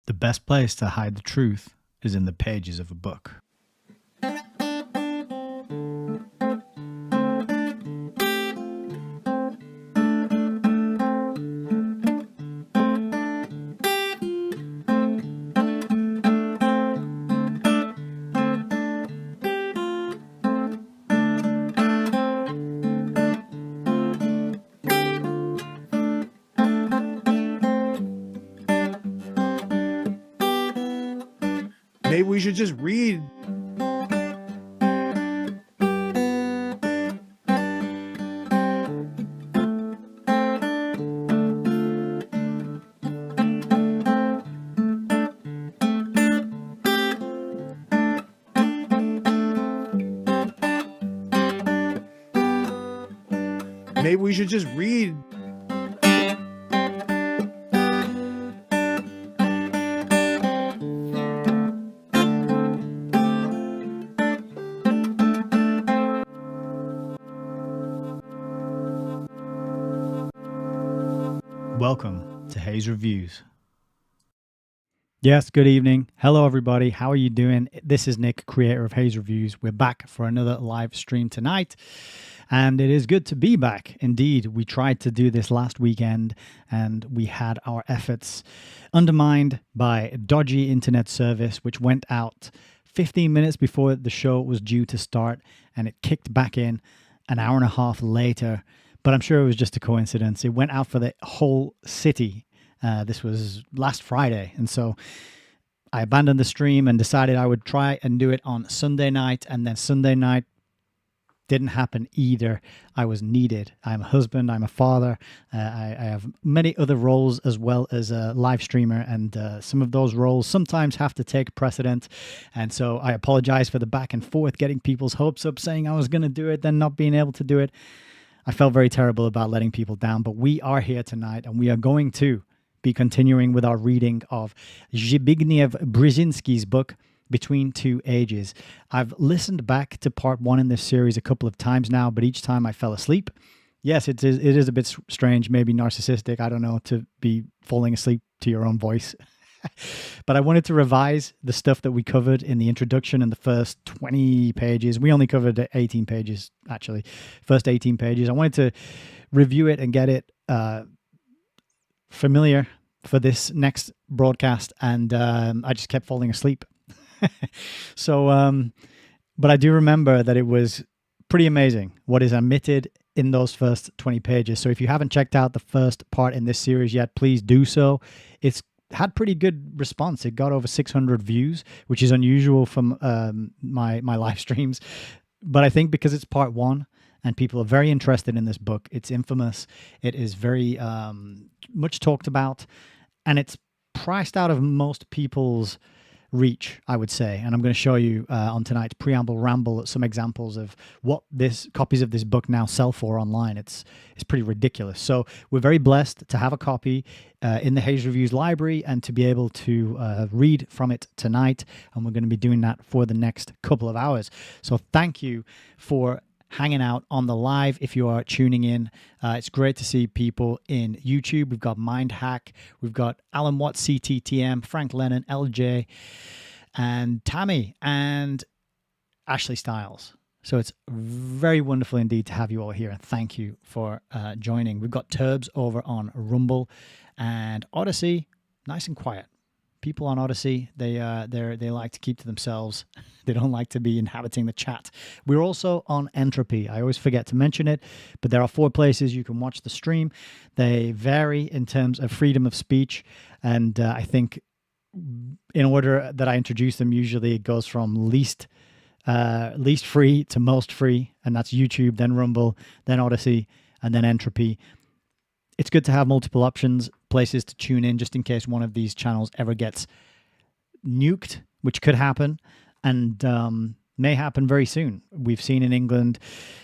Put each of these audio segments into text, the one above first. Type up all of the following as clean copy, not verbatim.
The best place to hide the truth is in the pages of a book. Maybe we should just read. Maybe we should just read. Welcome to Hayes Reviews. Yes, good evening. Hello, everybody. How are you doing? This is Nick, creator of Hayes Reviews. We're back for another live stream tonight, and it is good to be back. Indeed, we tried to do this last weekend, and we had our efforts undermined by a dodgy internet service, which went out 15 minutes before the show was due to start, and it kicked back in an hour and a half later. But I'm sure it was just a coincidence. It went out for the whole city. This was last Friday. And so I abandoned the stream and decided I would try and do it on Sunday night. And then Sunday night didn't happen either. I was needed. I'm a husband. I'm a father. I have many other roles as well as a live streamer. And some of those roles sometimes have to take precedent. And so I apologize for the back and forth, getting people's hopes up, saying I was going to do it, then not being able to do it. I felt very terrible about letting people down, but we are here tonight and we are going to be continuing with our reading of Zbigniew Brzezinski's book, Between Two Ages. I've listened back to part one in this series a couple of times now, but each time I fell asleep. Yes, it is a bit strange, maybe narcissistic, I don't know, to be falling asleep to your own voice. But I wanted to revise the stuff that we covered in the introduction in the first 20 pages. We only covered 18 pages, actually. First 18 pages. I wanted to review it and get it familiar for this next broadcast, and I just kept falling asleep. But I do remember that it was pretty amazing what is omitted in those first 20 pages. So if you haven't checked out the first part in this series yet, please do so. It's had pretty good response. It got over 600 views, which is unusual from my live streams. But I think because it's part one and people are very interested in this book, it's infamous. It is very much talked about, and it's priced out of most people's reach, I would say. And I'm going to show you on tonight's preamble ramble some examples of what copies of this book now sell for online. It's pretty ridiculous. So we're very blessed to have a copy in the Hayes Reviews library and to be able to read from it tonight. And we're going to be doing that for the next couple of hours. So thank you for hanging out on the live. If you are tuning in, it's great to see people in YouTube. We've got Mindhack, we've got Alan Watt, CTTM, Frank Lennon, LJ, and Tammy, and Ashley Styles. So it's very wonderful indeed to have you all here, and thank you for joining. We've got Turbs over on Rumble and Odyssey, nice and quiet. People on Odyssey, they like to keep to themselves. They don't like to be inhabiting the chat. We're also on Entropy. I always forget to mention it, but there are 4 places you can watch the stream. They vary in terms of freedom of speech, and I think in order that I introduce them, usually it goes from least free to most free, and that's YouTube, then Rumble, then Odyssey, and then Entropy. It's good to have multiple options, places to tune in, just in case one of these channels ever gets nuked, which could happen, and may happen very soon. We've seen in England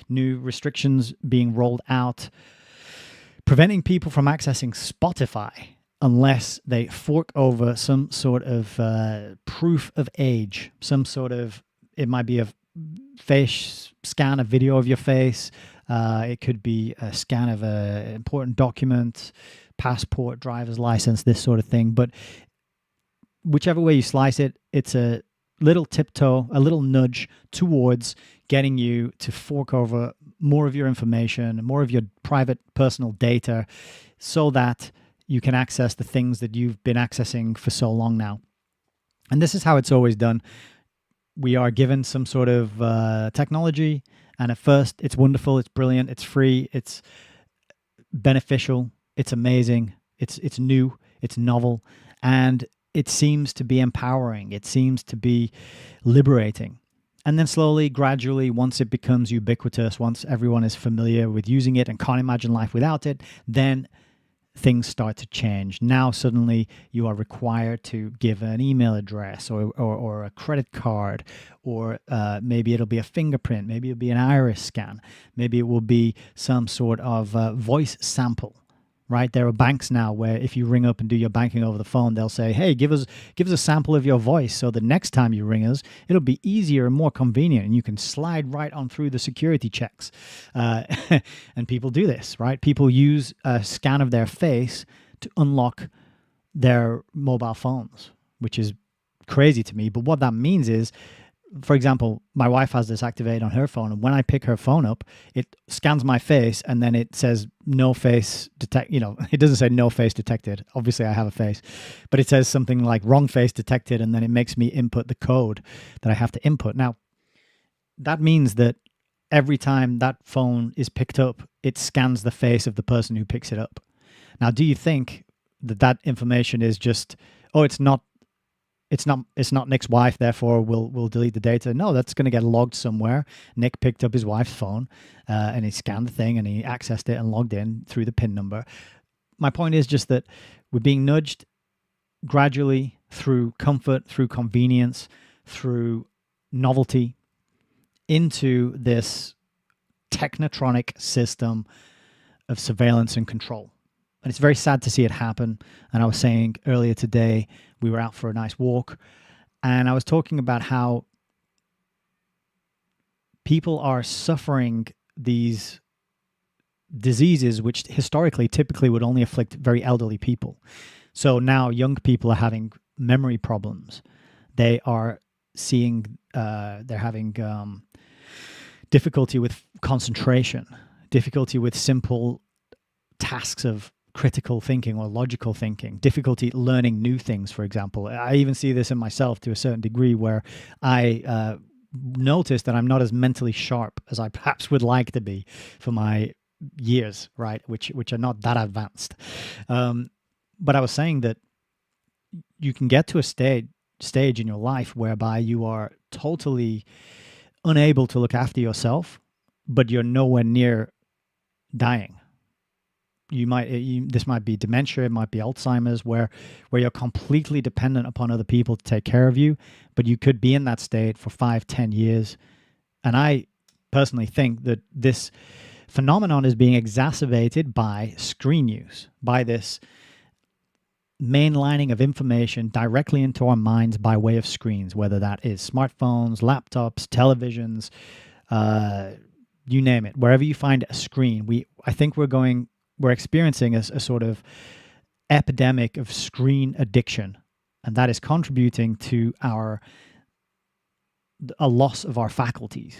new restrictions being rolled out, preventing people from accessing Spotify unless they fork over some sort of proof of age, some sort of, it might be a face scan, a video of your face. It could be a scan of an important document, passport, driver's license, this sort of thing. But whichever way you slice it, it's a little tiptoe, a little nudge towards getting you to fork over more of your information, more of your private personal data, so that you can access the things that you've been accessing for so long now. And this is how it's always done. We are given some sort of technology, and at first it's wonderful, it's brilliant, it's free, it's beneficial, it's amazing, it's new, it's novel, and it seems to be empowering, it seems to be liberating. And then slowly, gradually, once it becomes ubiquitous, once everyone is familiar with using it and can't imagine life without it, then things start to change. Now suddenly you are required to give an email address or a credit card, or maybe it'll be a fingerprint, maybe it'll be an iris scan, maybe it will be some sort of voice sample. Right? There are banks now where if you ring up and do your banking over the phone, they'll say, hey, give us a sample of your voice, so the next time you ring us, it'll be easier and more convenient, and you can slide right on through the security checks. And people do this, right? People use a scan of their face to unlock their mobile phones, which is crazy to me. But what that means is, for example, my wife has this activated on her phone, and when I pick her phone up, it scans my face, and then it says no face detect. It doesn't say no face detected. Obviously, I have a face, but it says something like wrong face detected, and then it makes me input the code that I have to input. Now, that means that every time that phone is picked up, it scans the face of the person who picks it up. Now, do you think that information is just, oh, it's not Nick's wife, therefore we'll delete the data? No, that's going to get logged somewhere. Nick picked up his wife's phone and he scanned the thing and he accessed it and logged in through the PIN number. My point is just that we're being nudged gradually through comfort, through convenience, through novelty, into this Technetronic system of surveillance and control. And it's very sad to see it happen. And I was saying earlier today, we were out for a nice walk, and I was talking about how people are suffering these diseases which historically typically would only afflict very elderly people. So now young people are having memory problems. They are they're having difficulty with concentration, difficulty with simple tasks of critical thinking or logical thinking, difficulty learning new things, for example. I even see this in myself to a certain degree, where I notice that I'm not as mentally sharp as I perhaps would like to be for my years, right, which are not that advanced. But I was saying that you can get to a stage in your life whereby you are totally unable to look after yourself, but you're nowhere near dying. This might be dementia, it might be Alzheimer's, where you're completely dependent upon other people to take care of you, but you could be in that state for 5-10 years. And I personally think that this phenomenon is being exacerbated by screen use, by this mainlining of information directly into our minds by way of screens, whether that is smartphones, laptops, televisions, you name it. Wherever you find a screen, I think we're experiencing a sort of epidemic of screen addiction, and that is contributing to a loss of our faculties,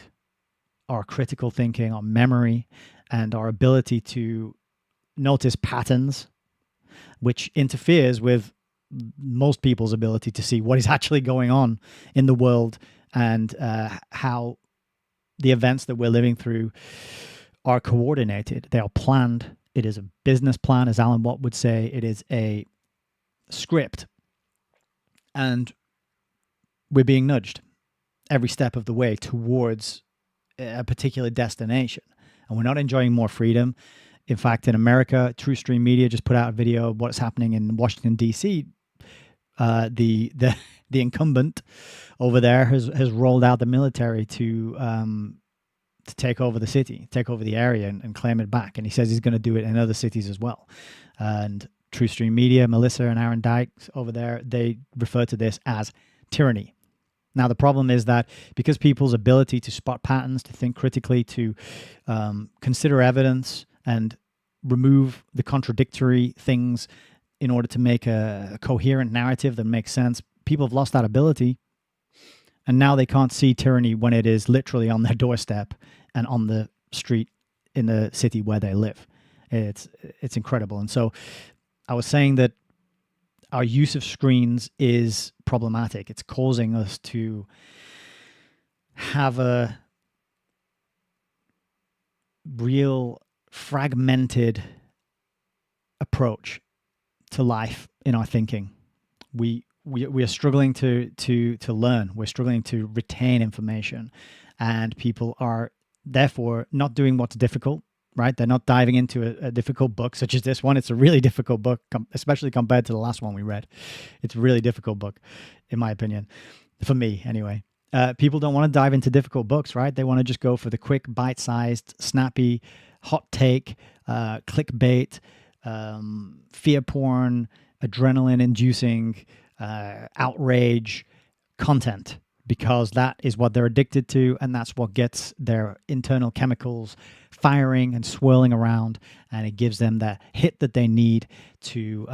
our critical thinking, our memory, and our ability to notice patterns, which interferes with most people's ability to see what is actually going on in the world, and how the events that we're living through are coordinated. They are planned. It is a business plan, as Alan Watt would say. It is a script. And we're being nudged every step of the way towards a particular destination. And we're not enjoying more freedom. In fact, in America, True Stream Media just put out a video of what's happening in Washington, D.C. The incumbent over there has rolled out the military to take over the city, take over the area and claim it back. And he says he's going to do it in other cities as well. And True Stream Media, Melissa and Aaron Dykes over there, they refer to this as tyranny. Now, the problem is that because people's ability to spot patterns, to think critically, to consider evidence and remove the contradictory things in order to make a coherent narrative that makes sense, people have lost that ability, and now they can't see tyranny when it is literally on their doorstep and on the street in the city where they live. It's incredible. And so I was saying that our use of screens is problematic. It's causing us to have a real fragmented approach to life in our thinking. We are struggling to learn. We're struggling to retain information, and people are therefore not doing what's difficult. Right? They're not diving into a difficult book such as this one. It's a really difficult book, especially compared to the last one we read. It's a really difficult book, in my opinion, for me anyway. People don't want to dive into difficult books, right? They want to just go for the quick, bite-sized, snappy, hot take, clickbait, fear porn, adrenaline-inducing, outrage content, because that is what they're addicted to, and that's what gets their internal chemicals firing and swirling around, and it gives them that hit that they need to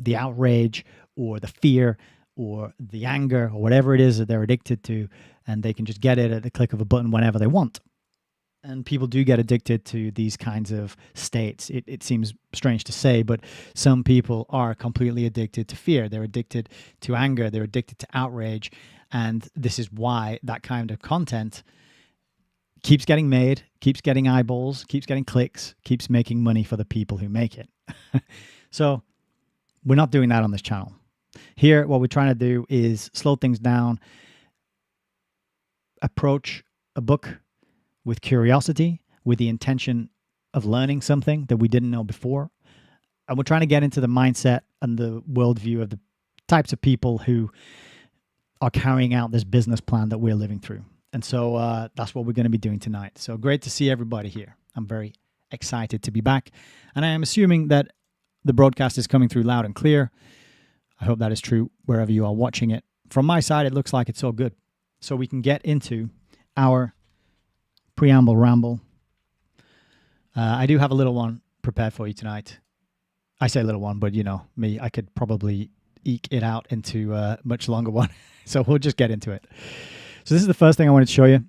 the outrage or the fear or the anger or whatever it is that they're addicted to, and they can just get it at the click of a button whenever they want. And people do get addicted to these kinds of states. It seems strange to say, but some people are completely addicted to fear. They're addicted to anger. They're addicted to outrage. And this is why that kind of content keeps getting made, keeps getting eyeballs, keeps getting clicks, keeps making money for the people who make it. So we're not doing that on this channel. Here, what we're trying to do is slow things down, approach a book with curiosity, with the intention of learning something that we didn't know before. And we're trying to get into the mindset and the worldview of the types of people who are carrying out this business plan that we're living through. And so that's what we're going to be doing tonight. So great to see everybody here. I'm very excited to be back. And I am assuming that the broadcast is coming through loud and clear. I hope that is true wherever you are watching it. From my side, it looks like it's all good. So we can get into our preamble ramble. I do have a little one prepared for you tonight. I say little one, but you know me, I could probably eke it out into a much longer one. So we'll just get into it. So this is the first thing I wanted to show you.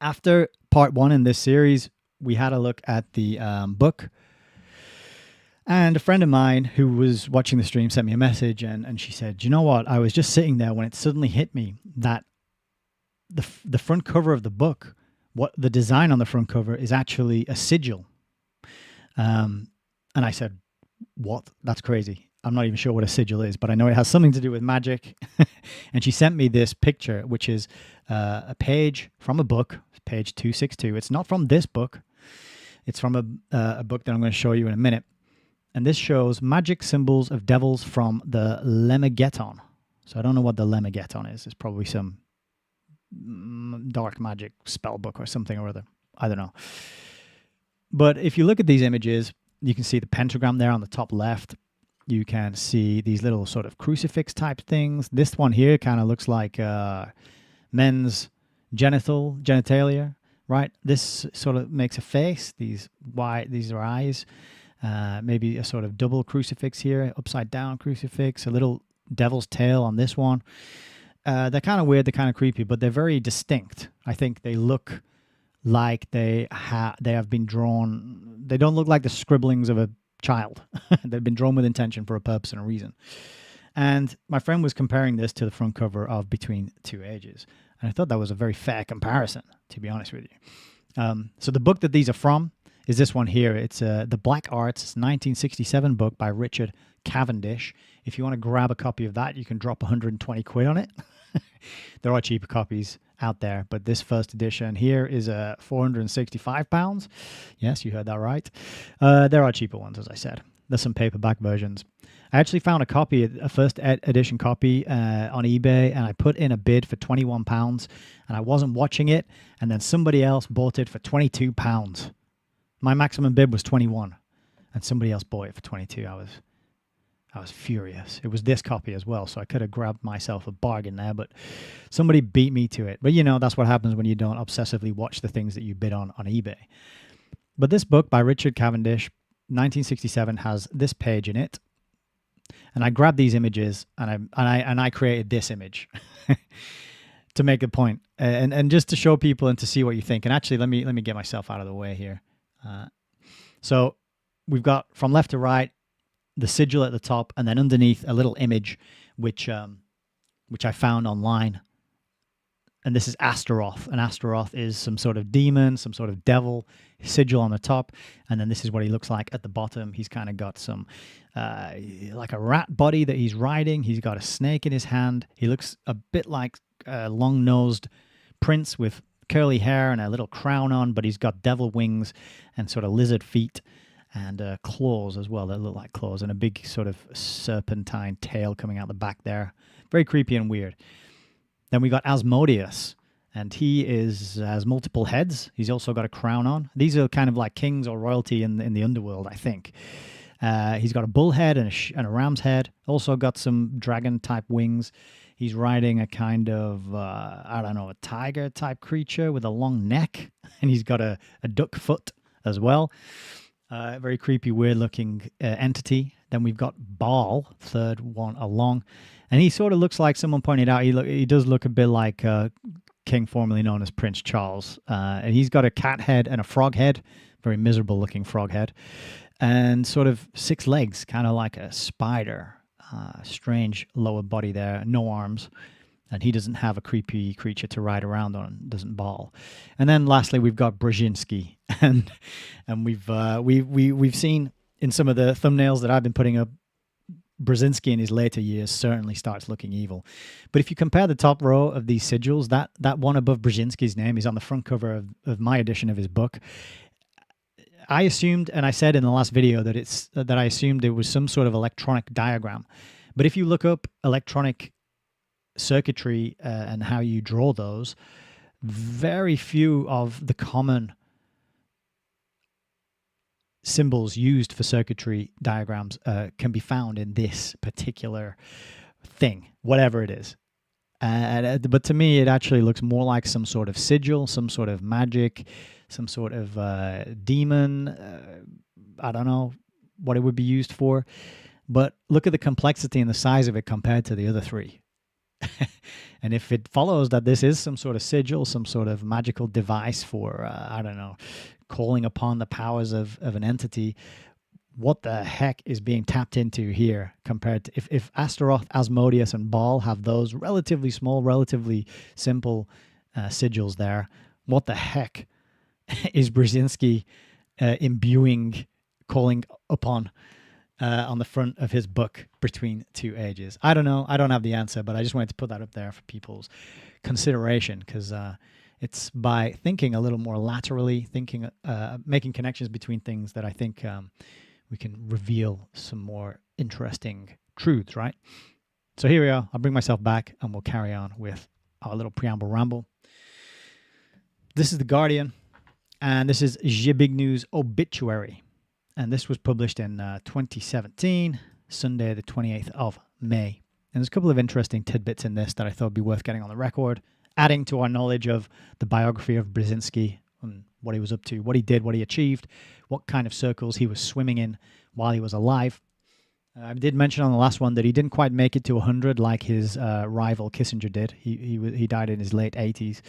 After part one in this series, we had a look at the book. And a friend of mine who was watching the stream sent me a message, and she said, you know what? I was just sitting there when it suddenly hit me that the front cover of the book, what the design on the front cover is actually a sigil. And I said, what? That's crazy. I'm not even sure what a sigil is, but I know it has something to do with magic. And she sent me this picture, which is a page from a book, page 262. It's not from this book. It's from a book that I'm going to show you in a minute. And this shows magic symbols of devils from the Lemegeton. So I don't know what the Lemegeton is. It's probably some dark magic spell book or something or other. I don't know. But if you look at these images, you can see the pentagram there on the top left. You can see these little sort of crucifix type things. This one here kind of looks like men's genitalia, right? This sort of makes a face. These are eyes. Maybe a sort of double crucifix here, upside down crucifix, a little devil's tail on this one. They're kind of weird, they're kind of creepy, but they're very distinct. I think they look like they have been drawn. They don't look like the scribblings of a child. They've been drawn with intention for a purpose and a reason. And my friend was comparing this to the front cover of Between Two Ages. And I thought that was a very fair comparison, to be honest with you. So the book that these are from is this one here. It's The Black Arts 1967 book by Richard Cavendish. If you want to grab a copy of that, you can drop 120 quid on it. There are cheaper copies out there, but this first edition here is £465. Yes, you heard that right. There are cheaper ones, as I said. There's some paperback versions. I actually found a copy, a first edition copy on eBay, and I put in a bid for £21, and I wasn't watching it, and then somebody else bought it for £22. My maximum bid was 21, and somebody else bought it for 22. I was furious. It was this copy as well, so I could have grabbed myself a bargain there, but somebody beat me to it. But you know, that's what happens when you don't obsessively watch the things that you bid on eBay. But this book by Richard Cavendish, 1967, has this page in it. And I grabbed these images and I created this image to make a point and just to show people and to see what you think. And actually, let me get myself out of the way here. So we've got from left to right the sigil at the top, and then underneath a little image which I found online. And this is Astaroth. And Astaroth is some sort of demon, some sort of devil, sigil on the top. And then this is what he looks like at the bottom. He's kind of got some, like a rat body that he's riding. He's got a snake in his hand. He looks a bit like a long-nosed prince with curly hair and a little crown on, but he's got devil wings and sort of lizard feet and claws as well that look like claws, and a big sort of serpentine tail coming out the back there. Very creepy and weird. Then we got Asmodeus, and he has multiple heads. He's also got a crown on. These are kind of like kings or royalty in the underworld, I think. He's got a bull head and a ram's head. Also got some dragon-type wings. He's riding a kind of, I don't know, a tiger-type creature with a long neck, and he's got a duck foot as well. Very creepy, weird-looking entity. Then we've got Baal, third one along. And he sort of looks like, someone pointed out, he does look a bit like king formerly known as Prince Charles. And he's got a cat head and a frog head, very miserable-looking frog head. And sort of 6 legs, kind of like a spider. Strange lower body there, no arms. And he doesn't have a creepy creature to ride around on, doesn't bawl. And then lastly, we've got Brzezinski. And we've seen in some of the thumbnails that I've been putting up, Brzezinski in his later years certainly starts looking evil. But if you compare the top row of these sigils, that one above Brzezinski's name is on the front cover of my edition of his book. I assumed, and I said in the last video that I assumed it was some sort of electronic diagram. But if you look up electronic circuitry and how you draw those, very few of the common symbols used for circuitry diagrams can be found in this particular thing, whatever it is. But to me, it actually looks more like some sort of sigil, some sort of magic, some sort of demon. I don't know what it would be used for. But look at the complexity and the size of it compared to the other 3. And if it follows that this is some sort of sigil, some sort of magical device for, I don't know, calling upon the powers of an entity, what the heck is being tapped into here compared to if Astaroth, Asmodeus, and Baal have those relatively small, relatively simple sigils there, what the heck is Brzezinski imbuing, calling upon on the front of his book, Between Two Ages? I don't know. I don't have the answer, but I just wanted to put that up there for people's consideration, because it's by thinking a little more laterally, thinking, making connections between things that I think we can reveal some more interesting truths, right? So here we are. I'll bring myself back and we'll carry on with our little preamble ramble. This is The Guardian, and this is Zbignew's obituary. And this was published in 2017, Sunday, the 28th of May. And there's a couple of interesting tidbits in this that I thought would be worth getting on the record, adding to our knowledge of the biography of Brzezinski and what he was up to, what he did, what he achieved, what kind of circles he was swimming in while he was alive. I did mention on the last one that he didn't quite make it to 100 like his rival Kissinger did. He died in his late 80s,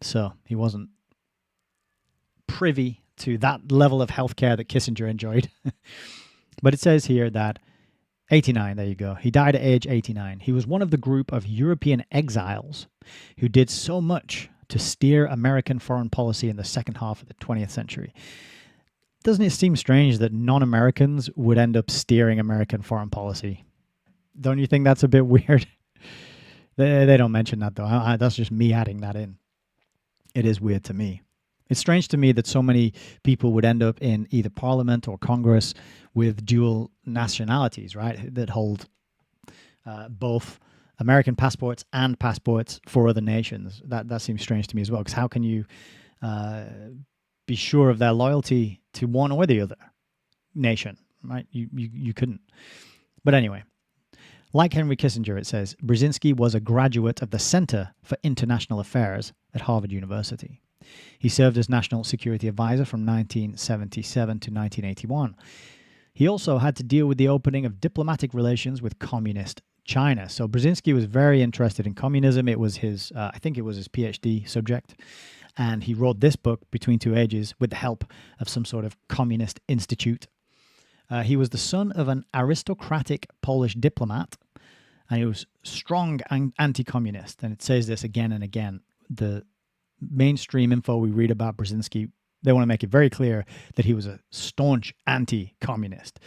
so he wasn't privy to that level of healthcare that Kissinger enjoyed. But it says here that 89, there you go. He died at age 89. He was one of the group of European exiles who did so much to steer American foreign policy in the second half of the 20th century. Doesn't it seem strange that non-Americans would end up steering American foreign policy? Don't you think that's a bit weird? They don't mention that, though. That's just me adding that in. It is weird to me. It's strange to me that so many people would end up in either Parliament or Congress with dual nationalities, right? That hold both American passports and passports for other nations. That seems strange to me as well, because how can you be sure of their loyalty to one or the other nation, right? You couldn't. But anyway, like Henry Kissinger, it says, Brzezinski was a graduate of the Center for International Affairs at Harvard University. He served as National Security Advisor from 1977 to 1981. He also had to deal with the opening of diplomatic relations with communist China. So Brzezinski was very interested in communism. It was his, I think it was his PhD subject. And he wrote this book, Between Two Ages, with the help of some sort of communist institute. He was the son of an aristocratic Polish diplomat, and he was strong anti-communist. And it says this again and again. The mainstream info we read about Brzezinski, they want to make it very clear that he was a staunch anti-communist.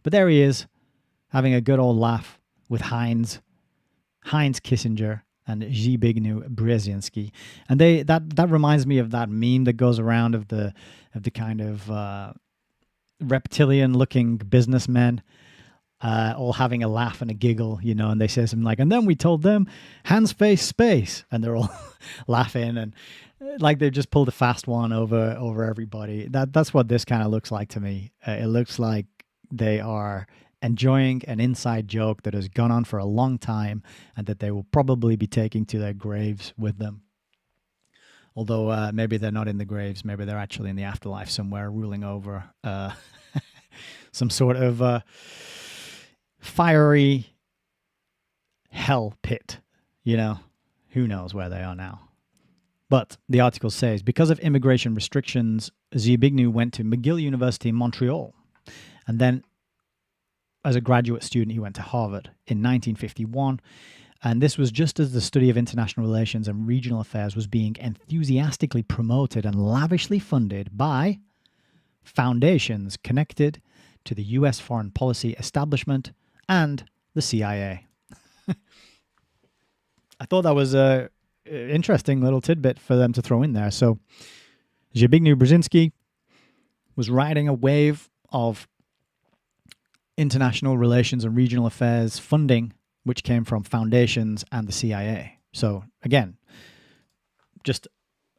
But there he is, having a good old laugh with Heinz Kissinger, and Zbigniew Brzezinski. And that reminds me of that meme that goes around of the kind of reptilian-looking businessmen all having a laugh and a giggle, you know, and they say something like, and then we told them, hands, face, space, and they're all laughing, and like they've just pulled a fast one over everybody. That's what this kind of looks like to me. It looks like they are enjoying an inside joke that has gone on for a long time and that they will probably be taking to their graves with them. Although maybe they're not in the graves, maybe they're actually in the afterlife somewhere, ruling over some sort of fiery hell pit. You know, who knows where they are now. But the article says, because of immigration restrictions, Zbigniew went to McGill University in Montreal. And then as a graduate student, he went to Harvard in 1951. And this was just as the study of international relations and regional affairs was being enthusiastically promoted and lavishly funded by foundations connected to the U.S. foreign policy establishment and the CIA. I thought that was a interesting little tidbit for them to throw in there. So Zbigniew Brzezinski was riding a wave of international relations and regional affairs funding, which came from foundations and the CIA. So again, just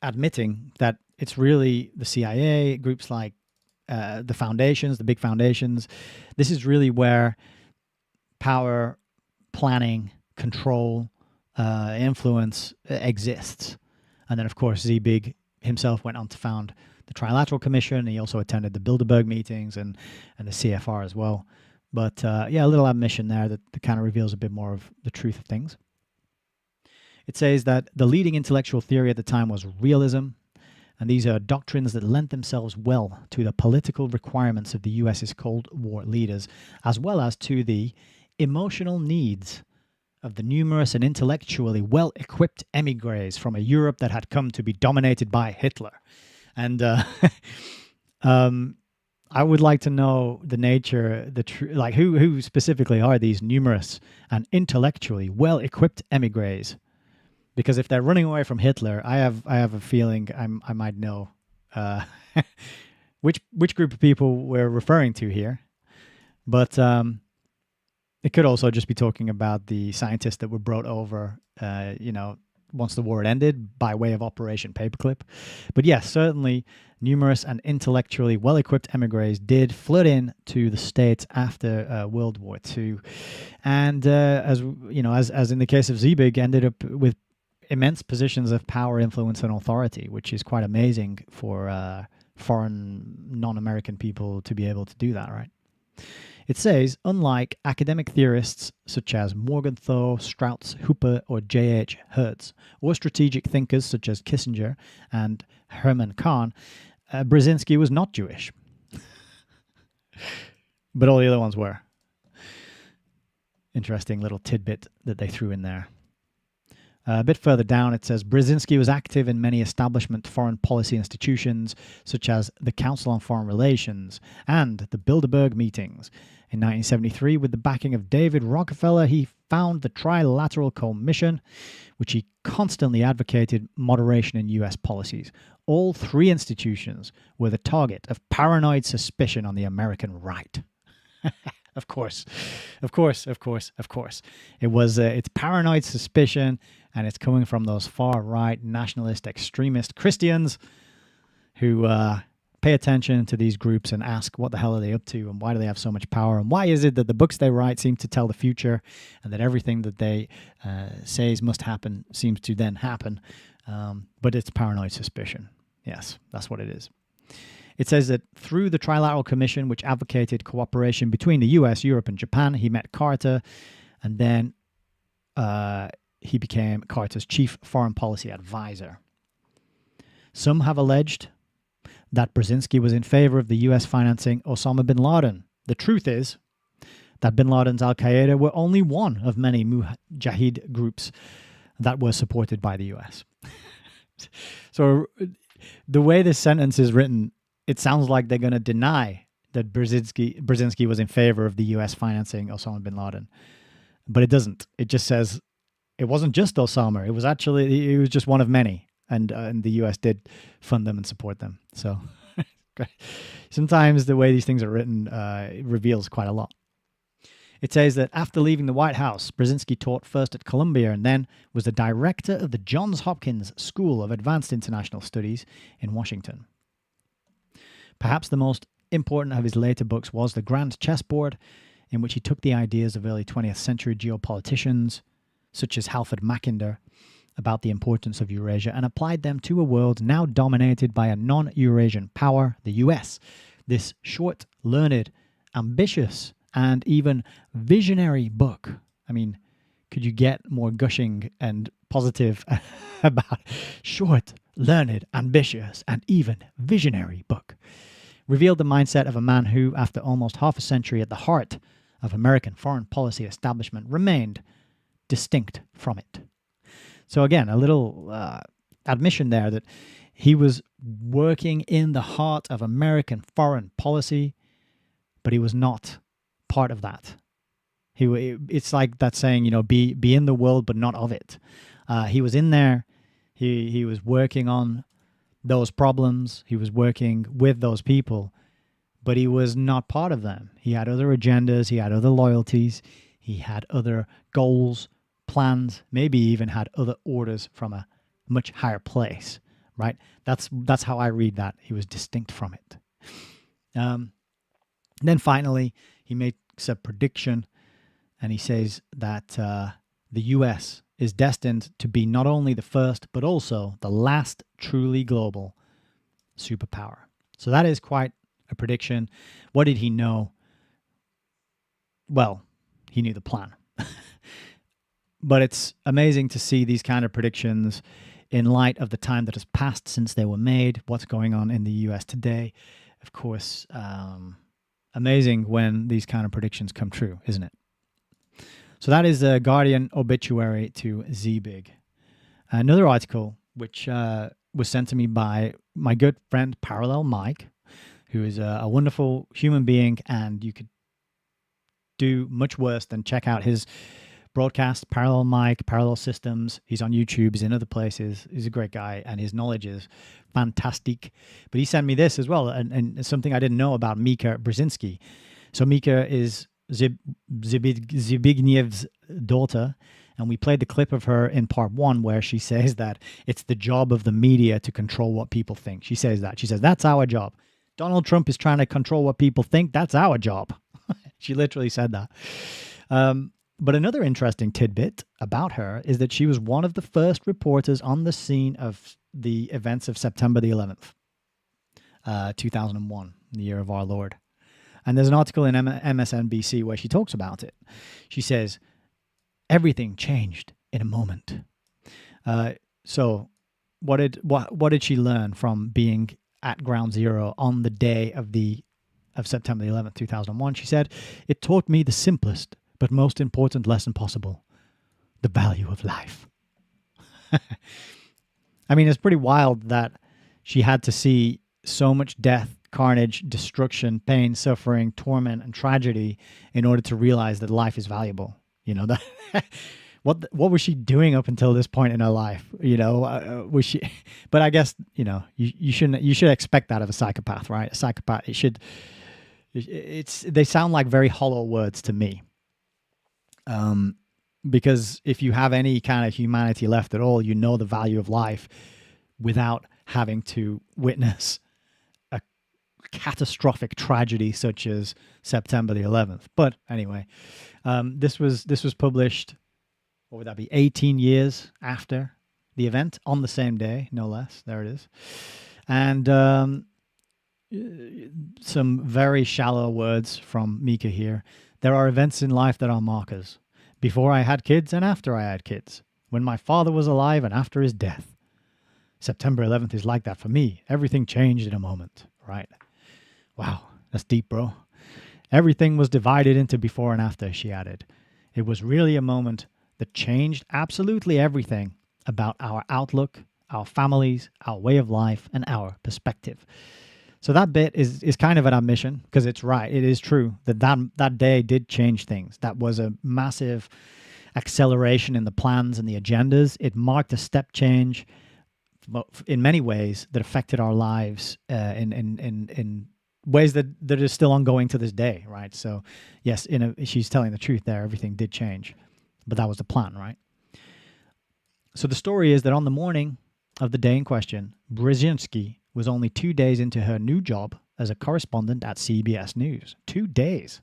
admitting that it's really the CIA, groups like the foundations, the big foundations. This is really where power, planning, control, influence exists. And then, of course, Zbig himself went on to found the Trilateral Commission. He also attended the Bilderberg meetings and the CFR as well. But yeah, a little admission there that kind of reveals a bit more of the truth of things. It says that the leading intellectual theory at the time was realism, and these are doctrines that lent themselves well to the political requirements of the US's Cold War leaders, as well as to the emotional needs of the numerous and intellectually well-equipped emigres from a Europe that had come to be dominated by Hitler. And I would like to know the nature, like who specifically are these numerous and intellectually well-equipped emigres? Because if they're running away from Hitler, I have a feeling I might know which group of people we're referring to here. But it could also just be talking about the scientists that were brought over, once the war had ended by way of Operation Paperclip. But yes, certainly numerous and intellectually well-equipped emigres did flood in to the States after World War II. And as in the case of Zbig, ended up with immense positions of power, influence, and authority, which is quite amazing for foreign non-American people to be able to do that, right? It says, unlike academic theorists such as Morgenthau, Strauss, Hooper, or J.H. Hertz, or strategic thinkers such as Kissinger and Herman Kahn, Brzezinski was not Jewish. But all the other ones were. Interesting little tidbit that they threw in there. A bit further down, it says, Brzezinski was active in many establishment foreign policy institutions, such as the Council on Foreign Relations and the Bilderberg meetings. In 1973, with the backing of David Rockefeller, he founded the Trilateral Commission, which he constantly advocated moderation in U.S. policies. All three institutions were the target of paranoid suspicion on the American right. Of course. It's paranoid suspicion, and it's coming from those far-right, nationalist, extremist Christians who pay attention to these groups and ask what the hell are they up to and why do they have so much power and why is it that the books they write seem to tell the future and that everything that they say must happen seems to then happen. But it's paranoid suspicion. Yes, that's what it is. It says that through the Trilateral Commission, which advocated cooperation between the US, Europe, and Japan, he met Carter, and then he became Carter's chief foreign policy advisor. Some have alleged that Brzezinski was in favor of the US financing Osama bin Laden. The truth is that bin Laden's Al-Qaeda were only one of many mujahid groups that were supported by the US. So the way this sentence is written, it sounds like they're going to deny that Brzezinski was in favor of the US financing Osama bin Laden. But it doesn't. It just says it wasn't just Osama. It was just one of many. And the US did fund them and support them. So sometimes the way these things are written reveals quite a lot. It says that after leaving the White House, Brzezinski taught first at Columbia and then was the director of the Johns Hopkins School of Advanced International Studies in Washington. Perhaps the most important of his later books was The Grand Chessboard, in which he took the ideas of early 20th century geopoliticians, such as Halford Mackinder, about the importance of Eurasia and applied them to a world now dominated by a non-Eurasian power, the US. This short, learned, ambitious, and even visionary book. I mean, could you get more gushing and positive about short, learned, ambitious, and even visionary book? Revealed the mindset of a man who, after almost half a century at the heart of American foreign policy establishment, remained distinct from it. So again, a little admission there that he was working in the heart of American foreign policy, but he was not part of that. It's like that saying, be in the world, but not of it. He was in there. He was working on those problems. He was working with those people, but he was not part of them. He had other agendas. He had other loyalties. He had other goals, plans, maybe even had other orders from a much higher place, right? That's how I read that. He was distinct from it. Then finally, he makes a prediction, and he says that the U.S. is destined to be not only the first, but also the last truly global superpower. So that is quite a prediction. What did he know? Well, he knew the plan. But it's amazing to see these kind of predictions in light of the time that has passed since they were made, what's going on in the U.S. today. Of course, amazing when these kind of predictions come true, isn't it? So that is a Guardian obituary to Zbig. Another article, which was sent to me by my good friend Parallel Mike, who is a wonderful human being, and you could do much worse than check out his broadcast, Parallel Mike, Parallel Systems. He's on YouTube, he's in other places. He's a great guy, and his knowledge is fantastic. But he sent me this as well, and something I didn't know about Mika Brzezinski. So Mika is Zbignew's daughter, and we played the clip of her in part 1 where she says that it's the job of the media to control what people think. She says that. She says, that's our job. Donald Trump is trying to control what people think. That's our job. She literally said that. But another interesting tidbit about her is that she was one of the first reporters on the scene of the events of September the 11th, 2001, the year of our Lord. And there's an article in MSNBC where she talks about it. She says, everything changed in a moment. So what did she learn from being at ground zero on the day of September the 11th, 2001? She said, it taught me the simplest but most important lesson possible, the value of life. I mean, it's pretty wild that she had to see so much death, carnage, destruction, pain, suffering, torment, and tragedy in order to realize that life is valuable. That what was she doing up until this point in her life? Was she? But I guess you should expect that of a psychopath, right? A psychopath. They sound like very hollow words to me. Because if you have any kind of humanity left at all, you know the value of life without having to witness a catastrophic tragedy such as September the 11th. But anyway, this was published, what would that be, 18 years after the event, on the same day, no less. There it is. And some very shallow words from Mika here. There are events in life that are markers. Before I had kids and after I had kids. When my father was alive and after his death. September 11th is like that for me. Everything changed in a moment, right? Wow, that's deep, bro. Everything was divided into before and after, she added. It was really a moment that changed absolutely everything about our outlook, our families, our way of life, and our perspective. So that bit is kind of an admission, because it's right. It is true that day did change things. That was a massive acceleration in the plans and the agendas. It marked a step change in many ways that affected our lives in ways that are still ongoing to this day, right? So yes, she's telling the truth there. Everything did change, but that was the plan, right? So the story is that on the morning of the day in question, Brzezinski was only 2 days into her new job as a correspondent at CBS News. 2 days.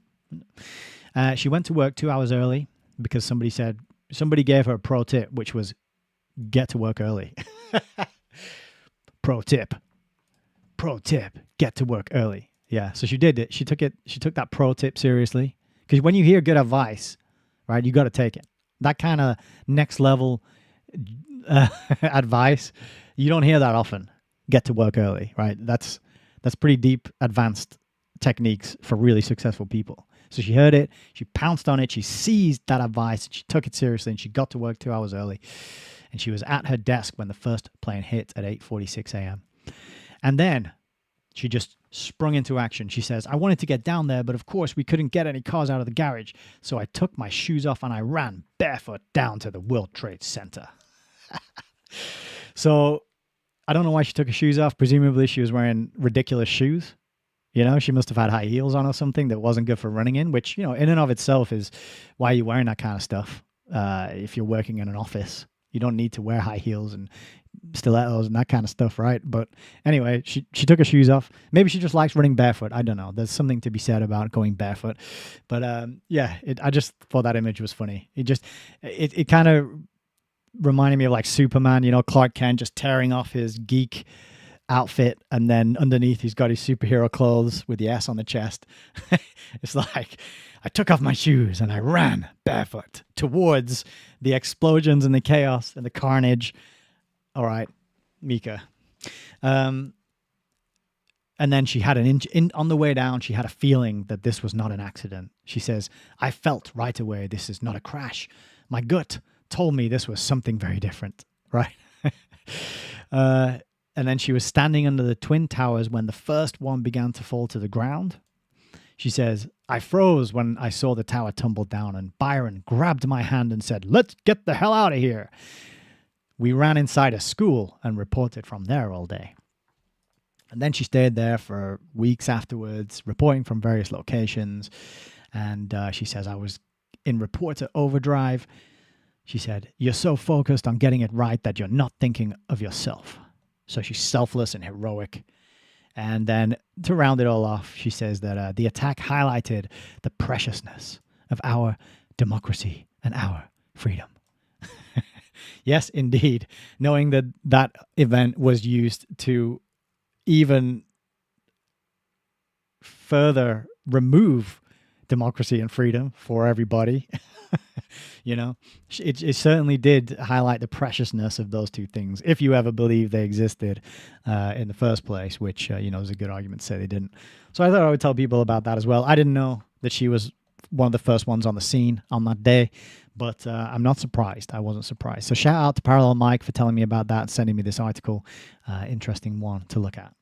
She went to work 2 hours early because somebody gave her a pro tip, which was get to work early. Pro tip, get to work early. Yeah, so she did it. She took that pro tip seriously, because when you hear good advice, right, you got to take it. That kind of next level advice, you don't hear that often. Get to work early, right? That's pretty deep, advanced techniques for really successful people. So she heard it, she pounced on it, she seized that advice, and she took it seriously, and she got to work 2 hours early. And she was at her desk when the first plane hit at 8:46 a.m. And then she just sprung into action. She says, I wanted to get down there, but of course we couldn't get any cars out of the garage. So I took my shoes off and I ran barefoot down to the World Trade Center. So I don't know why she took her shoes off. Presumably she was wearing ridiculous shoes. You know, she must have had high heels on or something that wasn't good for running in, which, you know, in and of itself is why are you wearing that kind of stuff if you're working in an office. You don't need to wear high heels and stilettos and that kind of stuff, right? But anyway, she took her shoes off. Maybe she just likes running barefoot. I don't know. There's something to be said about going barefoot. But I just thought that image was funny. It kind of reminded me of like Superman, you know, Clark Kent just tearing off his geek outfit, and then underneath he's got his superhero clothes with the S on the chest. It's like, I took off my shoes and I ran barefoot towards the explosions and the chaos and the carnage. All right, Mika. And then she had on the way down, she had a feeling that this was not an accident. She says, I felt right away this is not a crash. My gut told me this was something very different, right? And then she was standing under the Twin Towers when the first one began to fall to the ground. She says, I froze when I saw the tower tumble down, and Byron grabbed my hand and said, let's get the hell out of here. We ran inside a school and reported from there all day. And then she stayed there for weeks afterwards, reporting from various locations. And she says, I was in reporter overdrive. She said, you're so focused on getting it right that you're not thinking of yourself. So she's selfless and heroic. And then to round it all off, she says that the attack highlighted the preciousness of our democracy and our freedom. Yes, indeed. Knowing that that event was used to even further remove democracy and freedom for everybody. You know, it certainly did highlight the preciousness of those two things, if you ever believe they existed in the first place, which, you know, is a good argument to say they didn't. So I thought I would tell people about that as well. I didn't know that she was one of the first ones on the scene on that day, but I'm not surprised. I wasn't surprised. So shout out to Parallel Mike for telling me about that and sending me this article. Interesting one to look at.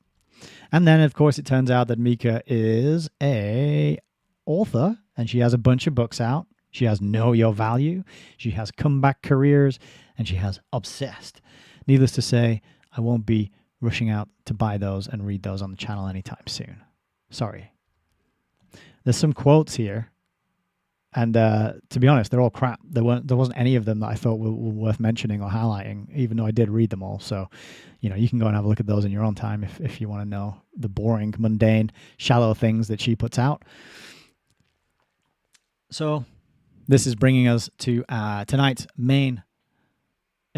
And then, of course, it turns out that Mika is a author, and she has a bunch of books out. She has Know Your Value, she has Comeback Careers, and she has Obsessed. Needless to say, I won't be rushing out to buy those and read those on the channel anytime soon. Sorry. There's some quotes here, and to be honest, they're all crap. There wasn't any of them that I thought were worth mentioning or highlighting, even though I did read them all. So, you know, you can go and have a look at those in your own time if you want to know the boring, mundane, shallow things that she puts out. So this is bringing us to tonight's main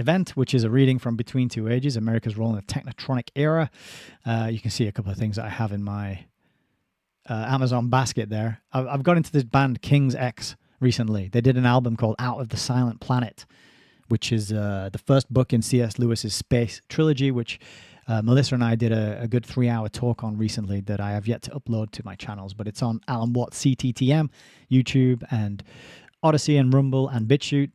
event, which is a reading from Between Two Ages, America's Role in the Technotronic Era. You can see a couple of things that I have in my Amazon basket there. I've got into this band King's X recently. They did an album called Out of the Silent Planet, which is the first book in C.S. Lewis's space trilogy, which Melissa and I did a good 3-hour talk on recently that I have yet to upload to my channels, but it's on Alan Watts CTTM, YouTube, and Odyssey, and Rumble, and BitChute,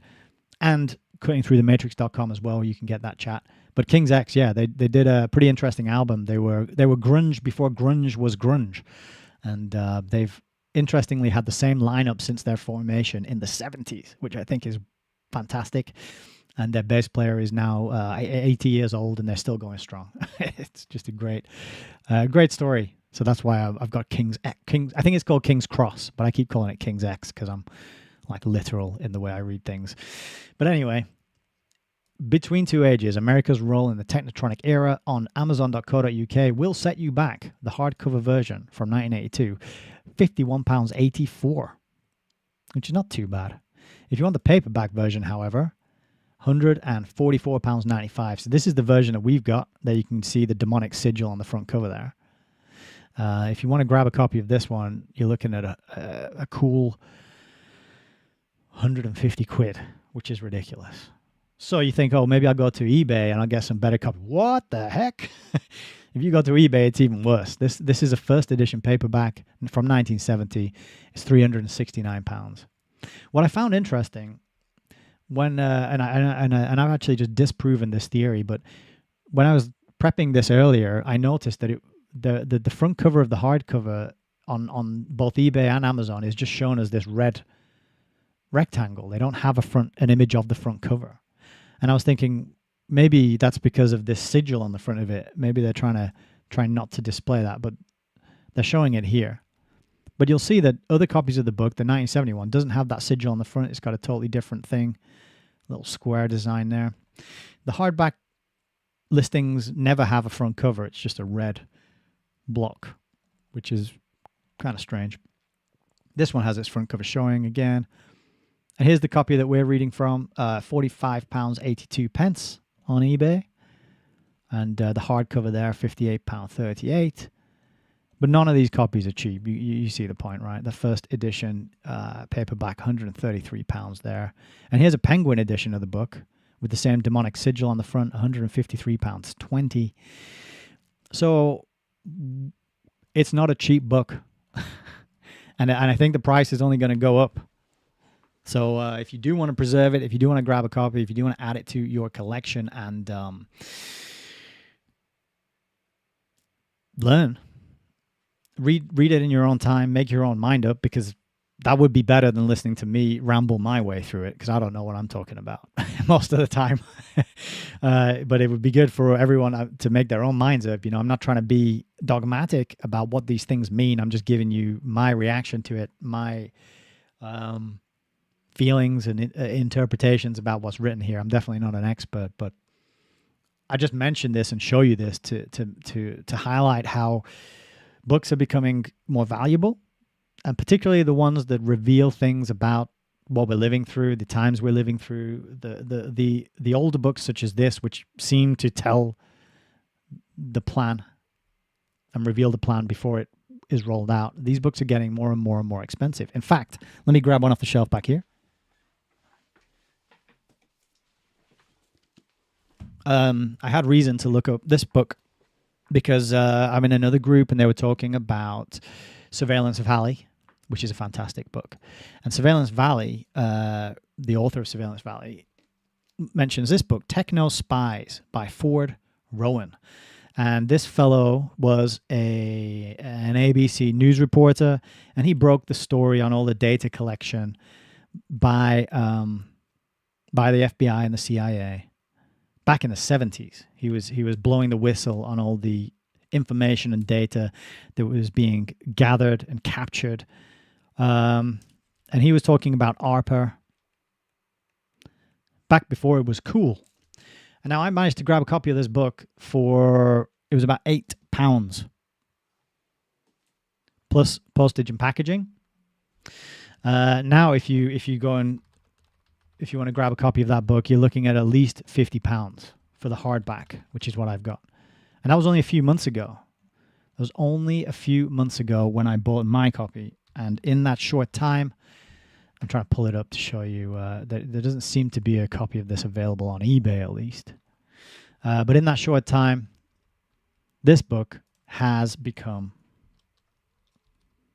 and cuttingthroughthematrix.com as well. You can get that chat. But King's X, yeah, they did a pretty interesting album. They were grunge before grunge was grunge, and they've interestingly had the same lineup since their formation in the 70s, which I think is fantastic. And their bass player is now 80 years old, and they're still going strong. It's just a great story. So that's why I've got King's X. I think it's called King's Cross, but I keep calling it King's X because I'm like literal in the way I read things. But anyway, Between Two Ages, America's Role in the Technotronic Era on Amazon.co.uk will set you back. The hardcover version from 1982, £51.84, which is not too bad. If you want the paperback version, however, £144.95. So this is the version that we've got. There you can see the demonic sigil on the front cover there. If you want to grab a copy of this one, you're looking at a cool 150 quid, which is ridiculous. So you think, oh, maybe I'll go to eBay and I'll get some better copy. What the heck? If you go to eBay, it's even worse. This is a first edition paperback from 1970. It's £369. What I found interesting when and I've actually just disproven this theory, but when I was prepping this earlier, I noticed that the front cover of the hardcover on both eBay and Amazon is just shown as this red rectangle. They don't have an image of the front cover, and I was thinking maybe that's because of this sigil on the front of it. Maybe they're trying not to display that, but they're showing it here. But you'll see that other copies of the book, the 1971, doesn't have that sigil on the front. It's got a totally different thing. Little square design there. The hardback listings never have a front cover. It's just a red block, which is kind of strange. This one has its front cover showing again. And here's the copy that we're reading from, £45.82 on eBay. And the hardcover there, £58.38. But none of these copies are cheap. You see the point, right? The first edition paperback, £133 there. And here's a Penguin edition of the book with the same demonic sigil on the front, £153.20. So it's not a cheap book. and I think the price is only going to go up. So if you do want to preserve it, if you do want to grab a copy, if you do want to add it to your collection and learn, read it in your own time, make your own mind up, because that would be better than listening to me ramble my way through it, because I don't know what I'm talking about most of the time. But it would be good for everyone to make their own minds up. You know, I'm not trying to be dogmatic about what these things mean. I'm just giving you my reaction to it, my feelings and interpretations about what's written here. I'm definitely not an expert, but I just mentioned this and show you this to highlight how books are becoming more valuable, and particularly the ones that reveal things about what we're living through, the times we're living through. The older books such as this, which seem to tell the plan and reveal the plan before it is rolled out. These books are getting more and more and more expensive. In fact, let me grab one off the shelf back here. I had reason to look up this book because I'm in another group and they were talking about Surveillance Valley, which is a fantastic book. And Surveillance Valley, the author of Surveillance Valley, mentions this book, Techno Spies by Ford Rowan. And this fellow was an ABC news reporter, and he broke the story on all the data collection by the FBI and the CIA. Back in the 70s, he was blowing the whistle on all the information and data that was being gathered and captured. And he was talking about ARPA back before it was cool. And now I managed to grab a copy of this book for, it was about £8 plus postage and packaging. Now if you go and if you want to grab a copy of that book, you're looking at least £50 for the hardback, which is what I've got. And that was only a few months ago. It was only a few months ago when I bought my copy. And in that short time, I'm trying to pull it up to show you that there doesn't seem to be a copy of this available on eBay, at least. But in that short time, this book has become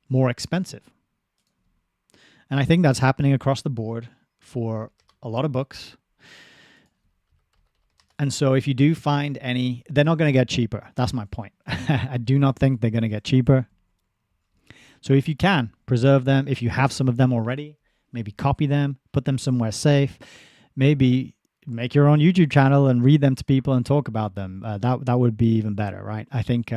more expensive. And I think that's happening across the board for a lot of books. And so if you do find any, they're not going to get cheaper. That's my point. I do not think they're going to get cheaper. So if you can, preserve them. If you have some of them already, maybe copy them, put them somewhere safe. Maybe make your own YouTube channel and read them to people and talk about them. That would be even better, right? I think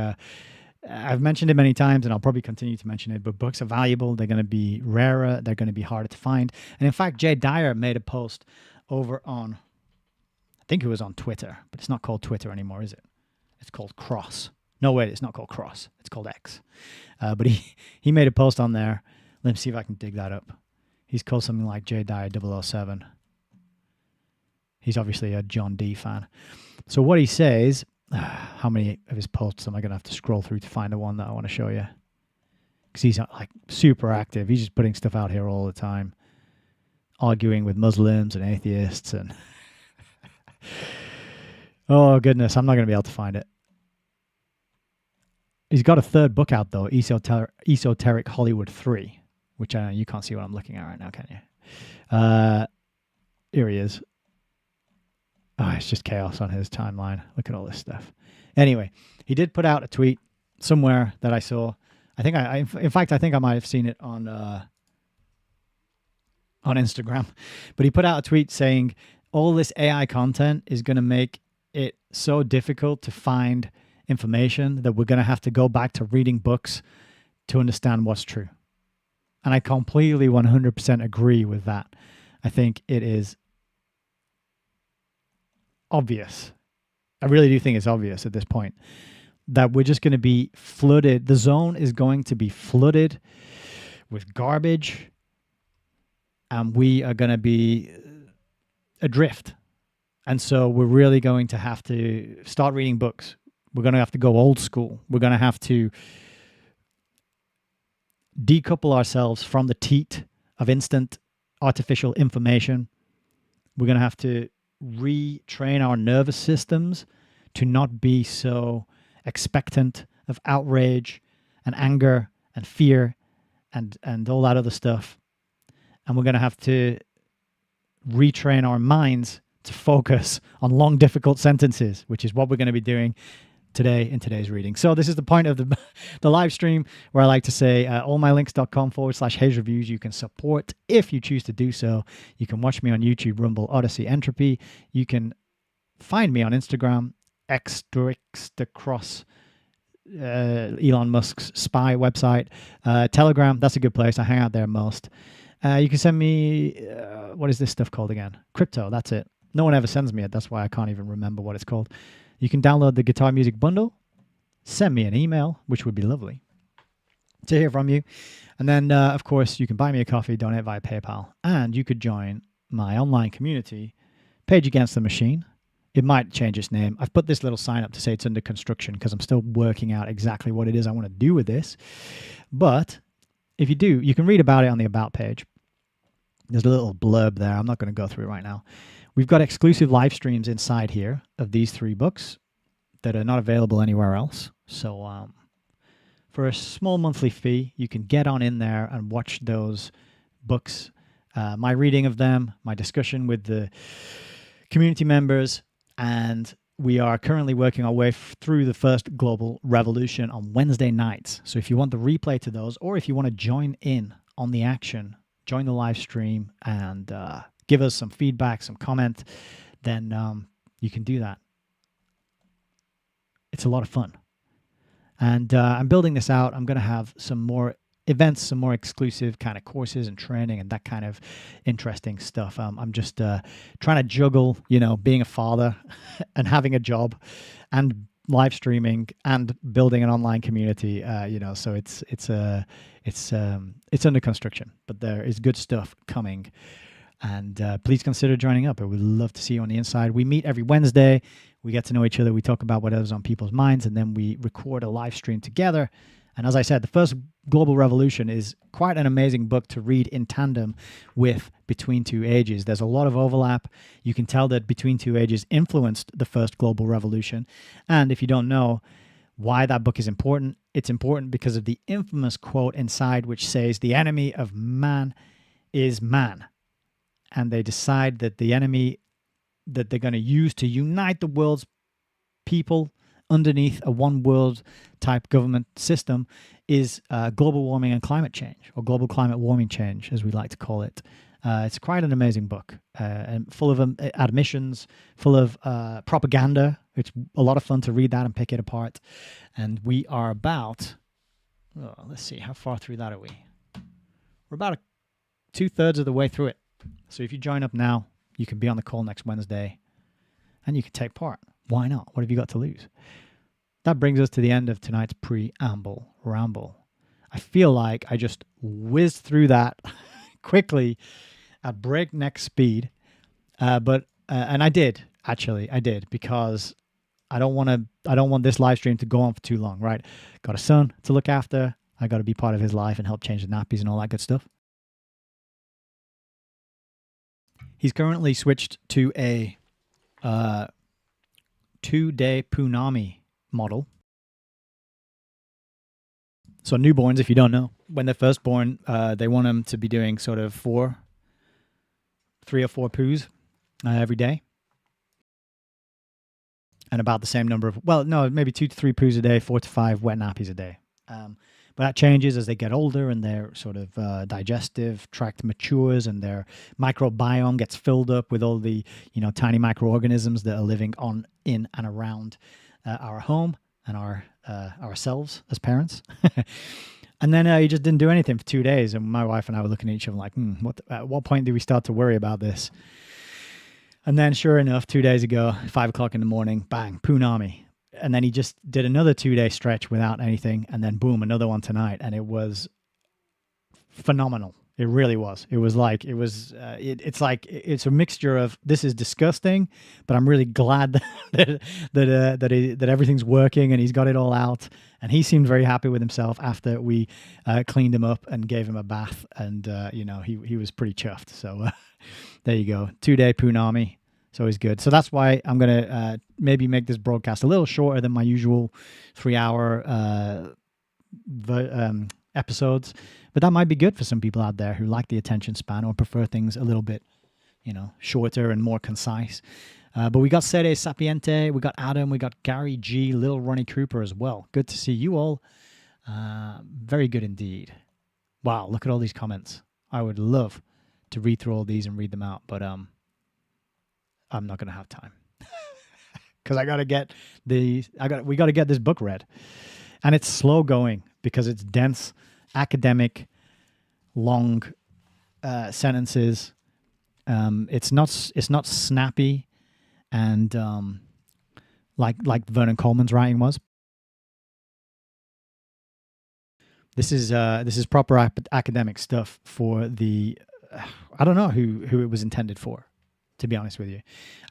I've mentioned it many times, and I'll probably continue to mention it, but books are valuable. They're going to be rarer. They're going to be harder to find. And in fact, Jay Dyer made a post over on, I think it was on Twitter, but it's not called Twitter anymore, is it? It's called Cross. No, wait, it's not called Cross. It's called X. But he made a post on there. Let me see if I can dig that up. He's called something like Jay Dyer 007. He's obviously a John D fan. So what he says, how many of his posts am I going to have to scroll through to find the one that I want to show you? Because he's like super active. He's just putting stuff out here all the time, arguing with Muslims and atheists and... Oh, goodness. I'm not going to be able to find it. He's got a third book out, though, Esoteric Hollywood 3, which I know you can't see what I'm looking at right now, can you? Here he is. Oh, it's just chaos on his timeline. Look at all this stuff. Anyway, he did put out a tweet somewhere that I saw. I think in fact, I think I might have seen it on Instagram. But he put out a tweet saying, all this AI content is going to make it so difficult to find information that we're going to have to go back to reading books to understand what's true. And I completely 100% agree with that. I think it is obvious. I really do think it's obvious at this point that we're just going to be flooded. The zone is going to be flooded with garbage, and we are going to be adrift. And so we're really going to have to start reading books. We're going to have to go old school. We're going to have to decouple ourselves from the teat of instant artificial information. We're going to have to retrain our nervous systems to not be so expectant of outrage and anger and fear and all that other stuff. And we're going to have to retrain our minds to focus on long, difficult sentences, which is what we're going to be doing today in today's reading. So this is the point of the live stream where I like to say allmylinks.com/Hayes Reviews. You can support if you choose to do so. You can watch me on YouTube, Rumble, Odyssey, Entropy. You can find me on Instagram, Xtrixtacross, Elon Musk's spy website. Telegram, that's a good place. I hang out there most. You can send me, what is this stuff called again? Crypto, that's it. No one ever sends me it. That's why I can't even remember what it's called. You can download the Guitar Music Bundle. Send me an email, which would be lovely to hear from you. And then, of course, you can buy me a coffee, donate via PayPal. And you could join my online community, Page Against the Machine. It might change its name. I've put this little sign up to say it's under construction because I'm still working out exactly what it is I want to do with this. But if you do, you can read about it on the About page. There's a little blurb there. I'm not going to go through it right now. We've got exclusive live streams inside here of these 3 books that are not available anywhere else. So for a small monthly fee, you can get on in there and watch those books, my reading of them, my discussion with the community members, and we are currently working our way through the first global revolution on Wednesday nights. So if you want the replay to those, or if you want to join in on the action, join the live stream and give us some feedback, some comment, then you can do that. It's a lot of fun. And I'm building this out. I'm going to have some more events, some more exclusive kind of courses and training and that kind of interesting stuff. I'm just trying to juggle, being a father and having a job and live streaming and building an online community, so it's under construction, but there is good stuff coming And please consider joining up. I would love to see you on the inside. We meet every Wednesday. We get to know each other. We talk about whatever's on people's minds, and then we record a live stream together. And as I said, the first Global Revolution is quite an amazing book to read in tandem with Between Two Ages. There's a lot of overlap. You can tell that Between Two Ages influenced the first Global Revolution. And if you don't know why that book is important, it's important because of the infamous quote inside which says, "The enemy of man is man." And they decide that the enemy that they're going to use to unite the world's people underneath a one world type government system is global warming and climate change, or global climate warming change, as we like to call it. It's quite an amazing book, and full of admissions, full of propaganda. It's a lot of fun to read that and pick it apart. And we are about, let's see, how far through that are we? We're about 2/3 of the way through it. So if you join up now, you can be on the call next Wednesday and you can take part. Why not? What have you got to lose? That brings us to the end of tonight's preamble ramble. I feel like I just whizzed through that quickly at breakneck speed. And I did, because I don't want this live stream to go on for too long, right? Got a son to look after. I got to be part of his life and help change the nappies and all that good stuff. He's currently switched to a 2-day Punami model. So newborns, if you don't know, when they're first born, they want them to be doing sort of 3 or 4 poos every day. And about the same number of, maybe 2 to 3 poos a day, 4 to 5 wet nappies a day. But that changes as they get older and their sort of digestive tract matures and their microbiome gets filled up with all the, tiny microorganisms that are living on, in, and around our home and ourselves as parents. And then he just didn't do anything for 2 days. And my wife and I were looking at each other like, at what point do we start to worry about this? And then sure enough, 2 days ago, 5 o'clock in the morning, bang, Punami. And then he just did another 2-day stretch without anything. And then boom, another one tonight. And it was phenomenal. It really was. It was like, it's a mixture of, this is disgusting, but I'm really glad that everything's working and he's got it all out. And he seemed very happy with himself after we cleaned him up and gave him a bath. And, he was pretty chuffed. So there you go. 2-day Punami. It's always good. So that's why I'm going to maybe make this broadcast a little shorter than my usual 3-hour episodes. But that might be good for some people out there who like the attention span or prefer things a little bit, shorter and more concise. But we got Sede Sapiente, we got Adam, we got Gary G, Little Ronnie Cooper as well. Good to see you all. Very good indeed. Wow, look at all these comments. I would love to read through all these and read them out, but I'm not going to have time because we got to get this book read, and it's slow going because it's dense, academic, long sentences. It's not snappy and like Vernon Coleman's writing was. This is proper academic stuff for the I don't know who it was intended for. To be honest with you,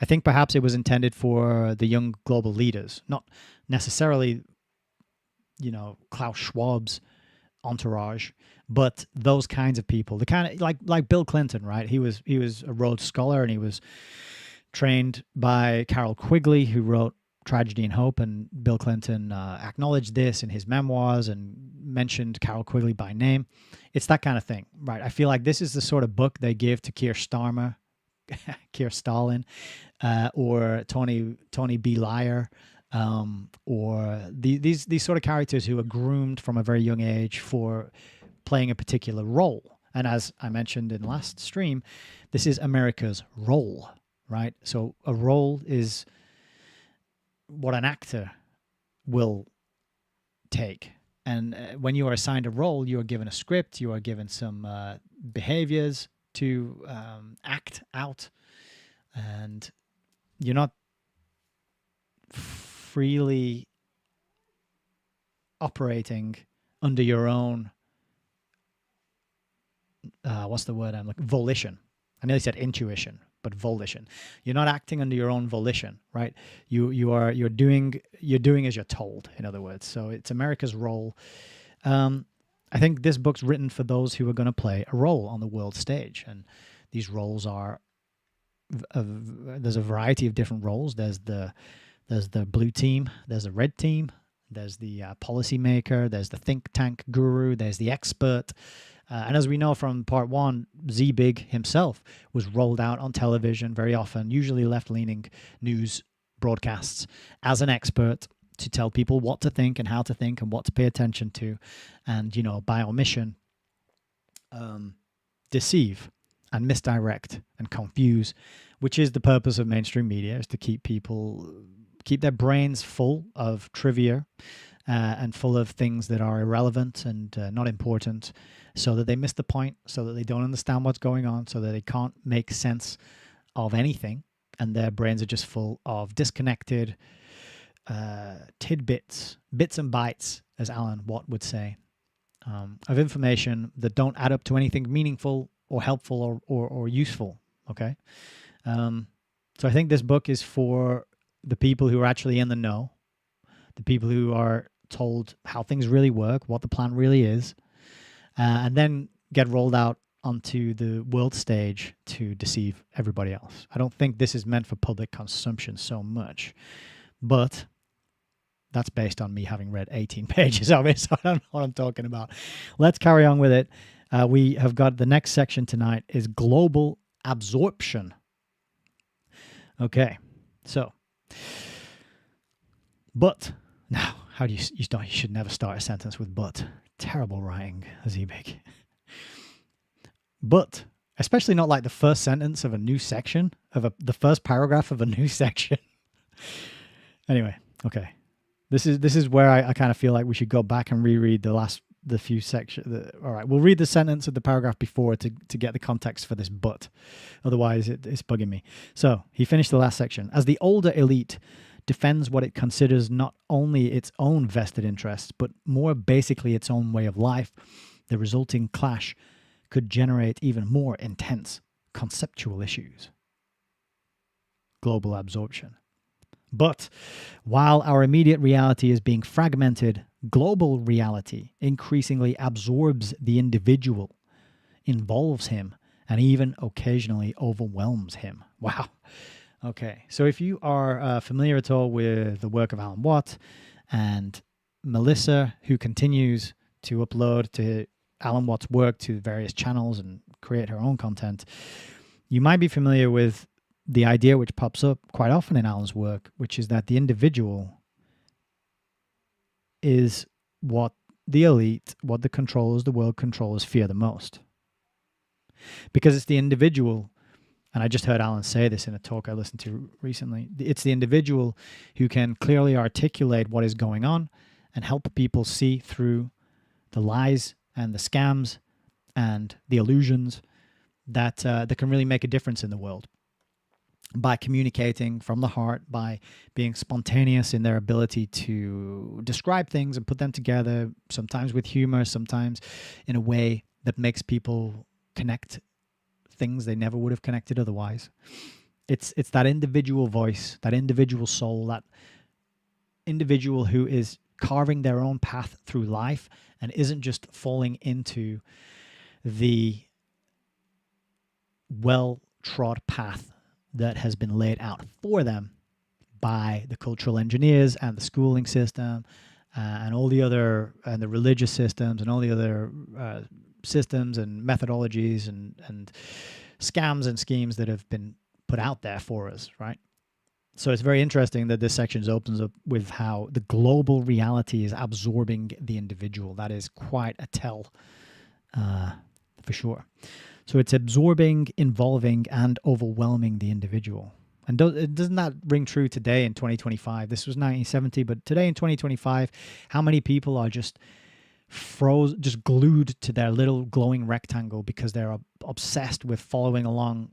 I think perhaps it was intended for the young global leaders, not necessarily, Klaus Schwab's entourage, but those kinds of people, the kind of like Bill Clinton, right? He was a Rhodes Scholar and he was trained by Carroll Quigley, who wrote Tragedy and Hope, and Bill Clinton acknowledged this in his memoirs and mentioned Carroll Quigley by name. It's that kind of thing, right? I feel like this is the sort of book they give to Keir Stalin, or Tony B. Liar, or these sort of characters who are groomed from a very young age for playing a particular role. And as I mentioned in the last stream, this is America's role, right? So a role is what an actor will take. And when you are assigned a role, you are given a script, you are given some behaviors to act out, and you're not freely operating under your own what's the word I'm looking, volition. I nearly said intuition, but volition. You're not acting under your own volition, right? You're doing as you're told, in other words. So it's America's role. I think this book's written for those who are going to play a role on the world stage, and these roles are there's a variety of different roles. There's the blue team, there's the red team, there's the policymaker, there's the think tank guru, there's the expert. And as we know from part one, Zbig himself was rolled out on television very often, usually left-leaning news broadcasts, as an expert to tell people what to think and how to think and what to pay attention to, and, by omission, deceive and misdirect and confuse, which is the purpose of mainstream media, is to keep their brains full of trivia and full of things that are irrelevant and not important, so that they miss the point, so that they don't understand what's going on, so that they can't make sense of anything, and their brains are just full of disconnected tidbits, bits and bytes, as Alan Watt would say, of information that don't add up to anything meaningful or helpful or useful, okay? So I think this book is for the people who are actually in the know, the people who are told how things really work, what the plan really is, and then get rolled out onto the world stage to deceive everybody else. I don't think this is meant for public consumption so much, but that's based on me having read 18 pages of it, so I don't know what I'm talking about. Let's carry on with it. We have got the next section tonight is global absorption. Okay, so, but, now, how do you should never start a sentence with but. Terrible writing, Zbig. But, especially not like the first sentence of a new section, the first paragraph of a new section. Anyway, okay. This is where I kind of feel like we should go back and reread the few sections. All right, we'll read the sentence of the paragraph before to get the context for this but. Otherwise, it's bugging me. So, he finished the last section. As the older elite defends what it considers not only its own vested interests, but more basically its own way of life, the resulting clash could generate even more intense conceptual issues. Global absorption. But while our immediate reality is being fragmented, global reality increasingly absorbs the individual, involves him, and even occasionally overwhelms him. Wow. Okay, so if you are familiar at all with the work of Alan Watt and Melissa, who continues to upload to Alan Watt's work to various channels and create her own content, you might be familiar with the idea which pops up quite often in Alan's work, which is that the individual is what the elite, what the controllers, the world controllers fear the most. Because it's the individual, and I just heard Alan say this in a talk I listened to recently, it's the individual who can clearly articulate what is going on and help people see through the lies and the scams and the illusions that can really make a difference in the world. By communicating from the heart, by being spontaneous in their ability to describe things and put them together, sometimes with humor, sometimes in a way that makes people connect things they never would have connected otherwise. It's that individual voice, that individual soul, that individual who is carving their own path through life and isn't just falling into the well-trod path that has been laid out for them by the cultural engineers and the schooling system and all the other, and the religious systems and all the other systems and methodologies and scams and schemes that have been put out there for us, right? So it's very interesting that this section opens up with how the global reality is absorbing the individual. That is quite a tell, for sure. So it's absorbing, involving, and overwhelming the individual. And doesn't that ring true today in 2025? This was 1970, but today in 2025, how many people are just just glued to their little glowing rectangle because they're obsessed with following along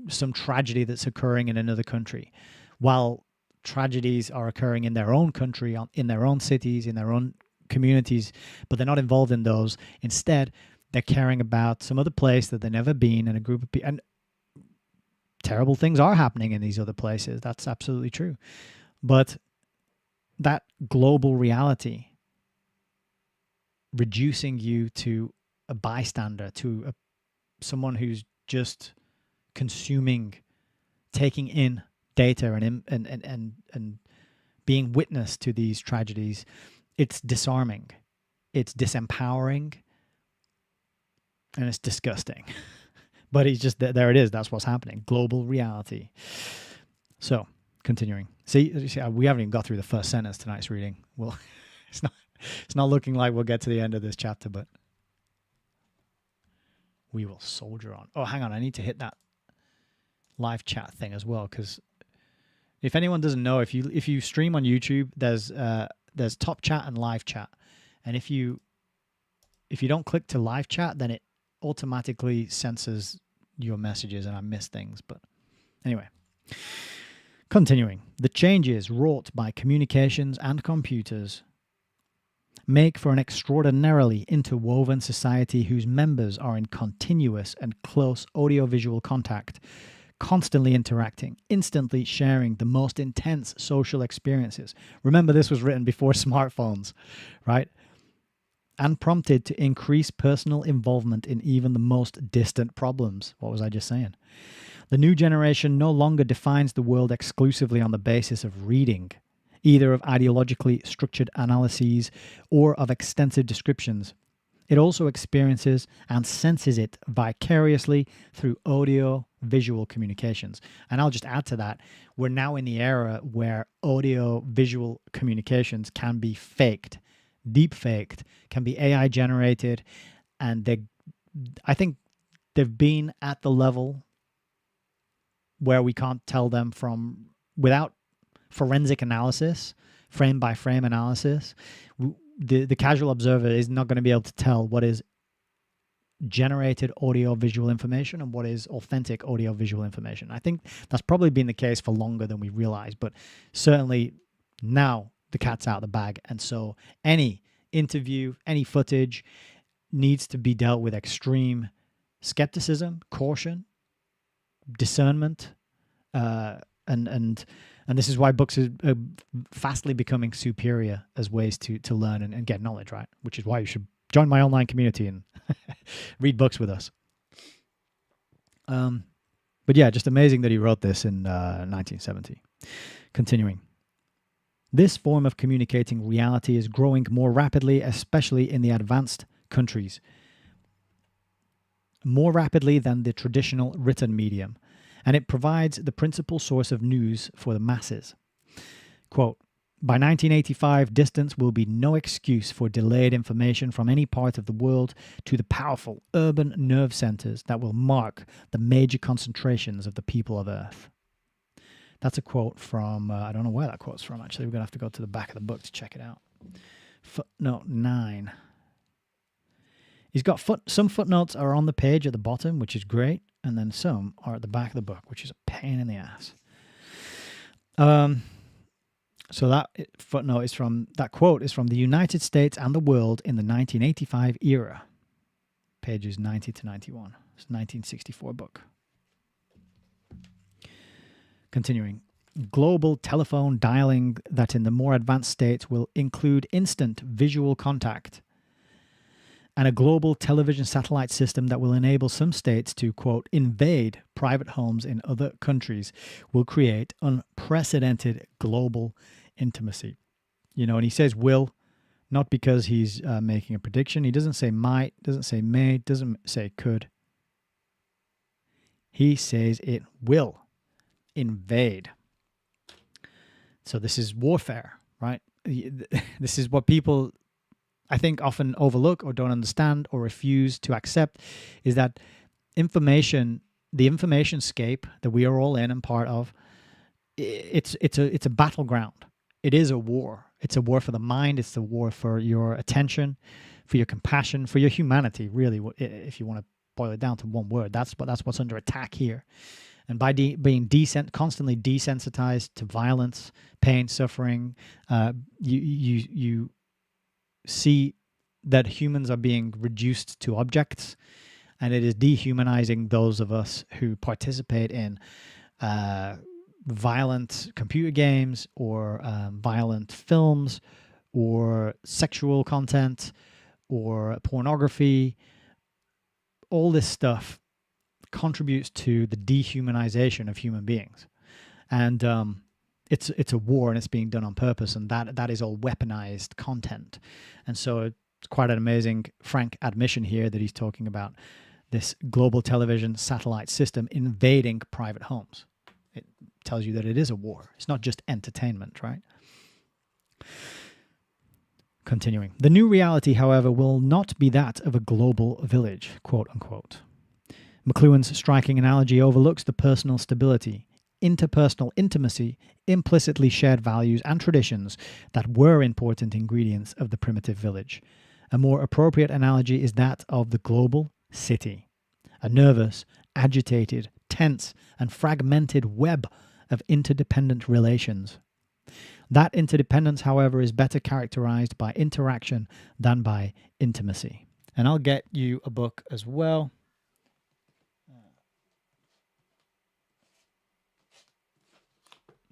some tragedy that's occurring in another country, while tragedies are occurring in their own country, in their own cities, in their own communities, but they're not involved in those. Instead, They're caring about some other place that they've never been, and a group of people. And terrible things are happening in these other places. That's absolutely true. But that global reality, reducing you to a bystander, to someone who's just consuming, taking in data and being witness to these tragedies, it's disarming, it's disempowering, and it's disgusting. But he's just there. It is. That's what's happening. Global reality. So continuing. See, we haven't even got through the first sentence tonight's reading. Well, it's not looking like we'll get to the end of this chapter, but we will soldier on. Oh, hang on. I need to hit that live chat thing as well, because if anyone doesn't know, if you stream on YouTube, there's top chat and live chat, and if you don't click to live chat, then it automatically censors your messages and I miss things. But anyway, continuing. The changes wrought by communications and computers make for an extraordinarily interwoven society whose members are in continuous and close audiovisual contact, constantly interacting, instantly sharing the most intense social experiences. Remember, this was written before smartphones, right? And prompted to increase personal involvement in even the most distant problems. What was I just saying? The new generation no longer defines the world exclusively on the basis of reading, either of ideologically structured analyses or of extensive descriptions. It also experiences and senses it vicariously through audio-visual communications. And I'll just add to that, we're now in the era where audio-visual communications can be faked, deep-faked, can be AI generated, and I think they've been at the level where we can't tell them from, without forensic analysis, frame-by-frame analysis, the casual observer is not going to be able to tell what is generated audio-visual information and what is authentic audio-visual information. I think that's probably been the case for longer than we realize, but certainly now the cat's out of the bag. And so any interview, any footage needs to be dealt with extreme skepticism, caution, discernment, and this is why books are fastly becoming superior as ways to learn and get knowledge, right? Which is why you should join my online community and read books with us. But yeah, just amazing that he wrote this in 1970. Continuing. This form of communicating reality is growing more rapidly, especially in the advanced countries, more rapidly than the traditional written medium, and it provides the principal source of news for the masses. Quote, by 1985, distance will be no excuse for delayed information from any part of the world to the powerful urban nerve centers that will mark the major concentrations of the people of Earth. That's a quote from, I don't know where that quote's from, actually. We're going to have to go to the back of the book to check it out. Footnote 9. He's got some footnotes are on the page at the bottom, which is great, and then some are at the back of the book, which is a pain in the ass. So that footnote is from, that quote is from The United States and the World in the 1985 Era, pages 90 to 91. It's a 1964 book. Continuing. Global telephone dialing that in the more advanced states will include instant visual contact, and a global television satellite system that will enable some states to, quote, invade private homes in other countries will create unprecedented global intimacy. You know, and he says will, not because he's making a prediction. He doesn't say might, doesn't say may, doesn't say could. He says it will invade. So this is warfare, right? This is what people, I think, often overlook or don't understand or refuse to accept, is that information, the information scape that we are all in and part of, it's a battleground. It is a war. It's a war for the mind. It's a war for your attention, for your compassion, for your humanity, really, if you want to boil it down to one word. That's what's under attack here. And by being constantly desensitized to violence, pain, suffering, you see that humans are being reduced to objects, and it is dehumanizing those of us who participate in violent computer games or violent films or sexual content or pornography. All this stuff contributes to the dehumanization of human beings. And it's a war, and it's being done on purpose, and that is all weaponized content. And so it's quite an amazing, frank admission here that he's talking about this global television satellite system invading private homes. It tells you that it is a war. It's not just entertainment, right? Continuing. The new reality, however, will not be that of a global village, quote unquote. McLuhan's striking analogy overlooks the personal stability, interpersonal intimacy, implicitly shared values and traditions that were important ingredients of the primitive village. A more appropriate analogy is that of the global city, a nervous, agitated, tense, and fragmented web of interdependent relations. That interdependence, however, is better characterized by interaction than by intimacy. And I'll get you a book as well.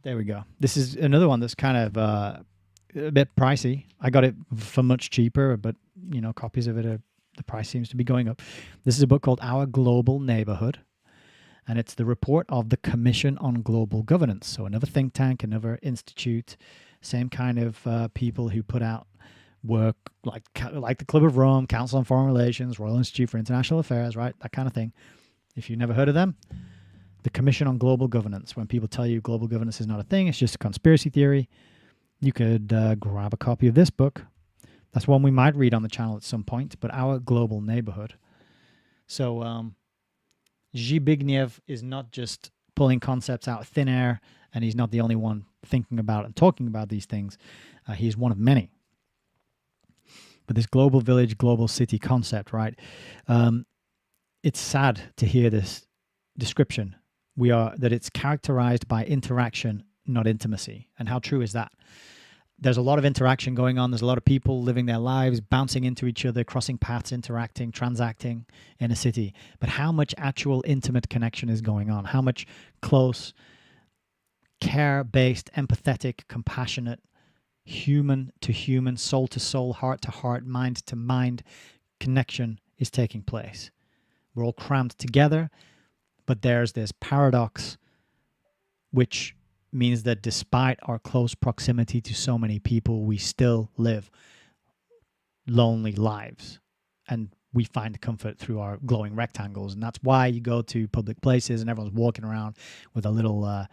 There we go. This is another one that's kind of a bit pricey. I got it for much cheaper, but copies of it the price seems to be going up. This is a book called Our Global Neighborhood, and it's the report of the Commission on Global Governance. So another think tank, another institute, same kind of people who put out work like the Club of Rome, Council on Foreign Relations, Royal Institute for International Affairs, right? That kind of thing. If you've never heard of them, the Commission on Global Governance. When people tell you global governance is not a thing, it's just a conspiracy theory, you could grab a copy of this book. That's one we might read on the channel at some point, but Our Global Neighborhood. So Zbigniew is not just pulling concepts out of thin air, and he's not the only one thinking about and talking about these things. He's one of many. But this global village, global city concept, right? It's sad to hear this description. That it's characterized by interaction, not intimacy. And how true is that? There's a lot of interaction going on. There's a lot of people living their lives, bouncing into each other, crossing paths, interacting, transacting in a city. But how much actual intimate connection is going on? How much close, care-based, empathetic, compassionate, human-to-human, soul-to-soul, heart-to-heart, mind-to-mind connection is taking place? We're all crammed together, but there's this paradox which means that despite our close proximity to so many people, we still live lonely lives. And we find comfort through our glowing rectangles. And that's why you go to public places and everyone's walking around with a little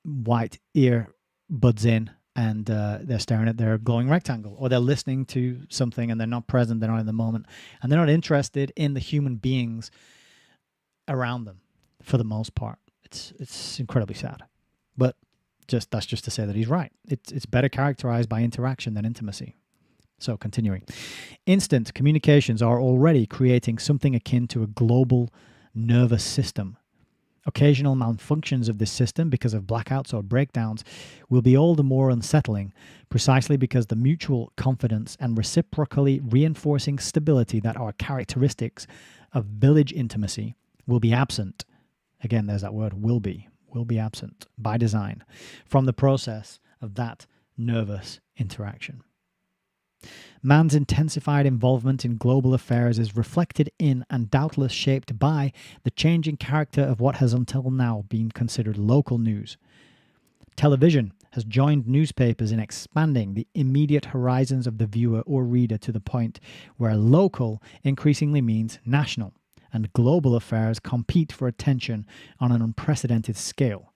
white earbuds in, and they're staring at their glowing rectangle. Or they're listening to something and they're not present, they're not in the moment. And they're not interested in the human beings around them for the most part. It's incredibly sad. But that's just to say that he's right. It's better characterized by interaction than intimacy. So continuing. Instant communications are already creating something akin to a global nervous system. Occasional malfunctions of this system because of blackouts or breakdowns will be all the more unsettling precisely because the mutual confidence and reciprocally reinforcing stability that are characteristics of village intimacy will be absent. Again, there's that word, will be absent by design from the process of that nervous interaction. Man's intensified involvement in global affairs is reflected in and doubtless shaped by the changing character of what has until now been considered local news. Television has joined newspapers in expanding the immediate horizons of the viewer or reader to the point where local increasingly means national, and global affairs compete for attention on an unprecedented scale.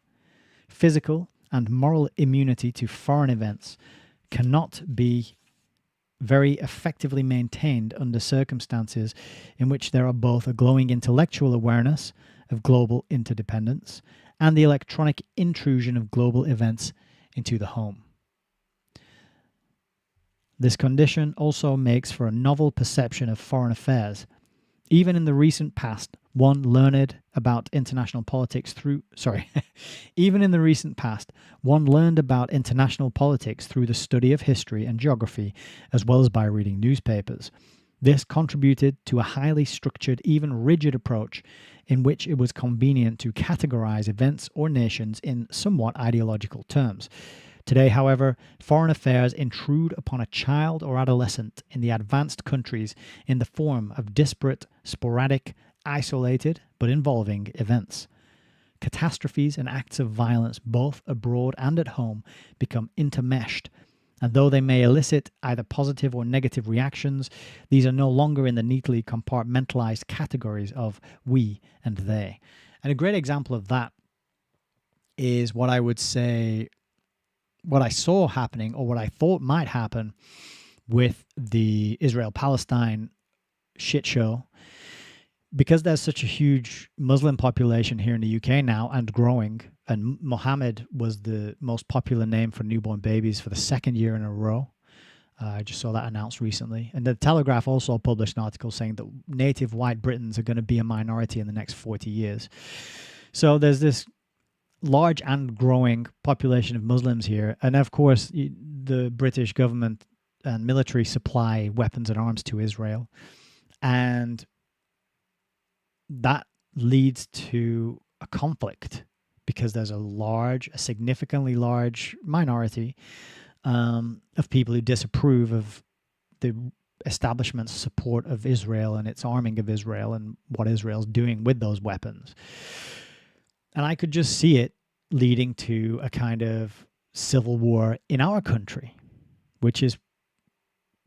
Physical and moral immunity to foreign events cannot be very effectively maintained under circumstances in which there are both a glowing intellectual awareness of global interdependence and the electronic intrusion of global events into the home. This condition also makes for a novel perception of foreign affairs. Even in the recent past, one learned, about international politics through, even in the recent past, one learned about international politics through the study of history and geography, as well as by reading newspapers. This contributed to a highly structured, even rigid approach in which it was convenient to categorize events or nations in somewhat ideological terms. Today, however, foreign affairs intrude upon a child or adolescent in the advanced countries in the form of disparate, sporadic, isolated, but involving events. Catastrophes and acts of violence, both abroad and at home, become intermeshed, and though they may elicit either positive or negative reactions, these are no longer in the neatly compartmentalized categories of we and they. And a great example of that is what I would say, what I saw happening, or what I thought might happen with the Israel-Palestine shit show. Because there's such a huge Muslim population here in the UK now and growing, and Mohammed was the most popular name for newborn babies for the second year in a row. I just saw that announced recently. And the Telegraph also published an article saying that native white Britons are going to be a minority in the next 40 years. So there's this large and growing population of Muslims here. And of course, the British government and military supply weapons and arms to Israel. And that leads to a conflict because there's a significantly large minority of people who disapprove of the establishment's support of Israel and its arming of Israel and what Israel's doing with those weapons. And I could just see it leading to a kind of civil war in our country, which is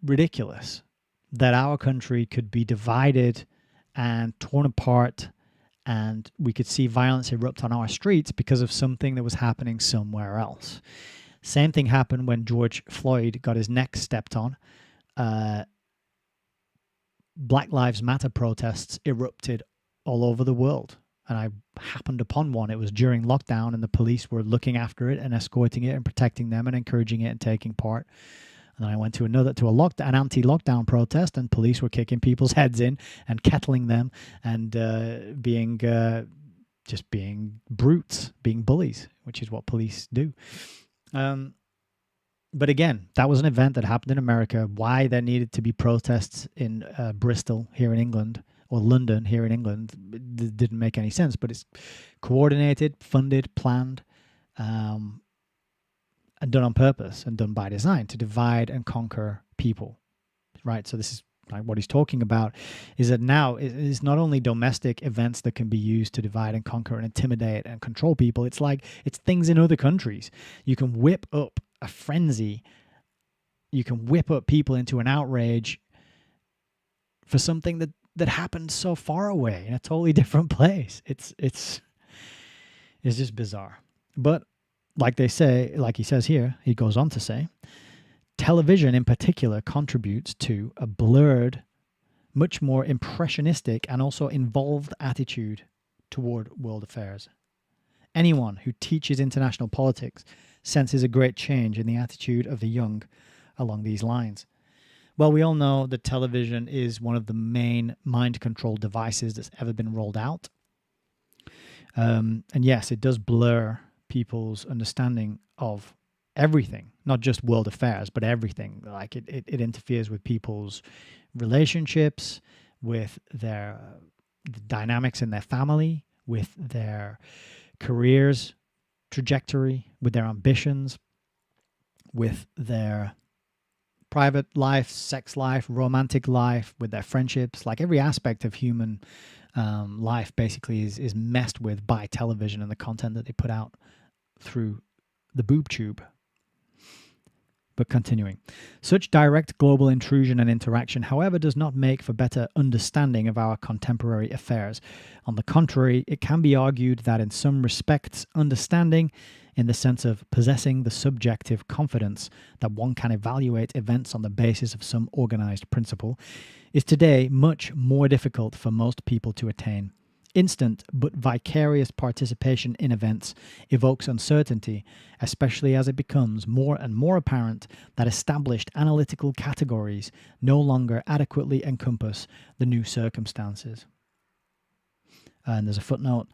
ridiculous, that our country could be divided and torn apart, and we could see violence erupt on our streets because of something that was happening somewhere else. Same thing happened when George Floyd got his neck stepped on. Black Lives Matter protests erupted all over the world, and I happened upon one. It was during lockdown, and the police were looking after it and escorting it and protecting them and encouraging it and taking part. And then I went to an anti-lockdown protest, and police were kicking people's heads in and kettling them and being brutes, being bullies, which is what police do. But again, that was an event that happened in America. Why there needed to be protests in Bristol here in England, or London here in England, didn't make any sense. But it's coordinated, funded, planned, and done on purpose and done by design to divide and conquer people, right? So this is like what he's talking about, is that now it's not only domestic events that can be used to divide and conquer and intimidate and control people. It's things in other countries. You can whip up a frenzy. You can whip up people into an outrage for something that happened so far away in a totally different place. It's just bizarre. But like they say, like he says here, he goes on to say, television in particular contributes to a blurred, much more impressionistic and also involved attitude toward world affairs. Anyone who teaches international politics senses a great change in the attitude of the young along these lines. Well, we all know that television is one of the main mind control devices that's ever been rolled out. And yes, it does blur people's understanding of everything, not just world affairs, but everything. Like it interferes with people's relationships, with their dynamics in their family, with their careers trajectory, with their ambitions, with their private life, sex life, romantic life, with their friendships. Like every aspect of human life basically is messed with by television and the content that they put out through the boob tube. But continuing, such direct global intrusion and interaction, however, does not make for better understanding of our contemporary affairs. On the contrary, it can be argued that in some respects, understanding, in the sense of possessing the subjective confidence that one can evaluate events on the basis of some organized principle, is today much more difficult for most people to attain. Instant but vicarious participation in events evokes uncertainty, especially as it becomes more and more apparent that established analytical categories no longer adequately encompass the new circumstances. And there's a footnote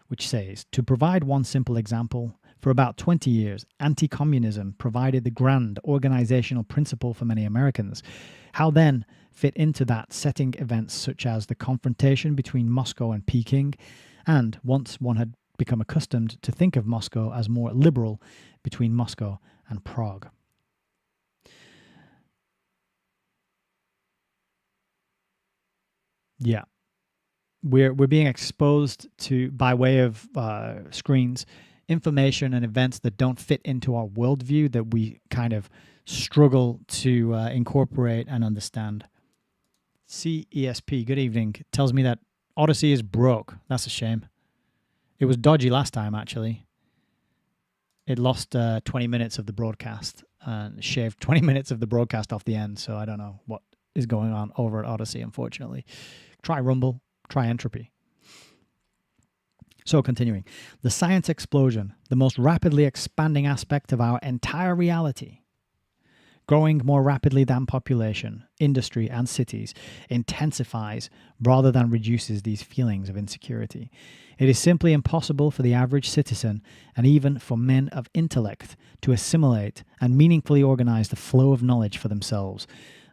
which says, to provide one simple example, for about 20 years, anti-communism provided the grand organizational principle for many Americans. How then fit into that setting events such as the confrontation between Moscow and Peking, and once one had become accustomed to think of Moscow as more liberal, between Moscow and Prague. Yeah. We're being exposed to, by way of screens, information and events that don't fit into our worldview, that we kind of struggle to incorporate and understand. CESP, good evening, tells me that Odyssey is broke. That's a shame. It was dodgy last time, actually. It lost 20 minutes of the broadcast and shaved 20 minutes of the broadcast off the end, so I don't know what is going on over at Odyssey, unfortunately. Try Rumble. Try Entropy. So continuing, the science explosion, the most rapidly expanding aspect of our entire reality, growing more rapidly than population, industry, and cities, intensifies rather than reduces these feelings of insecurity. It is simply impossible for the average citizen, and even for men of intellect, to assimilate and meaningfully organize the flow of knowledge for themselves.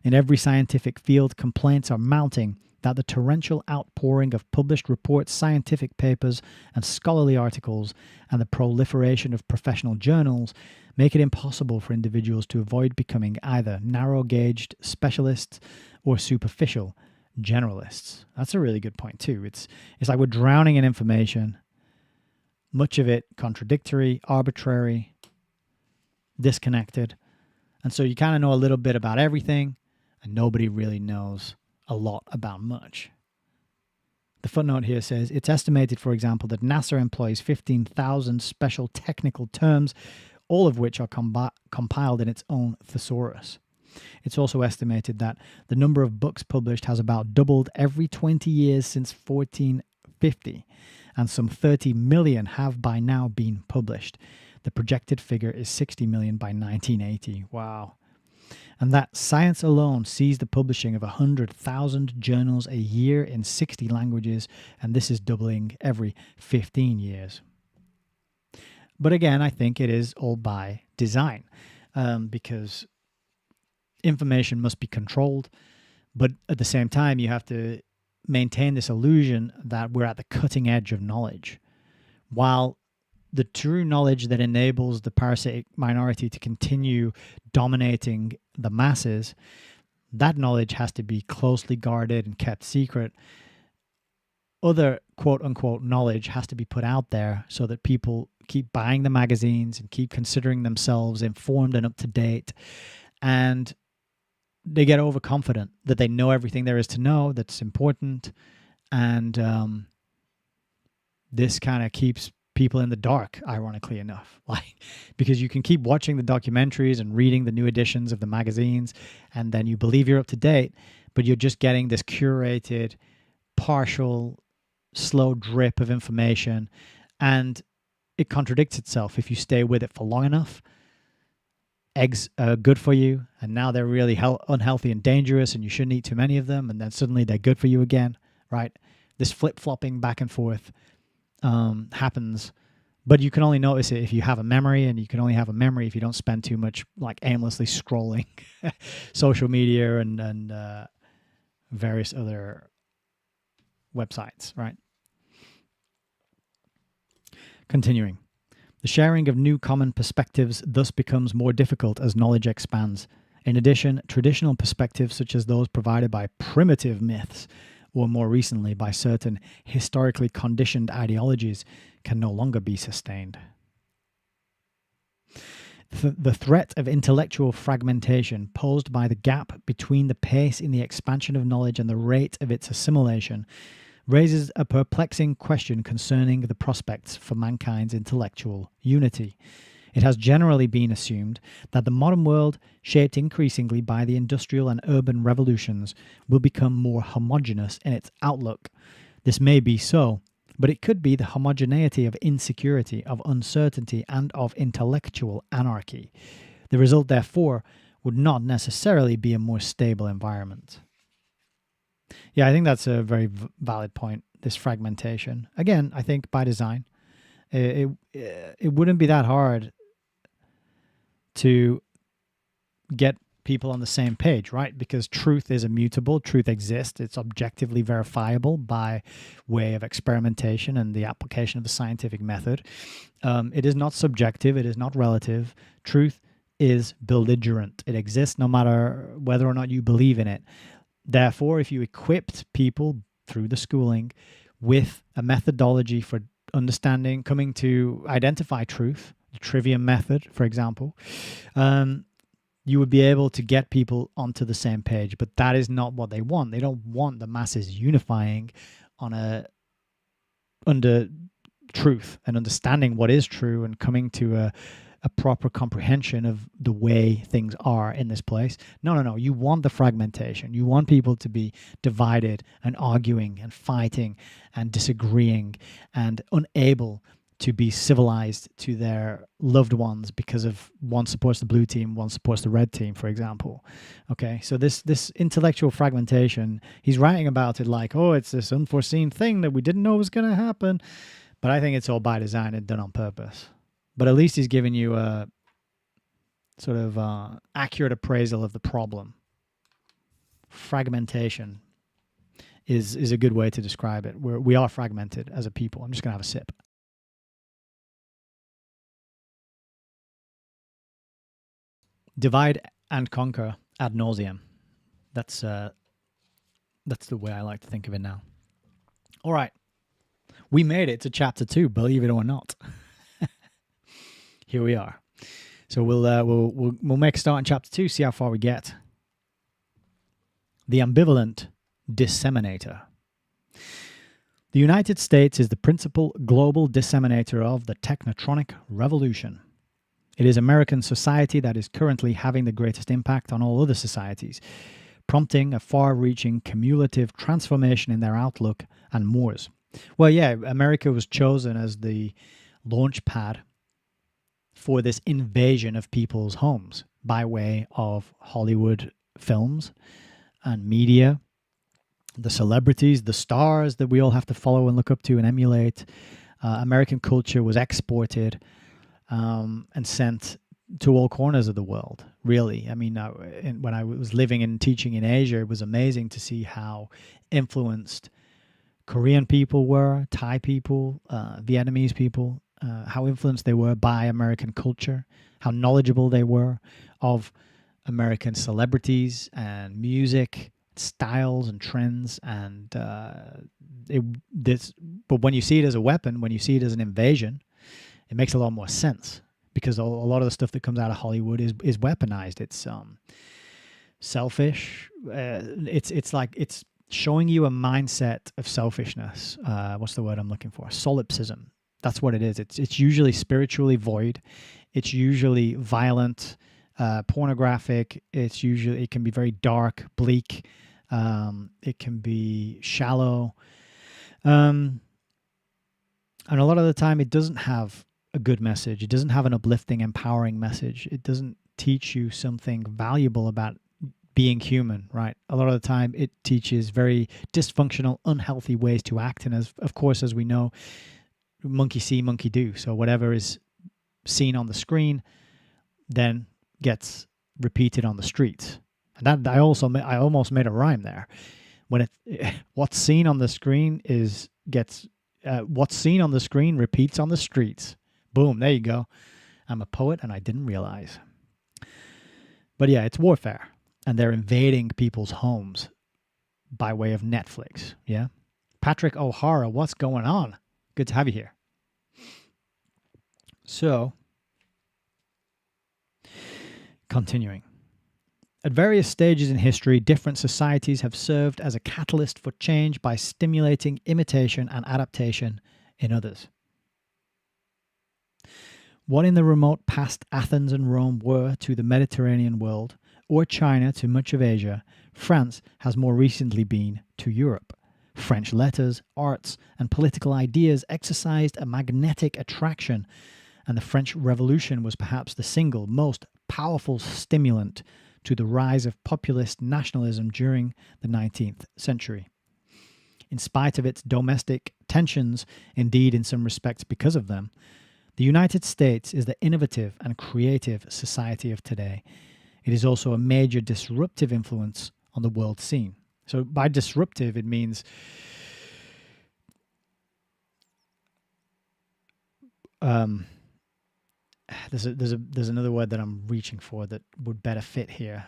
In every scientific field, complaints are mounting that the torrential outpouring of published reports, scientific papers, and scholarly articles, and the proliferation of professional journals make it impossible for individuals to avoid becoming either narrow-gauged specialists or superficial generalists. That's a really good point too. It's like we're drowning in information, much of it contradictory, arbitrary, disconnected, and so you kind of know a little bit about everything, and nobody really knows a lot about much. The footnote here says, it's estimated, for example, that NASA employs 15,000 special technical terms, all of which are compiled in its own thesaurus. It's also estimated that the number of books published has about doubled every 20 years since 1450, and some 30 million have by now been published. The projected figure is 60 million by 1980. Wow. And that science alone sees the publishing of 100,000 journals a year in 60 languages, and this is doubling every 15 years. But again, I think it is all by design, because information must be controlled, but at the same time, you have to maintain this illusion that we're at the cutting edge of knowledge, while the true knowledge that enables the parasitic minority to continue dominating the masses, that knowledge has to be closely guarded and kept secret. Other quote-unquote knowledge has to be put out there so that people keep buying the magazines and keep considering themselves informed and up to date, and they get overconfident that they know everything there is to know that's important, and this kind of keeps people in the dark, ironically enough, because you can keep watching the documentaries and reading the new editions of the magazines, and then you believe you're up to date, but you're just getting this curated, partial, slow drip of information, and it contradicts itself if you stay with it for long enough. Eggs are good for you, and now they're really unhealthy and dangerous, and you shouldn't eat too many of them, and then suddenly they're good for you again, right? This flip-flopping back and forth happens, but you can only notice it if you have a memory, and you can only have a memory if you don't spend too much aimlessly scrolling social media and various other websites, right? Continuing. The sharing of new common perspectives thus becomes more difficult as knowledge expands. In addition, traditional perspectives such as those provided by primitive myths, or more recently by certain historically conditioned ideologies, can no longer be sustained. The threat of intellectual fragmentation posed by the gap between the pace in the expansion of knowledge and the rate of its assimilation raises a perplexing question concerning the prospects for mankind's intellectual unity. It has generally been assumed that the modern world, shaped increasingly by the industrial and urban revolutions, will become more homogeneous in its outlook. This may be so, but it could be the homogeneity of insecurity, of uncertainty, and of intellectual anarchy. The result, therefore, would not necessarily be a more stable environment. Yeah, I think that's a very valid point. this fragmentation. Again, I think by design. It wouldn't be that hard to get people on the same page, right? Because truth is immutable, truth exists, it's objectively verifiable by way of experimentation and the application of the scientific method. It is not subjective, it is not relative. Truth is belligerent. It exists no matter whether or not you believe in it. Therefore, if you equipped people through the schooling with a methodology for understanding, coming to identify truth, the trivium method, for example, you would be able to get people onto the same page. But that is not what they want. They don't want the masses unifying under truth and understanding what is true and coming to a proper comprehension of the way things are in this place. No. You want the fragmentation. You want people to be divided and arguing and fighting and disagreeing and unable to be civilized to their loved ones because of one supports the blue team, one supports the red team, for example. Okay, so this intellectual fragmentation, he's writing about it like, oh, it's this unforeseen thing that we didn't know was going to happen. But I think it's all by design and done on purpose. But at least he's giving you a sort of accurate appraisal of the problem. Fragmentation is a good way to describe it. We are fragmented as a people. I'm just going to have a sip. Divide and conquer ad nauseum. That's the way I like to think of it now. All right. We made it to chapter 2, believe it or not. Here we are. So we'll make a start in chapter 2, see how far we get. The ambivalent disseminator. The United States is the principal global disseminator of the Technetronic revolution. It is American society that is currently having the greatest impact on all other societies, prompting a far-reaching cumulative transformation in their outlook and mores. Well, yeah, America was chosen as the launch pad for this invasion of people's homes by way of Hollywood films and media, the celebrities, the stars that we all have to follow and look up to and emulate. American culture was exported and sent to all corners of the world, really. I mean, when I was living and teaching in Asia, it was amazing to see how influenced Korean people were, Thai people, Vietnamese people, how influenced they were by American culture, how knowledgeable they were of American celebrities and music, styles and trends. And but when you see it as a weapon, when you see it as an invasion, it makes a lot more sense, because a lot of the stuff that comes out of Hollywood is weaponized. It's selfish. It's showing you a mindset of selfishness. What's the word I'm looking for? Solipsism. That's what it is. It's usually spiritually void. It's usually violent, pornographic. It can be very dark, bleak. It can be shallow. And a lot of the time it doesn't have a good message. It doesn't have an uplifting, empowering message. It doesn't teach you something valuable about being human, right? A lot of the time it teaches very dysfunctional, unhealthy ways to act. And of course, as we know, monkey see, monkey do. So whatever is seen on the screen then gets repeated on the streets. And that I almost made a rhyme there. When what's seen on the screen what's seen on the screen repeats on the streets. Boom, there you go. I'm a poet and I didn't realize. But yeah, it's warfare. And they're invading people's homes by way of Netflix. Yeah. Patrick O'Hara, what's going on? Good to have you here. So, continuing. At various stages in history, different societies have served as a catalyst for change by stimulating imitation and adaptation in others. What in the remote past Athens and Rome were to the Mediterranean world, or China to much of Asia, France has more recently been to Europe. French letters, arts, and political ideas exercised a magnetic attraction, and the French Revolution was perhaps the single most powerful stimulant to the rise of populist nationalism during the 19th century. In spite of its domestic tensions, indeed in some respects because of them, the United States is the innovative and creative society of today. It is also a major disruptive influence on the world scene. So by disruptive, it means there's another word that I'm reaching for that would better fit here.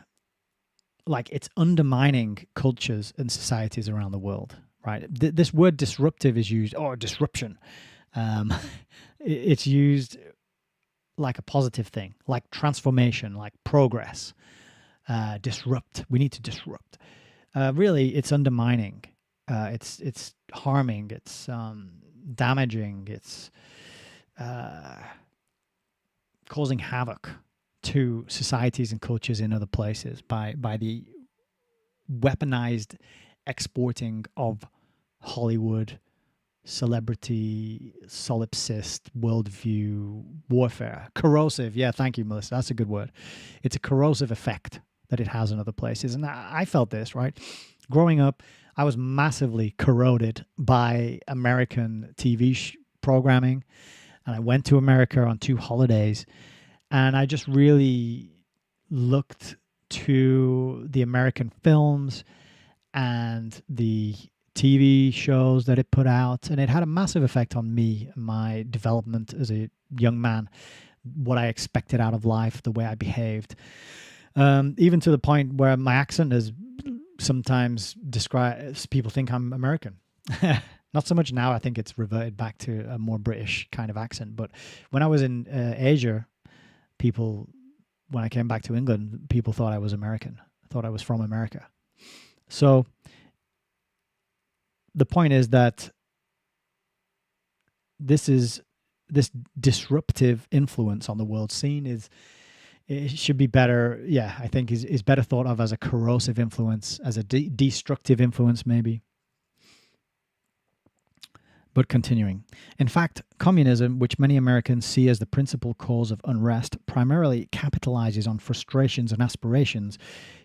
Like, it's undermining cultures and societies around the world, right? This word disruptive is used, or disruption. It's used like a positive thing, like transformation, like progress. Disrupt. We need to disrupt. Really, it's undermining. It's harming. It's damaging. It's causing havoc to societies and cultures in other places by the weaponized exporting of Hollywood, celebrity, solipsist, worldview, warfare. Corrosive. Yeah, thank you, Melissa. That's a good word. It's a corrosive effect that it has in other places. And I felt this, right? Growing up, I was massively corroded by American TV programming. And I went to America on 2 holidays. And I just really looked to the American films and the TV shows that it put out, and it had a massive effect on me, my development as a young man, what I expected out of life, the way I behaved, even to the point where my accent is sometimes described. People think I'm American. Not so much now. I think it's reverted back to a more British kind of accent. But when I was in Asia, when I came back to England, people thought I was American, thought I was from America. So the point is that this disruptive influence on the world scene it should be better. Yeah, I think is better thought of as a corrosive influence, as a destructive influence, maybe. But continuing. In fact, communism, which many Americans see as the principal cause of unrest, primarily capitalizes on frustrations and aspirations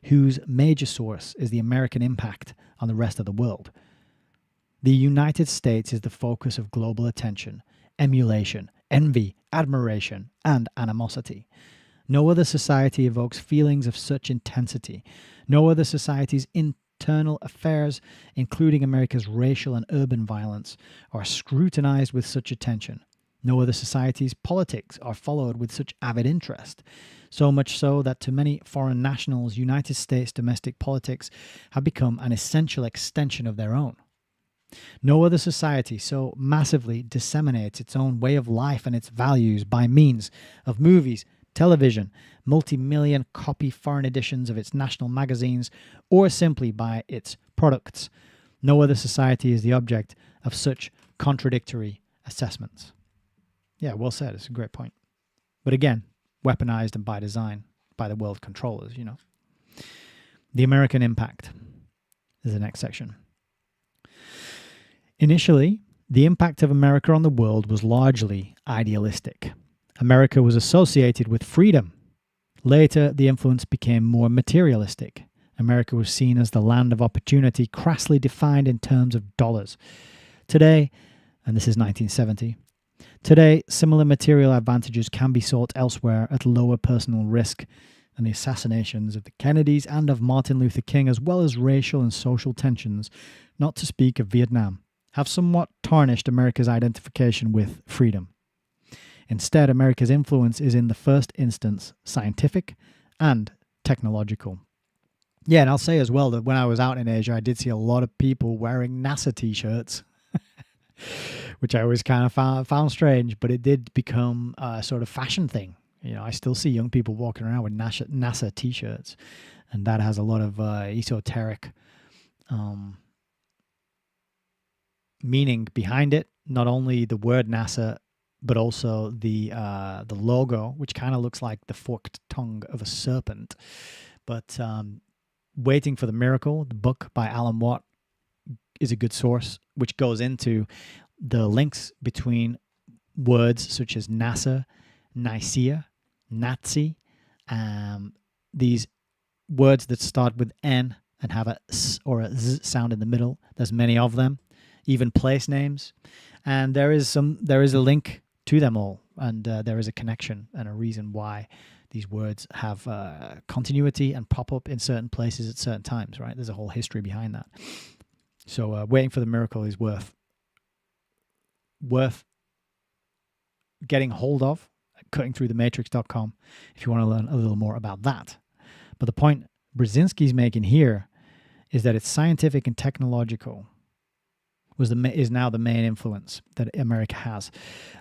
whose major source is the American impact on the rest of the world. The United States is the focus of global attention, emulation, envy, admiration, and animosity. No other society evokes feelings of such intensity. No other society's internal affairs, including America's racial and urban violence, are scrutinized with such attention. No other society's politics are followed with such avid interest. So much so that to many foreign nationals, United States domestic politics have become an essential extension of their own. No other society so massively disseminates its own way of life and its values by means of movies, television, multi-million copy foreign editions of its national magazines, or simply by its products. No other society is the object of such contradictory assessments. Yeah, well said. It's a great point. But again, weaponized and by design by the world controllers, you know. The American impact is the next section. Initially, the impact of America on the world was largely idealistic. America was associated with freedom. Later, the influence became more materialistic. America was seen as the land of opportunity, crassly defined in terms of dollars. Today, and this is 1970, today, similar material advantages can be sought elsewhere at lower personal risk, and the assassinations of the Kennedys and of Martin Luther King, as well as racial and social tensions, not to speak of Vietnam, have somewhat tarnished America's identification with freedom. Instead, America's influence is in the first instance scientific and technological. Yeah, and I'll say as well that when I was out in Asia, I did see a lot of people wearing NASA t-shirts, which I always kind of found strange, but it did become a sort of fashion thing. You know, I still see young people walking around with NASA t-shirts, and that has a lot of esoteric meaning behind it. Not only the word NASA, but also the logo, which kind of looks like the forked tongue of a serpent. But Waiting for the Miracle, the book by Alan Watt, is a good source, which goes into the links between words such as NASA, Nicaea, Nazi, these words that start with N and have a S or a Z sound in the middle. There's many of them. even place names. And there is a link to them all, and there is a connection and a reason why these words have continuity and pop up in certain places at certain times, right? There's a whole history behind that. So waiting for the miracle is worth getting hold of at cuttingthroughthematrix.com if you want to learn a little more about that. But the point Brzezinski's making here is that it's scientific and technological is now the main influence that America has.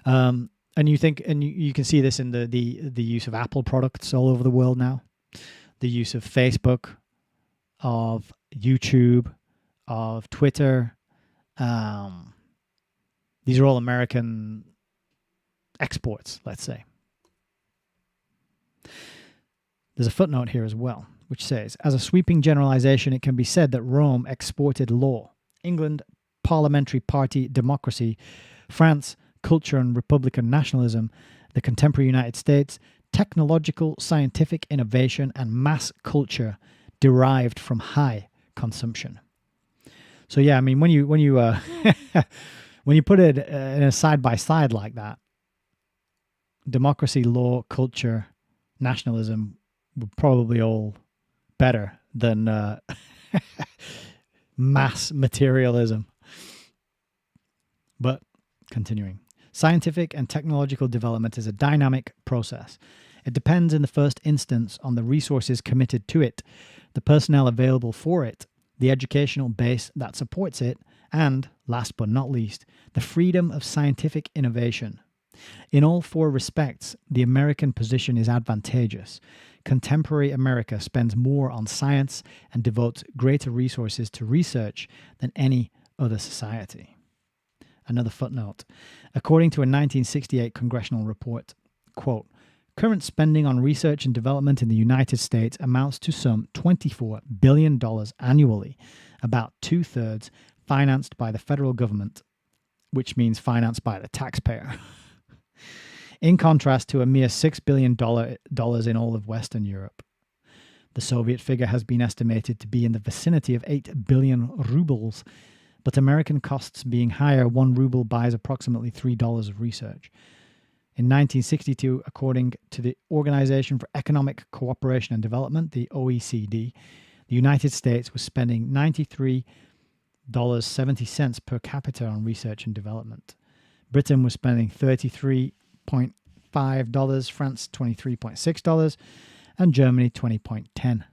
And you can see this in the use of Apple products all over the world now, the use of Facebook, of YouTube, of Twitter. These are all American exports, let's say. There's a footnote here as well, which says, as a sweeping generalization, it can be said that Rome exported law, England, parliamentary party democracy, France, culture and republican nationalism, the contemporary United States, technological, scientific innovation, and mass culture derived from high consumption. So yeah, I mean, when you when you put it in a side by side like that, democracy, law, culture, nationalism were probably all better than mass materialism. But continuing. Scientific and technological development is a dynamic process. It depends in the first instance on the resources committed to it, the personnel available for it, the educational base that supports it, and, last but not least, the freedom of scientific innovation. In all four respects, the American position is advantageous. Contemporary America spends more on science and devotes greater resources to research than any other society. Another footnote. According to a 1968 congressional report, quote, current spending on research and development in the United States amounts to some $24 billion annually, about 2/3 financed by the federal government, which means financed by the taxpayer. In contrast to a mere $6 billion in all of Western Europe. The Soviet figure has been estimated to be in the vicinity of 8 billion rubles, but American costs being higher, 1 ruble buys approximately $3 of research. In 1962, according to the Organization for Economic Cooperation and Development, the OECD, the United States was spending $93.70 per capita on research and development. Britain was spending $33.5, France $23.6, and Germany $20.10.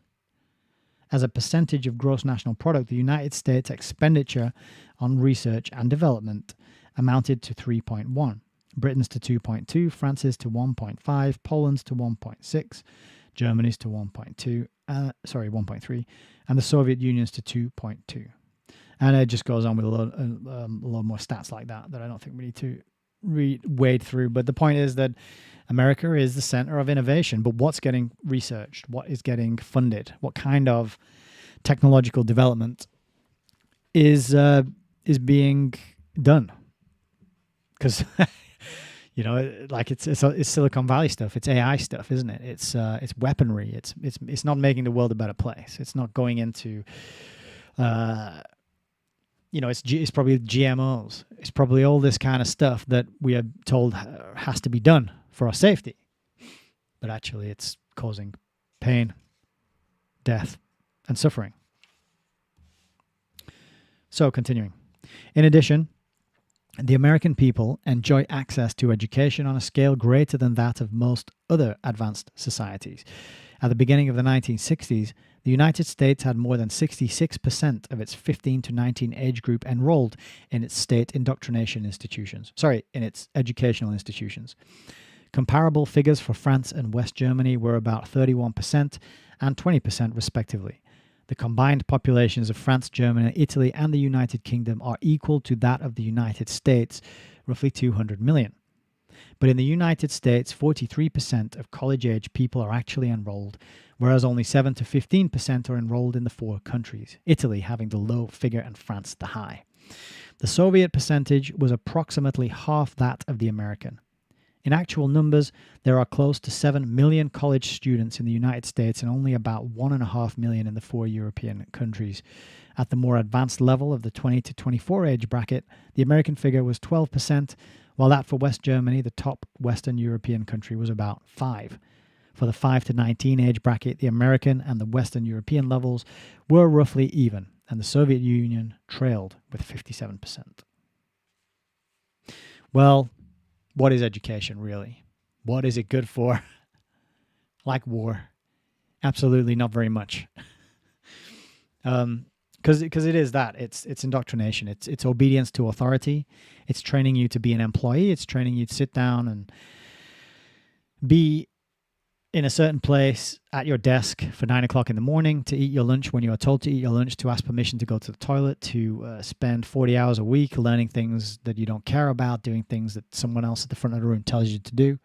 As a percentage of gross national product, the United States expenditure on research and development amounted to 3.1, Britain's to 2.2, France's to 1.5, Poland's to 1.6, Germany's to 1.3, and the Soviet Union's to 2.2. And it just goes on with a lot more stats like that I don't think we need to wade through. But the point is that America is the center of innovation. But what's getting researched? What is getting funded? What kind of technological development is being done? Because like it's Silicon Valley stuff. It's AI stuff, isn't it? It's weaponry. It's not making the world a better place. It's not going into it's probably GMOs. It's probably all this kind of stuff that we are told has to be done for our safety. But actually, it's causing pain, death, and suffering. So, continuing. In addition, the American people enjoy access to education on a scale greater than that of most other advanced societies. At the beginning of the 1960s, the United States had more than 66% of its 15 to 19 age group enrolled in its state indoctrination institutions. In its educational institutions. Comparable figures for France and West Germany were about 31% and 20% respectively. The combined populations of France, Germany, Italy, and the United Kingdom are equal to that of the United States, roughly 200 million. But in the United States, 43% of college-age people are actually enrolled, whereas only 7 to 15% are enrolled in the four countries, Italy having the low figure and France the high. The Soviet percentage was approximately half that of the American. In actual numbers, there are close to 7 million college students in the United States and only about 1.5 million in the 4 European countries. At the more advanced level of the 20 to 24 age bracket, the American figure was 12%, while that for West Germany, the top Western European country, was about 5%. For the 5 to 19 age bracket, the American and the Western European levels were roughly even, and the Soviet Union trailed with 57%. Well, what is education really? What is it good for? Like war? Absolutely not very much. Because it is that. It's indoctrination. It's obedience to authority. It's training you to be an employee. It's training you to sit down and be in a certain place at your desk for 9 o'clock in the morning, to eat your lunch when you are told to eat your lunch, to ask permission to go to the toilet, to spend 40 hours a week learning things that you don't care about, doing things that someone else at the front of the room tells you to do.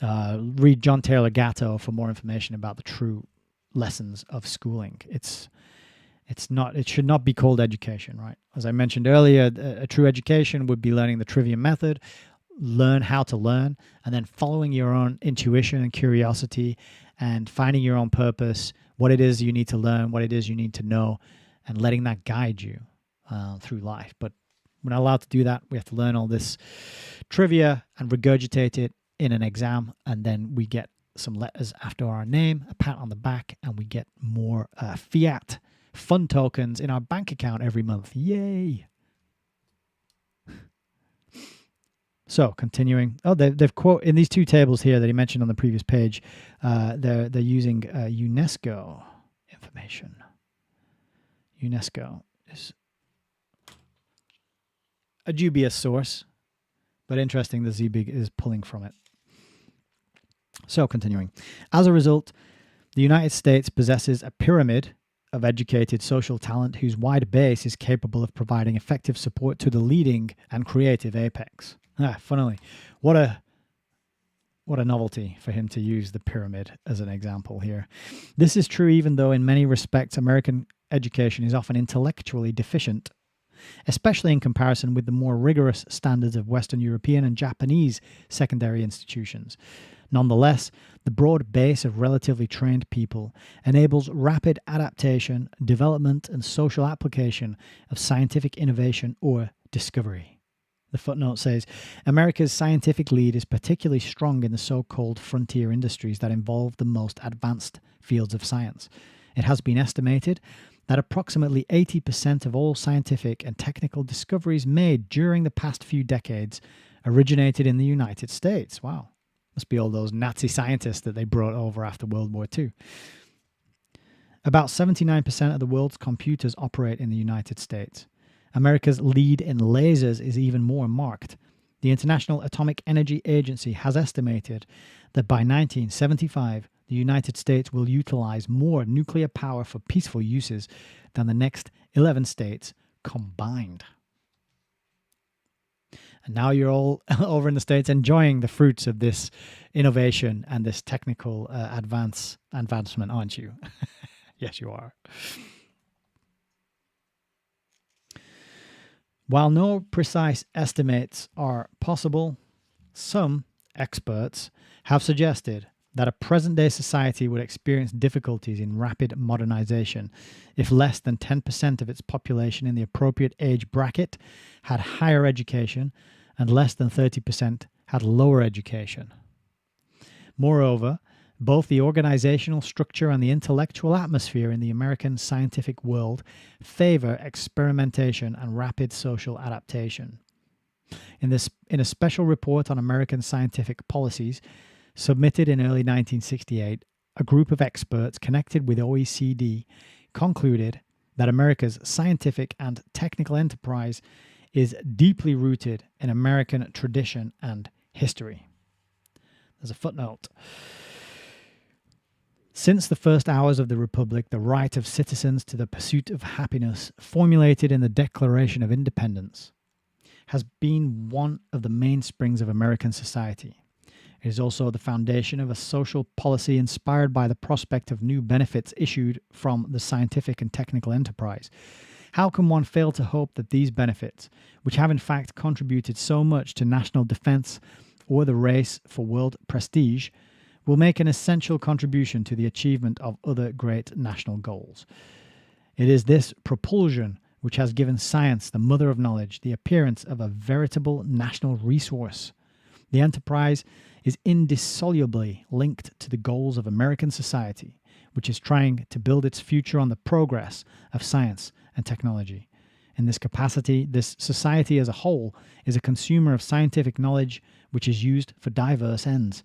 Read John Taylor Gatto for more information about the true lessons of schooling. It should not be called education, right? As I mentioned earlier, a true education would be learning the trivia method, learn how to learn, and then following your own intuition and curiosity and finding your own purpose, what it is you need to learn, what it is you need to know, and letting that guide you through life. But we're not allowed to do that. We have to learn all this trivia and regurgitate it in an exam, and then we get some letters after our name, a pat on the back, and we get more fiat fun tokens in our bank account every month. Yay! So continuing, they've quote in these two tables here that he mentioned on the previous page. They're using UNESCO information. UNESCO is a dubious source, but interesting that Zbig is pulling from it. So continuing, as a result, the United States possesses a pyramid of educated social talent whose wide base is capable of providing effective support to the leading and creative apex. Funnily, what a novelty for him to use the pyramid as an example here. This is true even though in many respects American education is often intellectually deficient, especially in comparison with the more rigorous standards of Western European and Japanese secondary institutions. Nonetheless, the broad base of relatively trained people enables rapid adaptation, development, and social application of scientific innovation or discovery. The footnote says, America's scientific lead is particularly strong in the so-called frontier industries that involve the most advanced fields of science. It has been estimated that approximately 80% of all scientific and technical discoveries made during the past few decades originated in the United States. Wow. Must be all those Nazi scientists that they brought over after World War II. About 79% of the world's computers operate in the United States. America's lead in lasers is even more marked. The International Atomic Energy Agency has estimated that by 1975, the United States will utilize more nuclear power for peaceful uses than the next 11 states combined. And now you're all over in the States enjoying the fruits of this innovation and this technical advancement, aren't you? Yes, you are. While no precise estimates are possible, some experts have suggested that a present-day society would experience difficulties in rapid modernization if less than 10% of its population in the appropriate age bracket had higher education and less than 30% had lower education. Moreover, both the organizational structure and the intellectual atmosphere in the American scientific world favor experimentation and rapid social adaptation. In a special report on American scientific policies submitted in early 1968, a group of experts connected with OECD concluded that America's scientific and technical enterprise is deeply rooted in American tradition and history. There's a footnote. Since the first hours of the Republic, the right of citizens to the pursuit of happiness, formulated in the Declaration of Independence, has been one of the mainsprings of American society. It is also the foundation of a social policy inspired by the prospect of new benefits issued from the scientific and technical enterprise. How can one fail to hope that these benefits, which have in fact contributed so much to national defense or the race for world prestige will make an essential contribution to the achievement of other great national goals. It is this propulsion which has given science, the mother of knowledge, the appearance of a veritable national resource. The enterprise is indissolubly linked to the goals of American society, which is trying to build its future on the progress of science and technology. In this capacity, this society as a whole is a consumer of scientific knowledge which is used for diverse ends.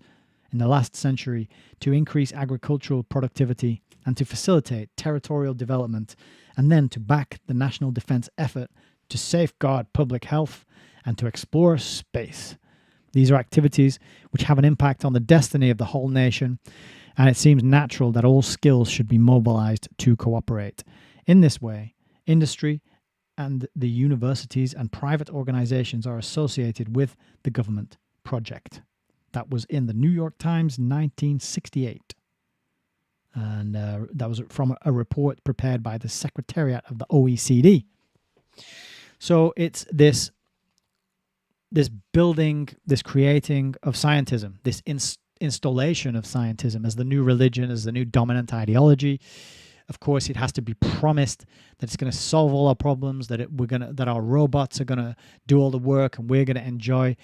In the last century, to increase agricultural productivity and to facilitate territorial development, and then to back the national defense effort to safeguard public health and to explore space. These are activities which have an impact on the destiny of the whole nation, and it seems natural that all skills should be mobilized to cooperate. In this way, industry and the universities and private organizations are associated with the government project. That was in the New York Times, 1968. And that was from a report prepared by the Secretariat of the OECD. So it's this building, this creating of scientism, this installation of scientism as the new religion, as the new dominant ideology. Of course, it has to be promised that it's going to solve all our problems, that our robots are going to do all the work, and we're going to enjoy.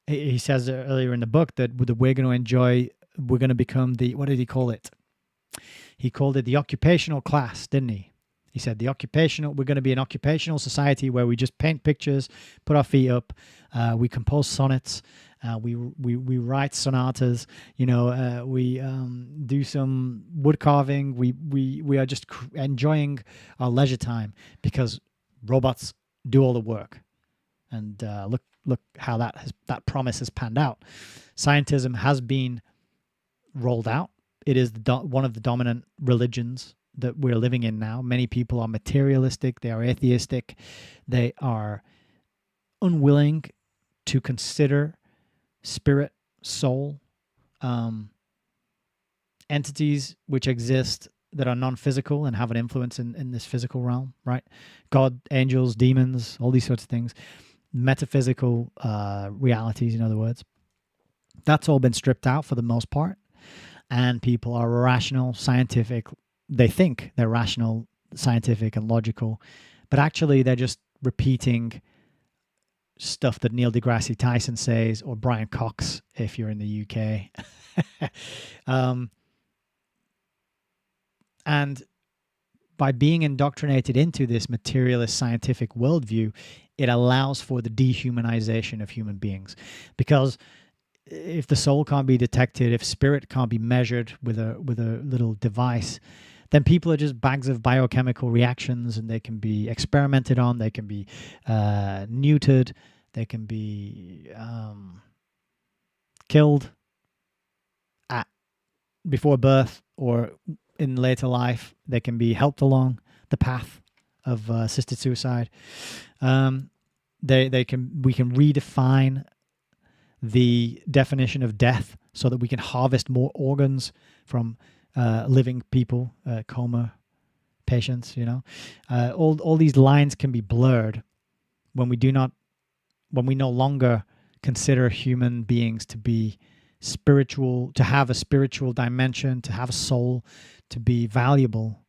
He says earlier in the book that we're going to become the, what did he call it? He called it the occupational class, didn't he? He said we're going to be an occupational society where we just paint pictures, put our feet up, we compose sonnets, we write sonatas, we do some wood carving. We are just enjoying our leisure time because robots do all the work. And look how that promise has panned out. Scientism has been rolled out. It is one of the dominant religions that we're living in now. Many people are materialistic. They are atheistic. They are unwilling to consider spirit, soul, entities which exist that are non-physical and have an influence in this physical realm, right? God, angels, demons, all these sorts of things. Metaphysical realities, in other words. That's all been stripped out for the most part. And people are rational, scientific. They think they're rational, scientific, and logical. But actually, they're just repeating stuff that Neil deGrasse Tyson says, or Brian Cox, if you're in the UK. And by being indoctrinated into this materialist scientific worldview, it allows for the dehumanization of human beings. Because if the soul can't be detected, if spirit can't be measured with a little device, then people are just bags of biochemical reactions, and they can be experimented on, they can be neutered, they can be killed before birth or in later life. They can be helped along the path of assisted suicide. We can redefine the definition of death so that we can harvest more organs from living people, coma patients. All these lines can be blurred when we no longer consider human beings to be spiritual, to have a spiritual dimension, to have a soul, to be valuable.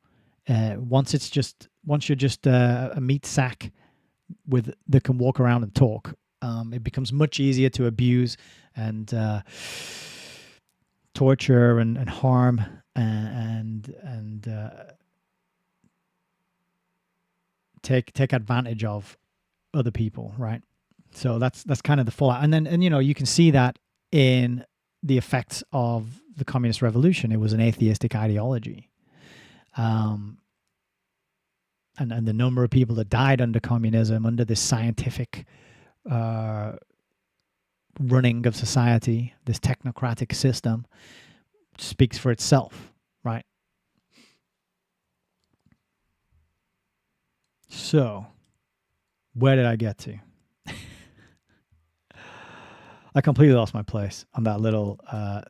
Once you're just a meat sack that can walk around and talk, it becomes much easier to abuse and torture and harm and take advantage of other people, right? So that's kind of the fallout. And you can see that in the effects of the communist revolution. It was an atheistic ideology. And the number of people that died under communism, under this scientific running of society, this technocratic system, speaks for itself, right? So, where did I get to? I completely lost my place on that little... oh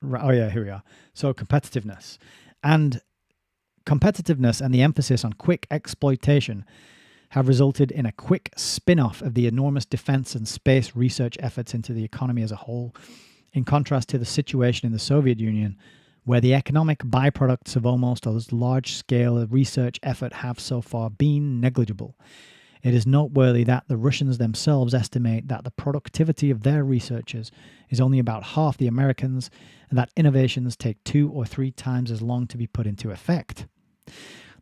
yeah, here we are. So, competitiveness and the emphasis on quick exploitation have resulted in a quick spin-off of the enormous defense and space research efforts into the economy as a whole, in contrast to the situation in the Soviet Union, where the economic byproducts of almost as large-scale research effort have so far been negligible. It is noteworthy that the Russians themselves estimate that the productivity of their researchers is only about half the Americans, and that innovations take 2 or 3 times as long to be put into effect.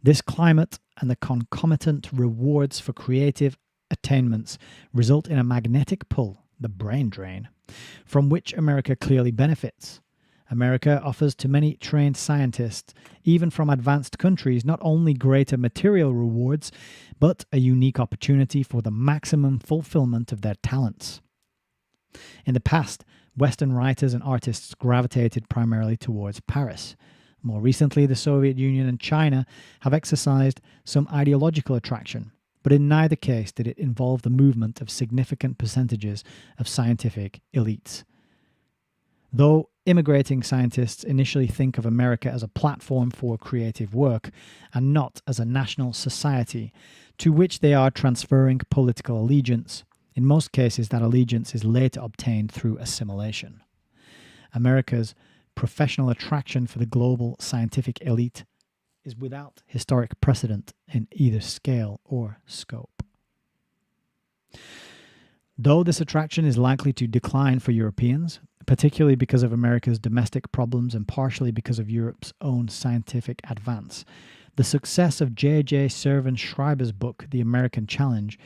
This climate and the concomitant rewards for creative attainments result in a magnetic pull, the brain drain, from which America clearly benefits. America offers to many trained scientists, even from advanced countries, not only greater material rewards, but a unique opportunity for the maximum fulfillment of their talents. In the past, Western writers and artists gravitated primarily towards Paris. More recently, the Soviet Union and China have exercised some ideological attraction, but in neither case did it involve the movement of significant percentages of scientific elites. Though immigrating scientists initially think of America as a platform for creative work and not as a national society to which they are transferring political allegiance, in most cases that allegiance is later obtained through assimilation. America's professional attraction for the global scientific elite is without historic precedent in either scale or scope. Though this attraction is likely to decline for Europeans, particularly because of America's domestic problems and partially because of Europe's own scientific advance, the success of J.J. Servan Schreiber's book, The American Challenge,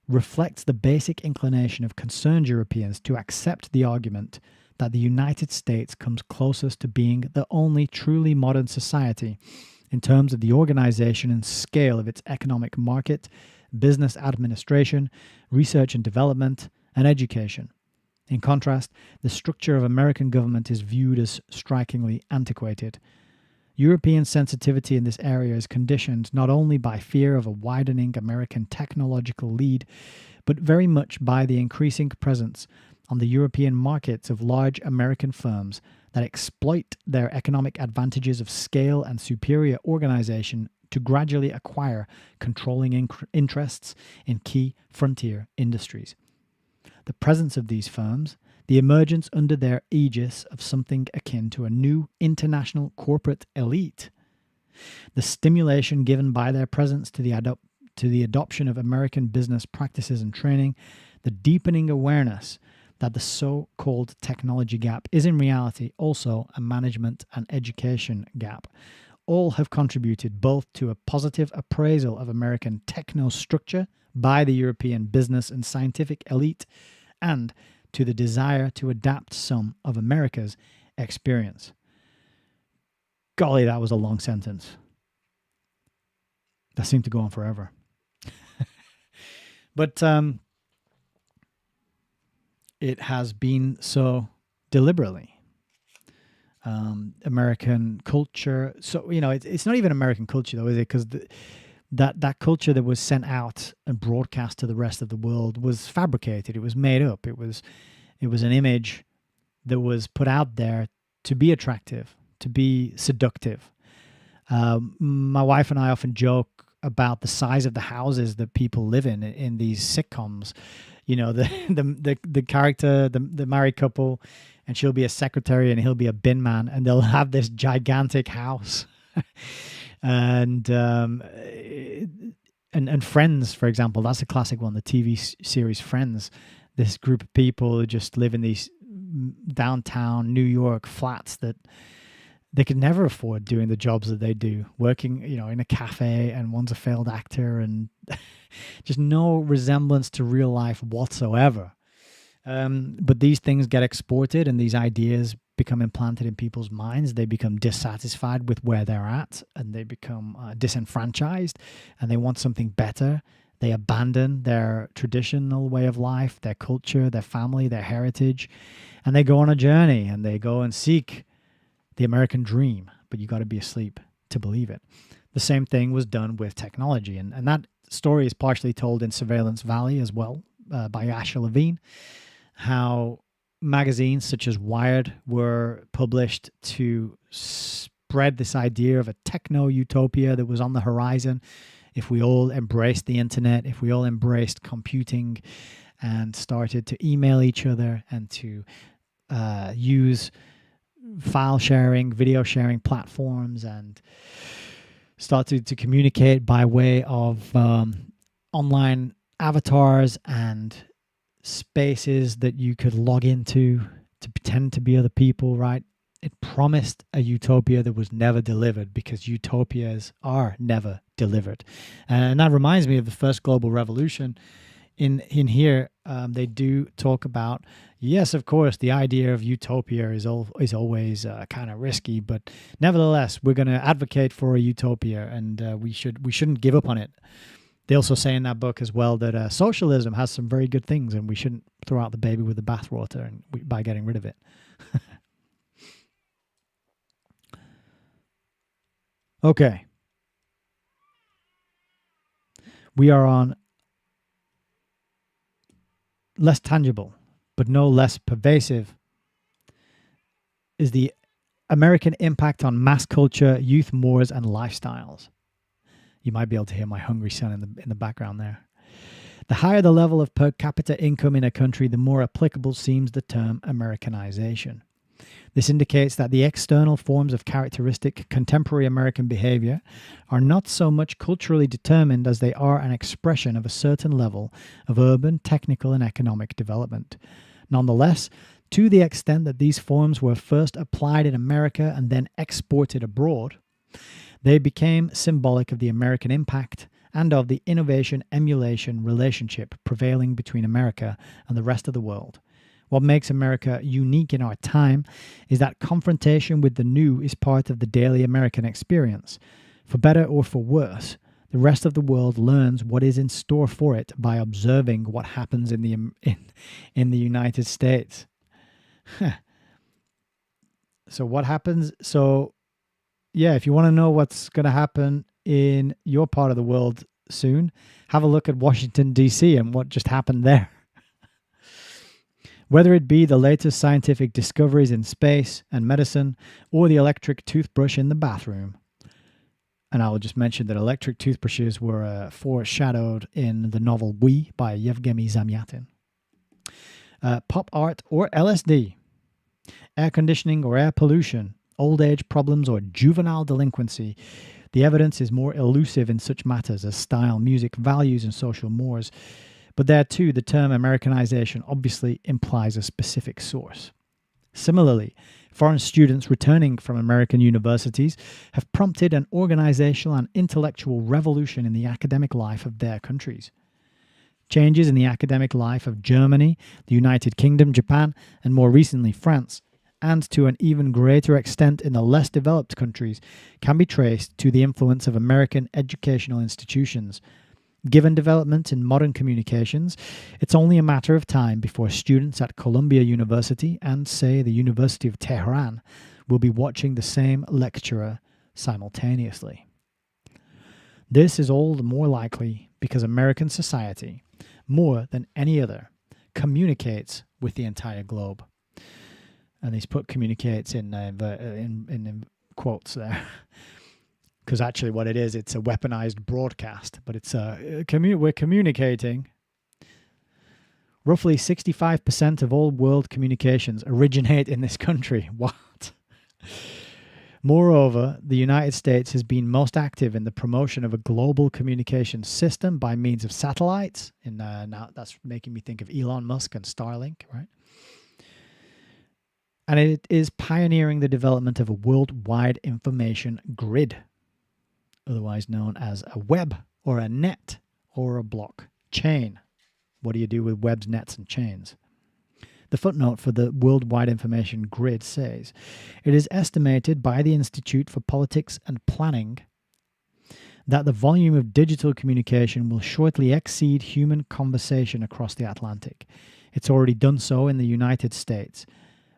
reflects the basic inclination of concerned Europeans to accept the argument that the United States comes closest to being the only truly modern society in terms of the organization and scale of its economic market, business administration, research and development, and education. In contrast, the structure of American government is viewed as strikingly antiquated. European sensitivity in this area is conditioned not only by fear of a widening American technological lead, but very much by the increasing presence on the European markets of large American firms that exploit their economic advantages of scale and superior organization to gradually acquire controlling interests in key frontier industries. The presence of these firms, the emergence under their aegis of something akin to a new international corporate elite, the stimulation given by their presence to the adoption of American business practices and training, the deepening awareness that the so-called technology gap is in reality also a management and education gap, all have contributed both to a positive appraisal of American technostructure by the European business and scientific elite, and to the desire to adapt some of America's experience. Golly, that was a long sentence. That seemed to go on forever. But it has been so deliberately. American culture. So, it's not even American culture, though, is it? Because that culture that was sent out and broadcast to the rest of the world was fabricated. It was made up. It was an image that was put out there to be attractive, to be seductive. My wife and I often joke about the size of the houses that people live in these sitcoms. The character, the married couple, and she'll be a secretary and he'll be a bin man, and they'll have this gigantic house. And Friends, for example, that's a classic one, the TV series Friends. This group of people who just live in these downtown New York flats that they could never afford doing the jobs that they do, working, in a cafe, and one's a failed actor, and just no resemblance to real life whatsoever. But these things get exported, and these ideas become implanted in people's minds. They become dissatisfied with where they're at, and they become disenfranchised, and they want something better. They abandon their traditional way of life, their culture, their family, their heritage, and they go on a journey, and they go and seek the American dream. But you got to be asleep to believe it. The same thing was done with technology, and that story is partially told in Surveillance Valley as well, by Asher Levine, how magazines such as Wired were published to spread this idea of a techno-utopia that was on the horizon. if we all embraced the internet, if we all embraced computing and started to email each other and to use file sharing, video sharing platforms, and started to communicate by way of online avatars and spaces that you could log into to pretend to be other people, right? It promised a utopia that was never delivered, because utopias are never delivered. And that reminds me of the first global revolution. In here, they do talk about, yes, of course, the idea of utopia is always kind of risky, but nevertheless, we're going to advocate for a utopia, and we shouldn't give up on it. They also say in that book as well that socialism has some very good things, and we shouldn't throw out the baby with the bathwater by getting rid of it. Okay. We are on less tangible, but no less pervasive, is the American impact on mass culture, youth mores, and lifestyles. You might be able to hear my hungry son in the background there. The higher the level of per capita income in a country, the more applicable seems the term Americanization. This indicates that the external forms of characteristic contemporary American behavior are not so much culturally determined as they are an expression of a certain level of urban, technical, and economic development. Nonetheless, to the extent that these forms were first applied in America and then exported abroad, they became symbolic of the American impact and of the innovation-emulation relationship prevailing between America and the rest of the world. What makes America unique in our time is that confrontation with the new is part of the daily American experience. For better or for worse, the rest of the world learns what is in store for it by observing what happens in the United States. So what happens? So, yeah, if you want to know what's going to happen in your part of the world soon, have a look at Washington, D.C. and what just happened there. Whether it be the latest scientific discoveries in space and medicine, or the electric toothbrush in the bathroom. And I will just mention that electric toothbrushes were foreshadowed in the novel We by Yevgeny Zamyatin. Pop art or LSD, air conditioning or air pollution, old age problems or juvenile delinquency. The evidence is more elusive in such matters as style, music, values, and social mores. But there too, the term Americanization obviously implies a specific source. Similarly, foreign students returning from American universities have prompted an organizational and intellectual revolution in the academic life of their countries. Changes in the academic life of Germany, the United Kingdom, Japan, and more recently France, and to an even greater extent in the less developed countries, can be traced to the influence of American educational institutions. Given development in modern communications, it's only a matter of time before students at Columbia University and, say, the University of Tehran will be watching the same lecturer simultaneously. This is all the more likely because American society, more than any other, communicates with the entire globe. And he's put communicates in quotes there. Because actually what it is, it's a weaponized broadcast, but it's we're communicating. Roughly 65% of all world communications originate in this country. What? Moreover, the United States has been most active in the promotion of a global communications system by means of satellites. And now that's making me think of Elon Musk and Starlink, right? And it is pioneering the development of a worldwide information grid, otherwise known as a web or a net or a blockchain. What do you do with webs, nets, and chains? The footnote for the Worldwide Information Grid says, it is estimated by the Institute for Politics and Planning that the volume of digital communication will shortly exceed human conversation across the Atlantic. It's already done so in the United States.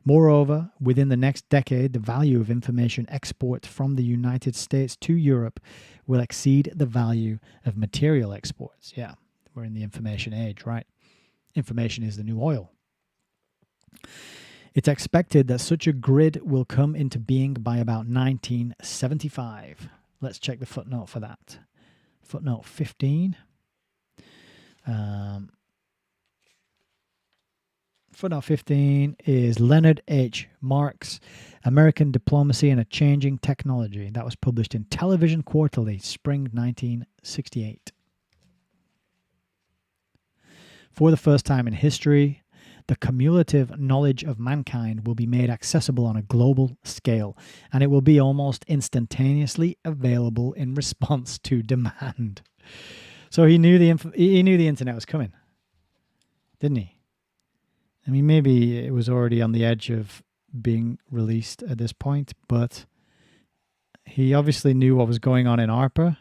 Moreover, within the next decade, the value of information export from the United States to Europe will exceed the value of material exports. Yeah, we're in the information age, right? Information is the new oil. It's expected that such a grid will come into being by about 1975. Let's check the footnote for that. Footnote 15. Footnote 15 is Leonard H. Marks, American Diplomacy and a Changing Technology. That was published in Television Quarterly, spring 1968. For the first time in history, the cumulative knowledge of mankind will be made accessible on a global scale, and it will be almost instantaneously available in response to demand. So he knew the internet was coming, didn't he? I mean, maybe it was already on the edge of being released at this point, but he obviously knew what was going on in ARPA.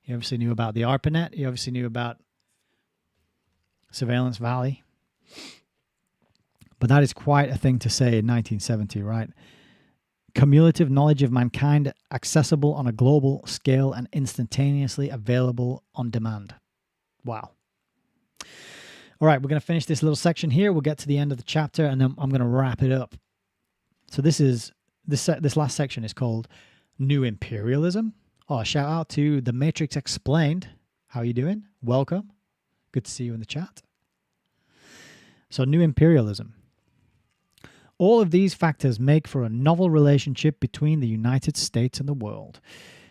He obviously knew about the ARPANET. He obviously knew about Surveillance Valley. But that is quite a thing to say in 1970, right? Cumulative knowledge of mankind accessible on a global scale and instantaneously available on demand. Wow. All right, we're going to finish this little section here. We'll get to the end of the chapter, and then I'm going to wrap it up. So this last section is called New Imperialism. Oh, shout out to The Matrix Explained. How are you doing? Welcome. Good to see you in the chat. So New Imperialism. All of these factors make for a novel relationship between the United States and the world.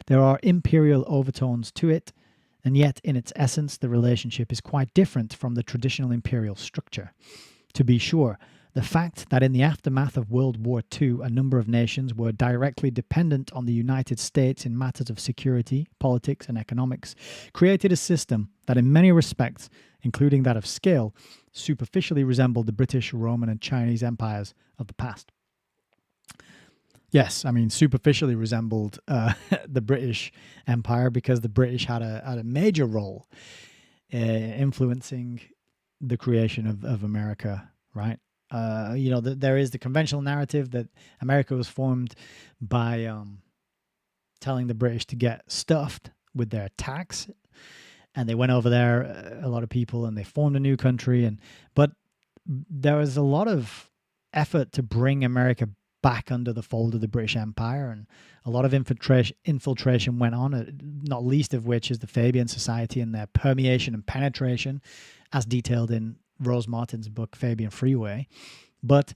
There are imperial overtones to it, and yet in its essence the relationship is quite different from the traditional imperial structure. To be sure, the fact that in the aftermath of World War II a number of nations were directly dependent on the United States in matters of security, politics and economics created a system that in many respects, including that of scale, superficially resembled the British, Roman and Chinese empires of the past. Yes, I mean, superficially resembled the British Empire because the British had a major role influencing the creation of America, right? There is the conventional narrative that America was formed by telling the British to get stuffed with their tax, and they went over there, a lot of people, and they formed a new country. But there was a lot of effort to bring America back under the fold of the British Empire, and a lot of infiltration went on, not least of which is the Fabian Society and their permeation and penetration, as detailed in Rose Martin's book Fabian Freeway. But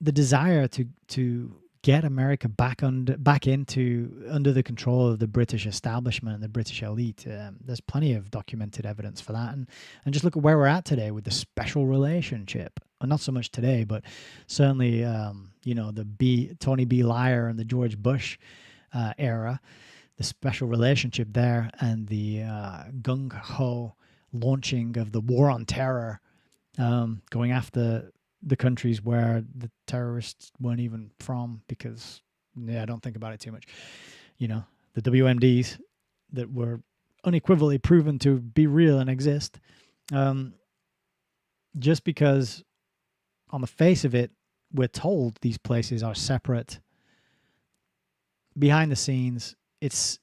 the desire to get America back under the control of the British establishment and the British elite, there's plenty of documented evidence for that. And just look at where we're at today with the special relationship. Well, not so much today, but certainly, the Tony B. Liar and the George Bush era, the special relationship there, and the gung-ho launching of the war on terror, going after the countries where the terrorists weren't even from, because I don't think about it too much. The WMDs that were unequivocally proven to be real and exist. Just because on the face of it, we're told these places are separate. Behind the scenes, it's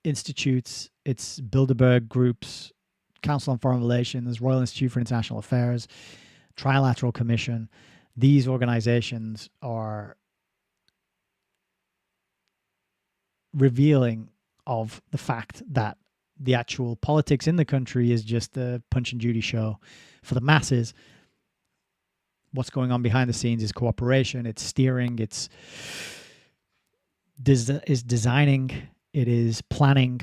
institutes, it's Bilderberg groups, Council on Foreign Relations, Royal Institute for International Affairs, Trilateral Commission. These organizations are revealing of the fact that the actual politics in the country is just a Punch and Judy show for the masses. What's going on behind the scenes is cooperation, it's steering, it's designing, it is planning,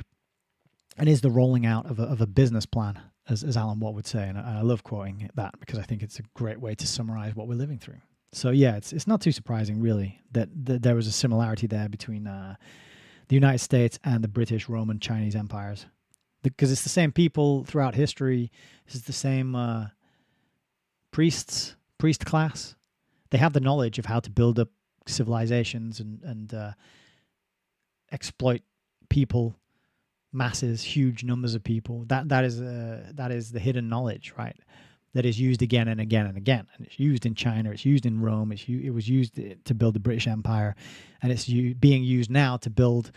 and is the rolling out of a business plan, as Alan Watt would say. And I love quoting that because I think it's a great way to summarize what we're living through. So yeah, it's not too surprising really that there was a similarity there between the United States and the British, Roman, Chinese empires, because it's the same people throughout history. It's the same priest class. They have the knowledge of how to build up civilizations and exploit people, masses, huge numbers of people. That is the hidden knowledge, right? That is used again and again and again. And it's used in China. It's used in Rome. It was used to build the British Empire, and it's being used now to build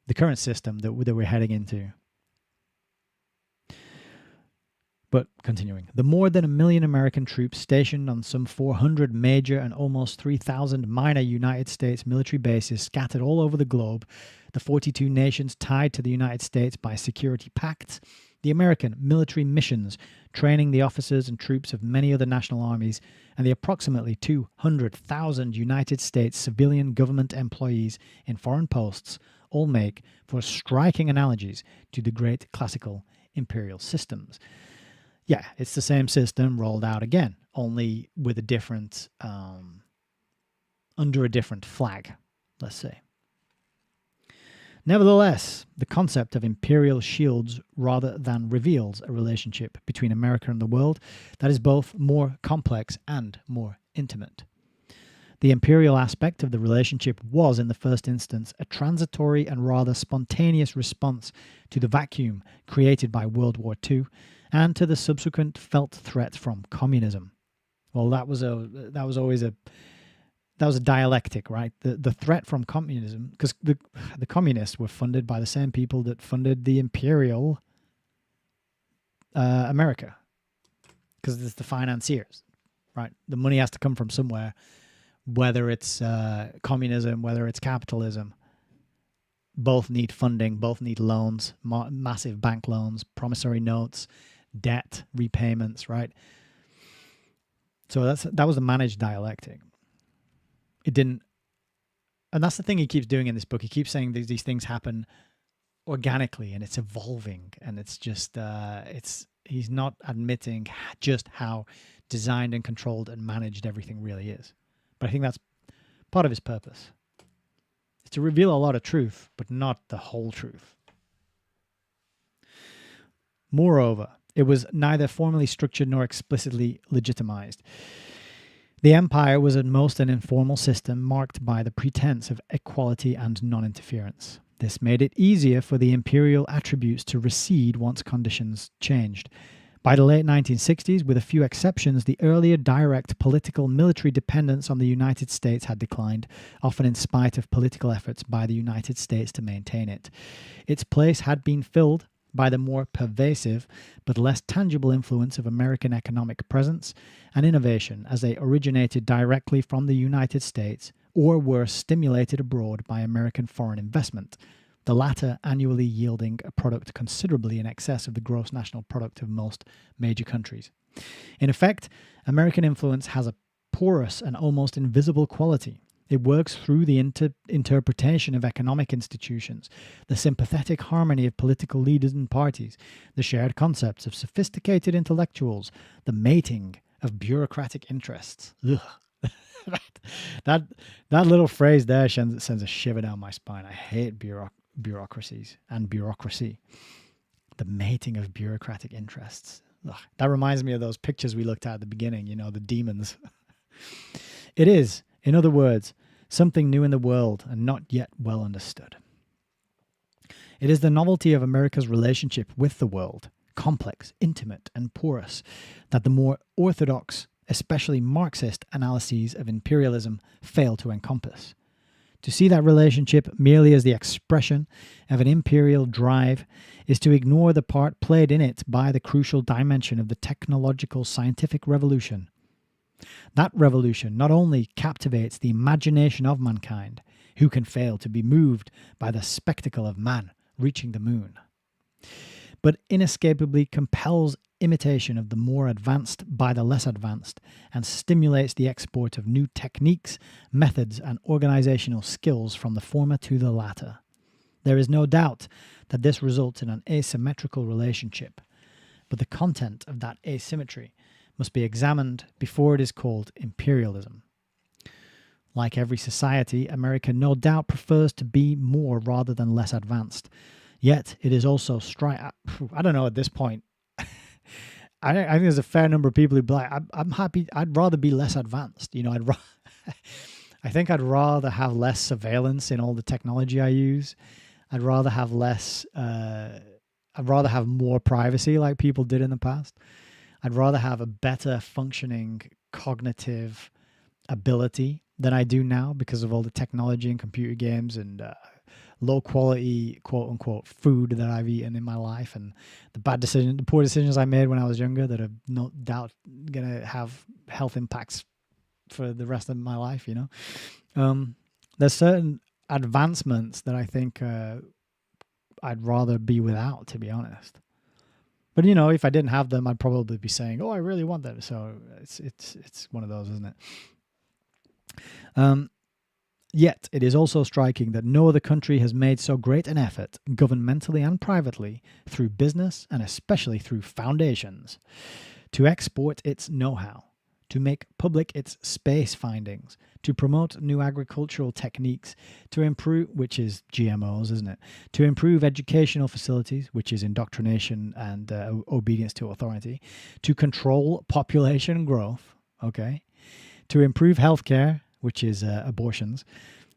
the current system that we're heading into. But continuing, the more than 1 million American troops stationed on some 400 major and almost 3,000 minor United States military bases scattered all over the globe, the 42 nations tied to the United States by security pacts, the American military missions training the officers and troops of many other national armies, and the approximately 200,000 United States civilian government employees in foreign posts all make for striking analogies to the great classical imperial systems. Yeah, it's the same system rolled out again, only with a different, under a different flag, let's say. Nevertheless, the concept of imperial shields rather than reveals a relationship between America and the world that is both more complex and more intimate. The imperial aspect of the relationship was, in the first instance, a transitory and rather spontaneous response to the vacuum created by World War II and to the subsequent felt threat from communism. Well, that was a dialectic, right? The threat from communism, because the communists were funded by the same people that funded the imperial America, because it's the financiers, right? The money has to come from somewhere, whether it's communism, whether it's capitalism. Both need funding, both need loans, massive bank loans, promissory notes, debt repayments, right? So that was a managed dialectic. It didn't, and that's the thing he keeps doing in this book. He keeps saying these things happen organically and it's evolving, and it's just he's not admitting just how designed and controlled and managed everything really is. But I think that's part of his purpose. It's to reveal a lot of truth, but not the whole truth. Moreover, it was neither formally structured nor explicitly legitimized. The empire was at most an informal system marked by the pretense of equality and non-interference. This made it easier for the imperial attributes to recede once conditions changed. By the late 1960s, with a few exceptions, the earlier direct political military dependence on the United States had declined, often in spite of political efforts by the United States to maintain it. Its place had been filled by the more pervasive but less tangible influence of American economic presence and innovation as they originated directly from the United States or were stimulated abroad by American foreign investment, the latter annually yielding a product considerably in excess of the gross national product of most major countries. In effect, American influence has a porous and almost invisible quality. It works through the interpretation of economic institutions, the sympathetic harmony of political leaders and parties, the shared concepts of sophisticated intellectuals, the mating of bureaucratic interests. That little phrase there sends a shiver down my spine. I hate bureaucracies and bureaucracy. The mating of bureaucratic interests. Ugh. That reminds me of those pictures we looked at the beginning, the demons. It is, in other words, something new in the world and not yet well understood. It is the novelty of America's relationship with the world, complex, intimate, and porous, that the more orthodox, especially Marxist analyses of imperialism fail to encompass. To see that relationship merely as the expression of an imperial drive is to ignore the part played in it by the crucial dimension of the technological scientific revolution. That revolution not only captivates the imagination of mankind, who can fail to be moved by the spectacle of man reaching the moon, but inescapably compels imitation of the more advanced by the less advanced and stimulates the export of new techniques, methods, and organizational skills from the former to the latter. There is no doubt that this results in an asymmetrical relationship, but the content of that asymmetry must be examined before it is called imperialism. Like every society, America no doubt prefers to be more rather than less advanced. Yet it is also I don't know at this point. I think there's a fair number of people who be like, I'm happy. I'd rather be less advanced. I think I'd rather have less surveillance in all the technology I use. I'd rather have less. I'd rather have more privacy, like people did in the past. I'd rather have a better functioning cognitive ability than I do now because of all the technology and computer games and low quality, quote unquote, food that I've eaten in my life, and the poor decisions I made when I was younger that are no doubt going to have health impacts for the rest of my life, you know. There's certain advancements that I think I'd rather be without, to be honest. But, you know, if I didn't have them, I'd probably be saying, oh, I really want them. So it's one of those, isn't it? Yet, it is also striking that no other country has made so great an effort, governmentally and privately, through business and especially through foundations, to export its know-how, to make public its space findings, to promote new agricultural techniques, to improve, which is GMOs, isn't it? To improve educational facilities, which is indoctrination and obedience to authority, to control population growth, okay, to improve healthcare, which is abortions,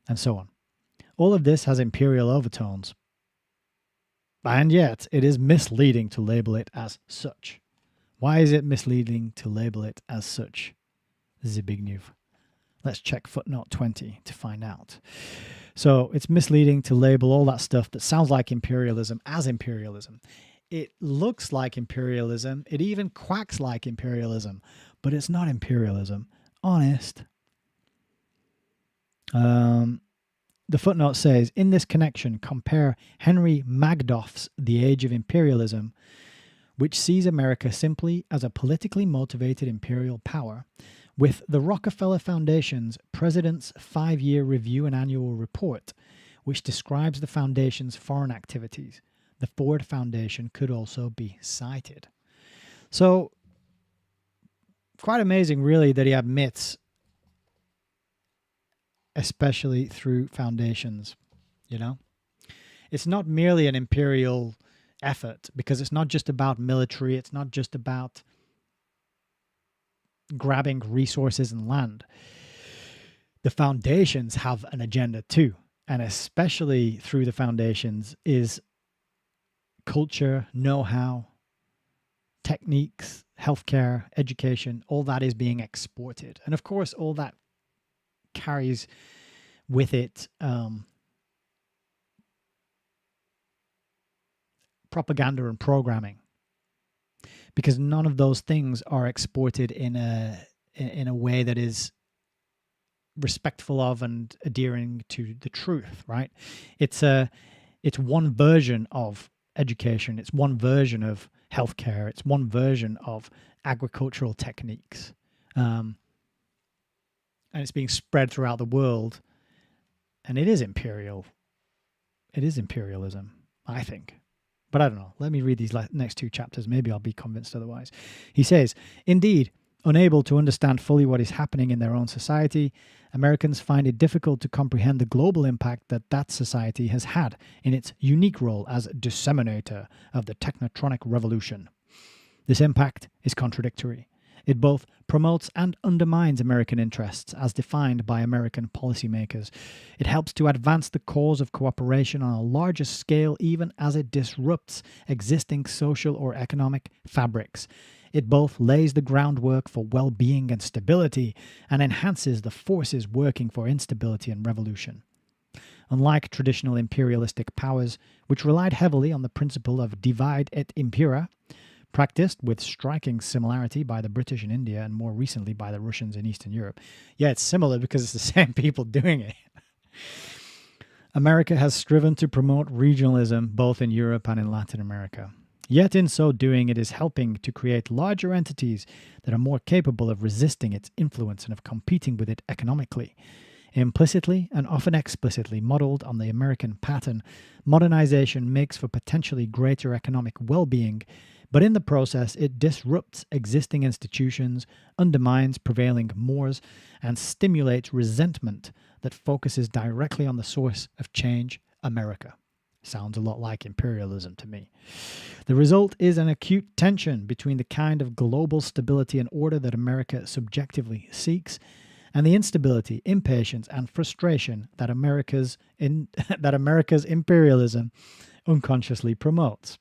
and so on. All of this has imperial overtones. And yet, it is misleading to label it as such. Why is it misleading to label it as such? Zbigniew. Let's check footnote 20 to find out. So it's misleading to label all that stuff that sounds like imperialism as imperialism. It looks like imperialism. It even quacks like imperialism, but it's not imperialism. Honest. The footnote says, in this connection, compare Henry Magdoff's The Age of Imperialism, which sees America simply as a politically motivated imperial power, with the Rockefeller Foundation's President's 5-Year Review and Annual Report, which describes the Foundation's foreign activities. The Ford Foundation could also be cited. So, quite amazing, really, that he admits, especially through foundations, you know? It's not merely an imperial effort, because it's not just about military, it's not just about grabbing resources and land. The foundations have an agenda too, and especially through the foundations is culture, know-how, techniques, healthcare, education, all that is being exported. And of course, all that carries with it propaganda and programming, because none of those things are exported in a way that is respectful of and adhering to the truth, right? It's one version of education, it's one version of healthcare, it's one version of agricultural techniques, and it's being spread throughout the world, and it is imperial. It is imperialism, I think. But I don't know. Let me read these next 2 chapters. Maybe I'll be convinced otherwise. He says, indeed, unable to understand fully what is happening in their own society, Americans find it difficult to comprehend the global impact that society has had in its unique role as disseminator of the Technetronic revolution. This impact is contradictory. It both promotes and undermines American interests as defined by American policymakers. It helps to advance the cause of cooperation on a larger scale even as it disrupts existing social or economic fabrics. It both lays the groundwork for well-being and stability and enhances the forces working for instability and revolution. Unlike traditional imperialistic powers, which relied heavily on the principle of divide et impera, practiced with striking similarity by the British in India and more recently by the Russians in Eastern Europe. Yeah, it's similar because it's the same people doing it. America has striven to promote regionalism both in Europe and in Latin America. Yet in so doing, it is helping to create larger entities that are more capable of resisting its influence and of competing with it economically. Implicitly and often explicitly modeled on the American pattern, modernization makes for potentially greater economic well-being, but in the process it disrupts existing institutions, undermines prevailing mores, and stimulates resentment that focuses directly on the source of change, America. Sounds a lot like imperialism to me. The result is an acute tension between the kind of global stability and order that America subjectively seeks and the instability, impatience, and frustration that America's imperialism unconsciously promotes.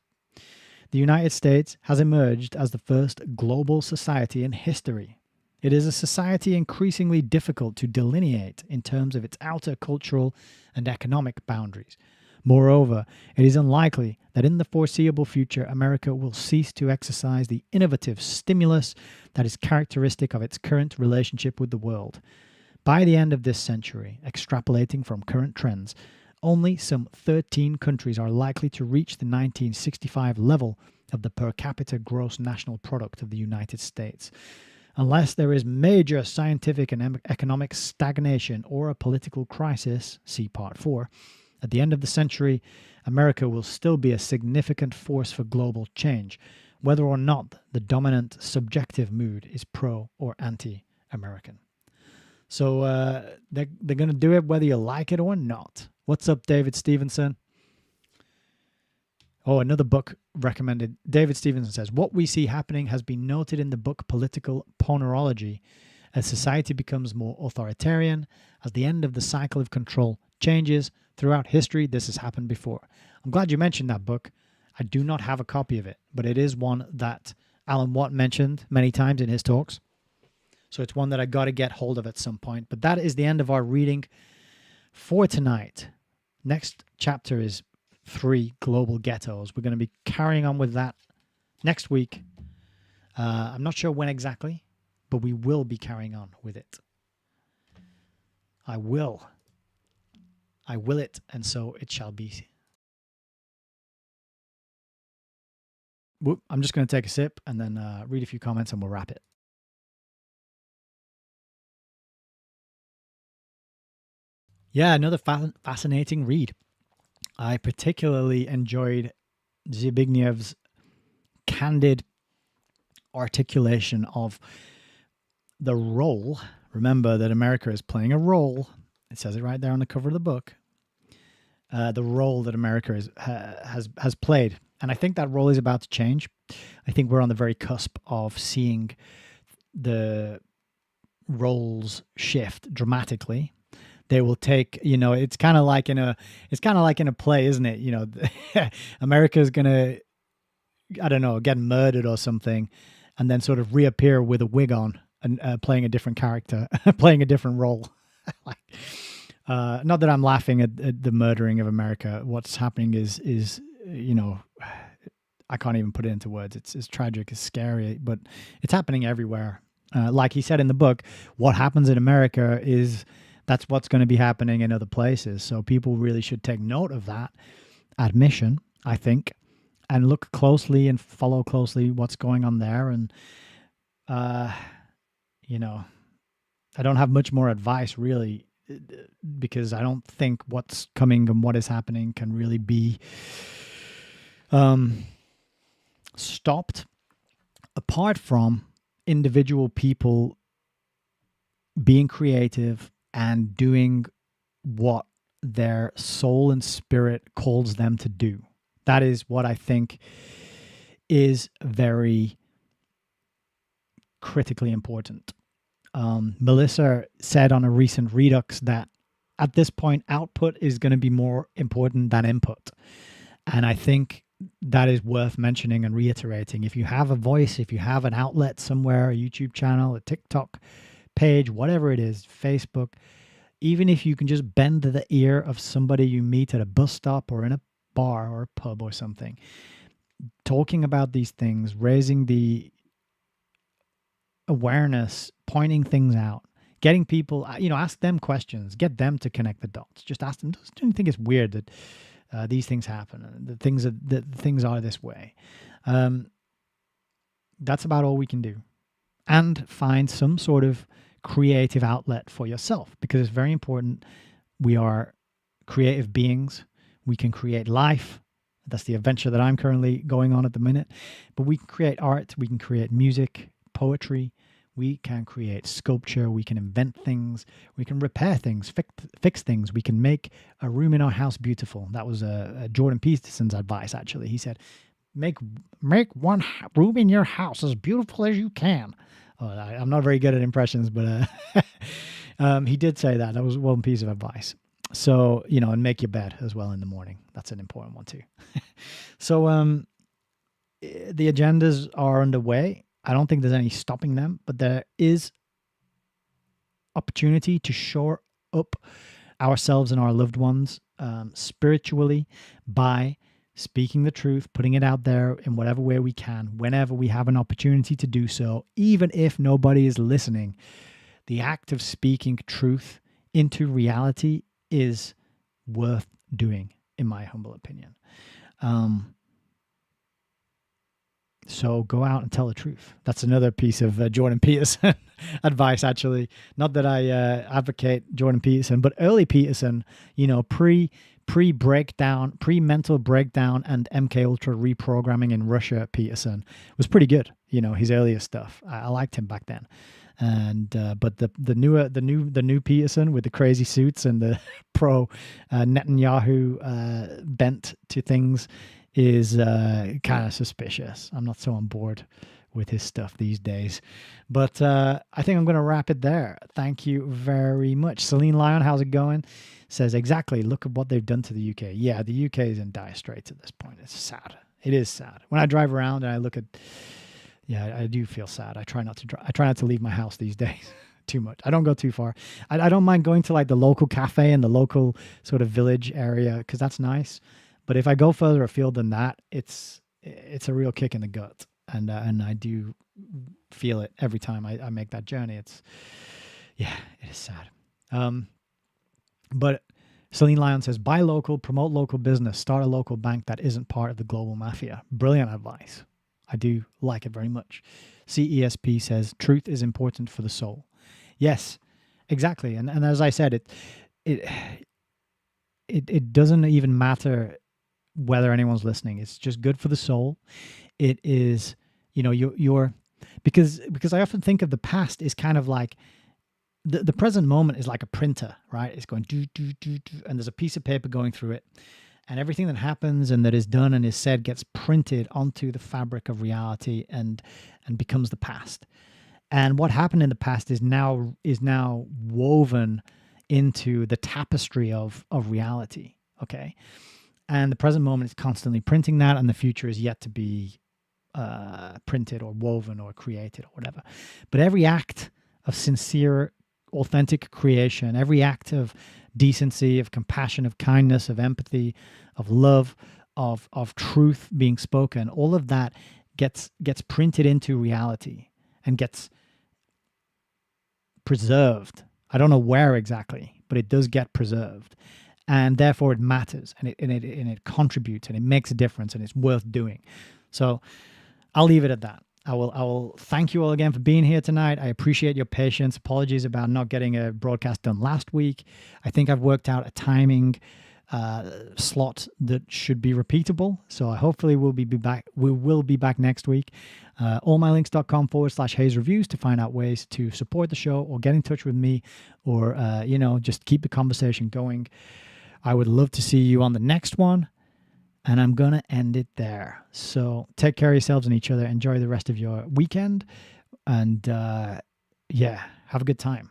The United States has emerged as the first global society in history. It is a society increasingly difficult to delineate in terms of its outer cultural and economic boundaries, Moreover, it is unlikely that in the foreseeable future, America will cease to exercise the innovative stimulus that is characteristic of its current relationship with the world. By the end of this century, extrapolating from current trends, only some 13 countries are likely to reach the 1965 level of the per capita gross national product of the United States. Unless there is major scientific and economic stagnation or a political crisis, see Part 4, at the end of the century, America will still be a significant force for global change, whether or not the dominant subjective mood is pro or anti-American. So they're going to do it whether you like it or not. What's up, David Stevenson? Oh, another book recommended. David Stevenson says, what we see happening has been noted in the book Political Ponerology. As society becomes more authoritarian, as the end of the cycle of control changes, throughout history, this has happened before. I'm glad you mentioned that book. I do not have a copy of it, but it is one that Alan Watt mentioned many times in his talks. So it's one that I got to get hold of at some point. But that is the end of our reading for tonight. Next chapter is 3 Global Ghettos. We're going to be carrying on with that next week. I'm not sure when exactly, but we will be carrying on with it. I will it, and so it shall be. Whoop, I'm just going to take a sip and then read a few comments and we'll wrap it. Yeah, another fascinating read. I particularly enjoyed Zbignew's candid articulation of the role. Remember that America is playing a role. It says it right there on the cover of the book. The role that America has played. And I think that role is about to change. I think we're on the very cusp of seeing the roles shift dramatically. They will take, it's kind of like in a play, isn't it? America is going to, I don't know, get murdered or something and then sort of reappear with a wig on and playing a different character, playing a different role. Not that I'm laughing at the murdering of America. What's happening is I can't even put it into words. It's tragic, it's scary, but it's happening everywhere. Like he said in the book, what happens in America that's what's going to be happening in other places. So people really should take note of that admission, I think, and look closely and follow closely what's going on there. And, I don't have much more advice really, because I don't think what's coming and what is happening can really be stopped apart from individual people being creative and doing what their soul and spirit calls them to do. That is what I think is very critically important. Melissa said on a recent Redux that at this point, output is going to be more important than input. And I think that is worth mentioning and reiterating. If you have a voice, if you have an outlet somewhere, a YouTube channel, a TikTok page, whatever it is, Facebook, even if you can just bend the ear of somebody you meet at a bus stop or in a bar or a pub or something, talking about these things, raising the awareness, pointing things out, getting people, ask them questions, get them to connect the dots. Just ask them, don't you think it's weird that these things happen, that things are this way? That's about all we can do. And find some sort of creative outlet for yourself, because it's very important. We are creative beings. We can create life. That's the adventure that I'm currently going on at the minute. But we can create art. We can create music, poetry. We can create sculpture. We can invent things. We can repair things, fix things. We can make a room in our house beautiful. That was Jordan Peterson's advice, actually. He said, make one room in your house as beautiful as you can. Oh, I'm not very good at impressions, but he did say that. That was one piece of advice. So, and make your bed as well in the morning. That's an important one too. So the agendas are underway. I don't think there's any stopping them, but there is opportunity to shore up ourselves and our loved ones spiritually by speaking the truth, putting it out there in whatever way we can, whenever we have an opportunity to do so, even if nobody is listening. The act of speaking truth into reality is worth doing, in my humble opinion. So go out and tell the truth. That's another piece of Jordan Peterson advice, actually. Not that I advocate Jordan Peterson, but early Peterson, pre-breakdown, pre-mental breakdown and MK Ultra reprogramming in Russia, Peterson was pretty good. His earlier stuff. I liked him back then. And but the new Peterson with the crazy suits and the pro Netanyahu bent to things is kind of suspicious. I'm not so on board with his stuff these days. But I think I'm going to wrap it there. Thank you very much. Celine Lyon, how's it going? Says, exactly, look at what they've done to the UK. Yeah, the UK is in dire straits at this point. It's sad. It is sad. When I drive around and I look at, yeah, I do feel sad. I try not to leave my house these days too much. I don't go too far. I don't mind going to like the local cafe and the local sort of village area because that's nice. But if I go further afield than that, it's a real kick in the gut, and I do feel it every time I make that journey. It is sad. But Celine Lyon says, buy local, promote local business, start a local bank that isn't part of the global mafia. Brilliant advice. I do like it very much. CESP says, truth is important for the soul. Yes, exactly. And as I said, it doesn't even matter whether anyone's listening. It's just good for the soul. It is, you're because I often think of the past is kind of like the present moment is like a printer, right? It's going do, do, do, do, and there's a piece of paper going through it. And everything that happens and that is done and is said gets printed onto the fabric of reality and becomes the past. And what happened in the past is now woven into the tapestry of reality. Okay. And the present moment is constantly printing that, and the future is yet to be printed or woven or created or whatever. But every act of sincere, authentic creation, every act of decency, of compassion, of kindness, of empathy, of love, of truth being spoken, all of that gets printed into reality and gets preserved. I don't know where exactly, but it does get preserved. And therefore it matters, and it contributes, and it makes a difference, and it's worth doing. So I'll leave it at that. I will thank you all again for being here tonight. I appreciate your patience. Apologies about not getting a broadcast done last week. I think I've worked out a timing slot that should be repeatable. So hopefully we'll be back. We will be back next week. allmylinks.com/Hayes Reviews to find out ways to support the show or get in touch with me, or just keep the conversation going. I would love to see you on the next one, and I'm going to end it there. So take care of yourselves and each other. Enjoy the rest of your weekend, and have a good time.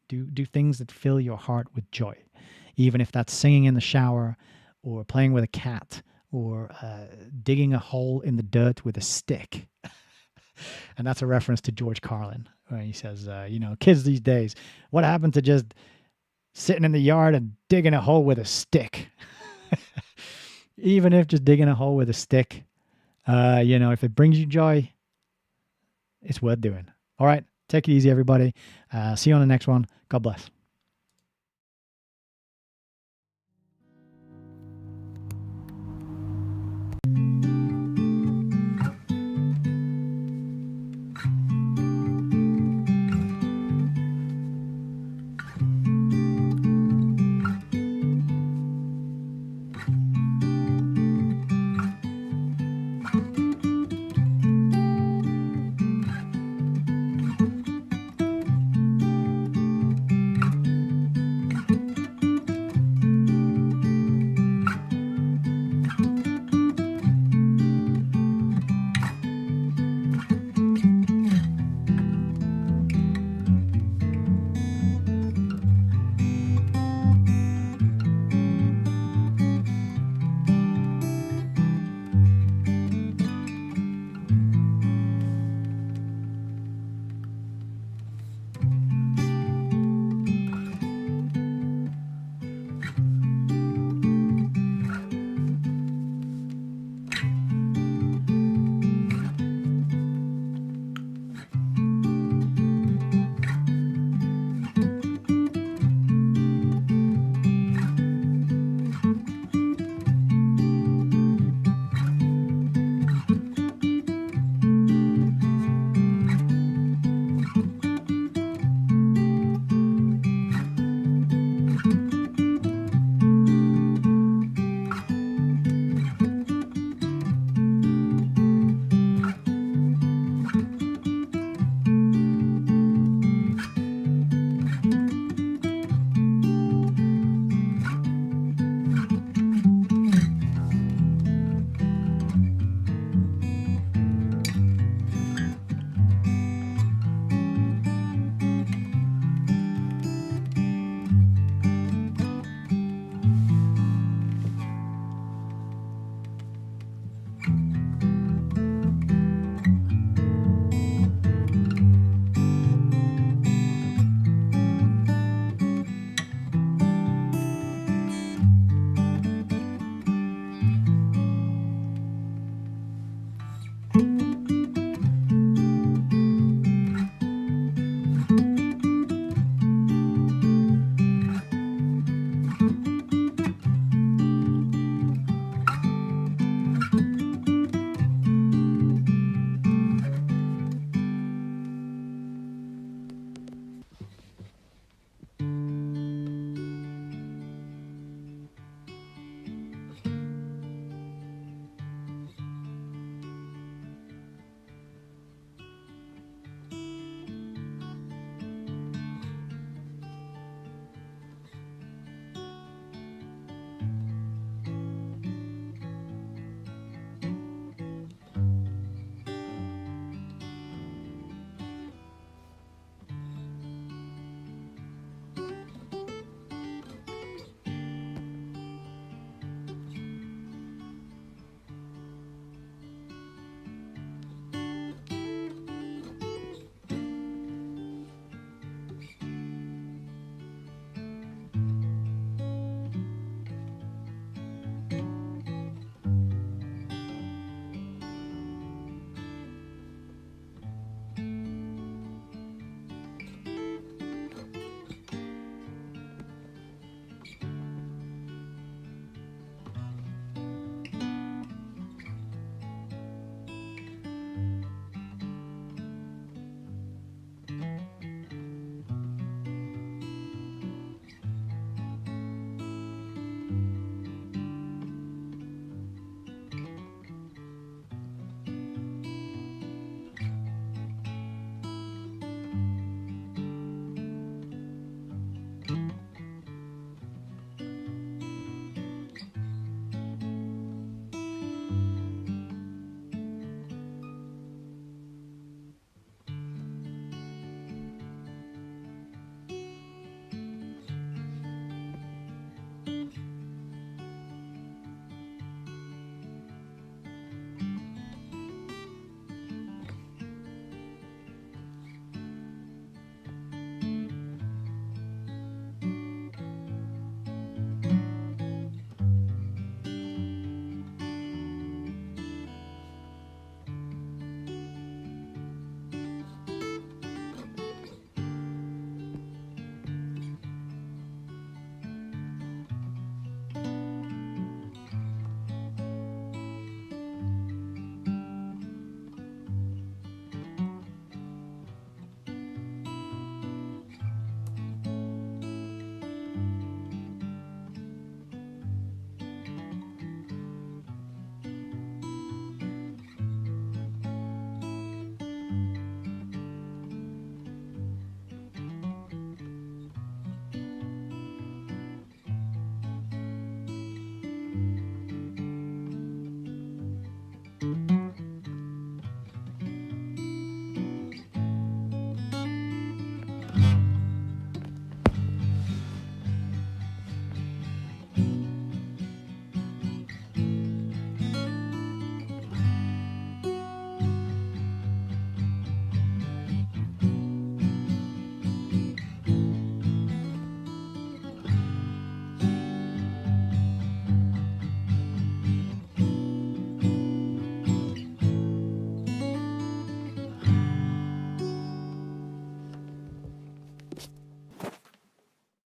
Do things that fill your heart with joy, even if that's singing in the shower or playing with a cat or digging a hole in the dirt with a stick. And that's a reference to George Carlin, where he says, kids these days, what happened to just sitting in the yard and digging a hole with a stick? Even if just digging a hole with a stick, if it brings you joy, it's worth doing. All right. Take it easy, everybody. See you on the next one. God bless.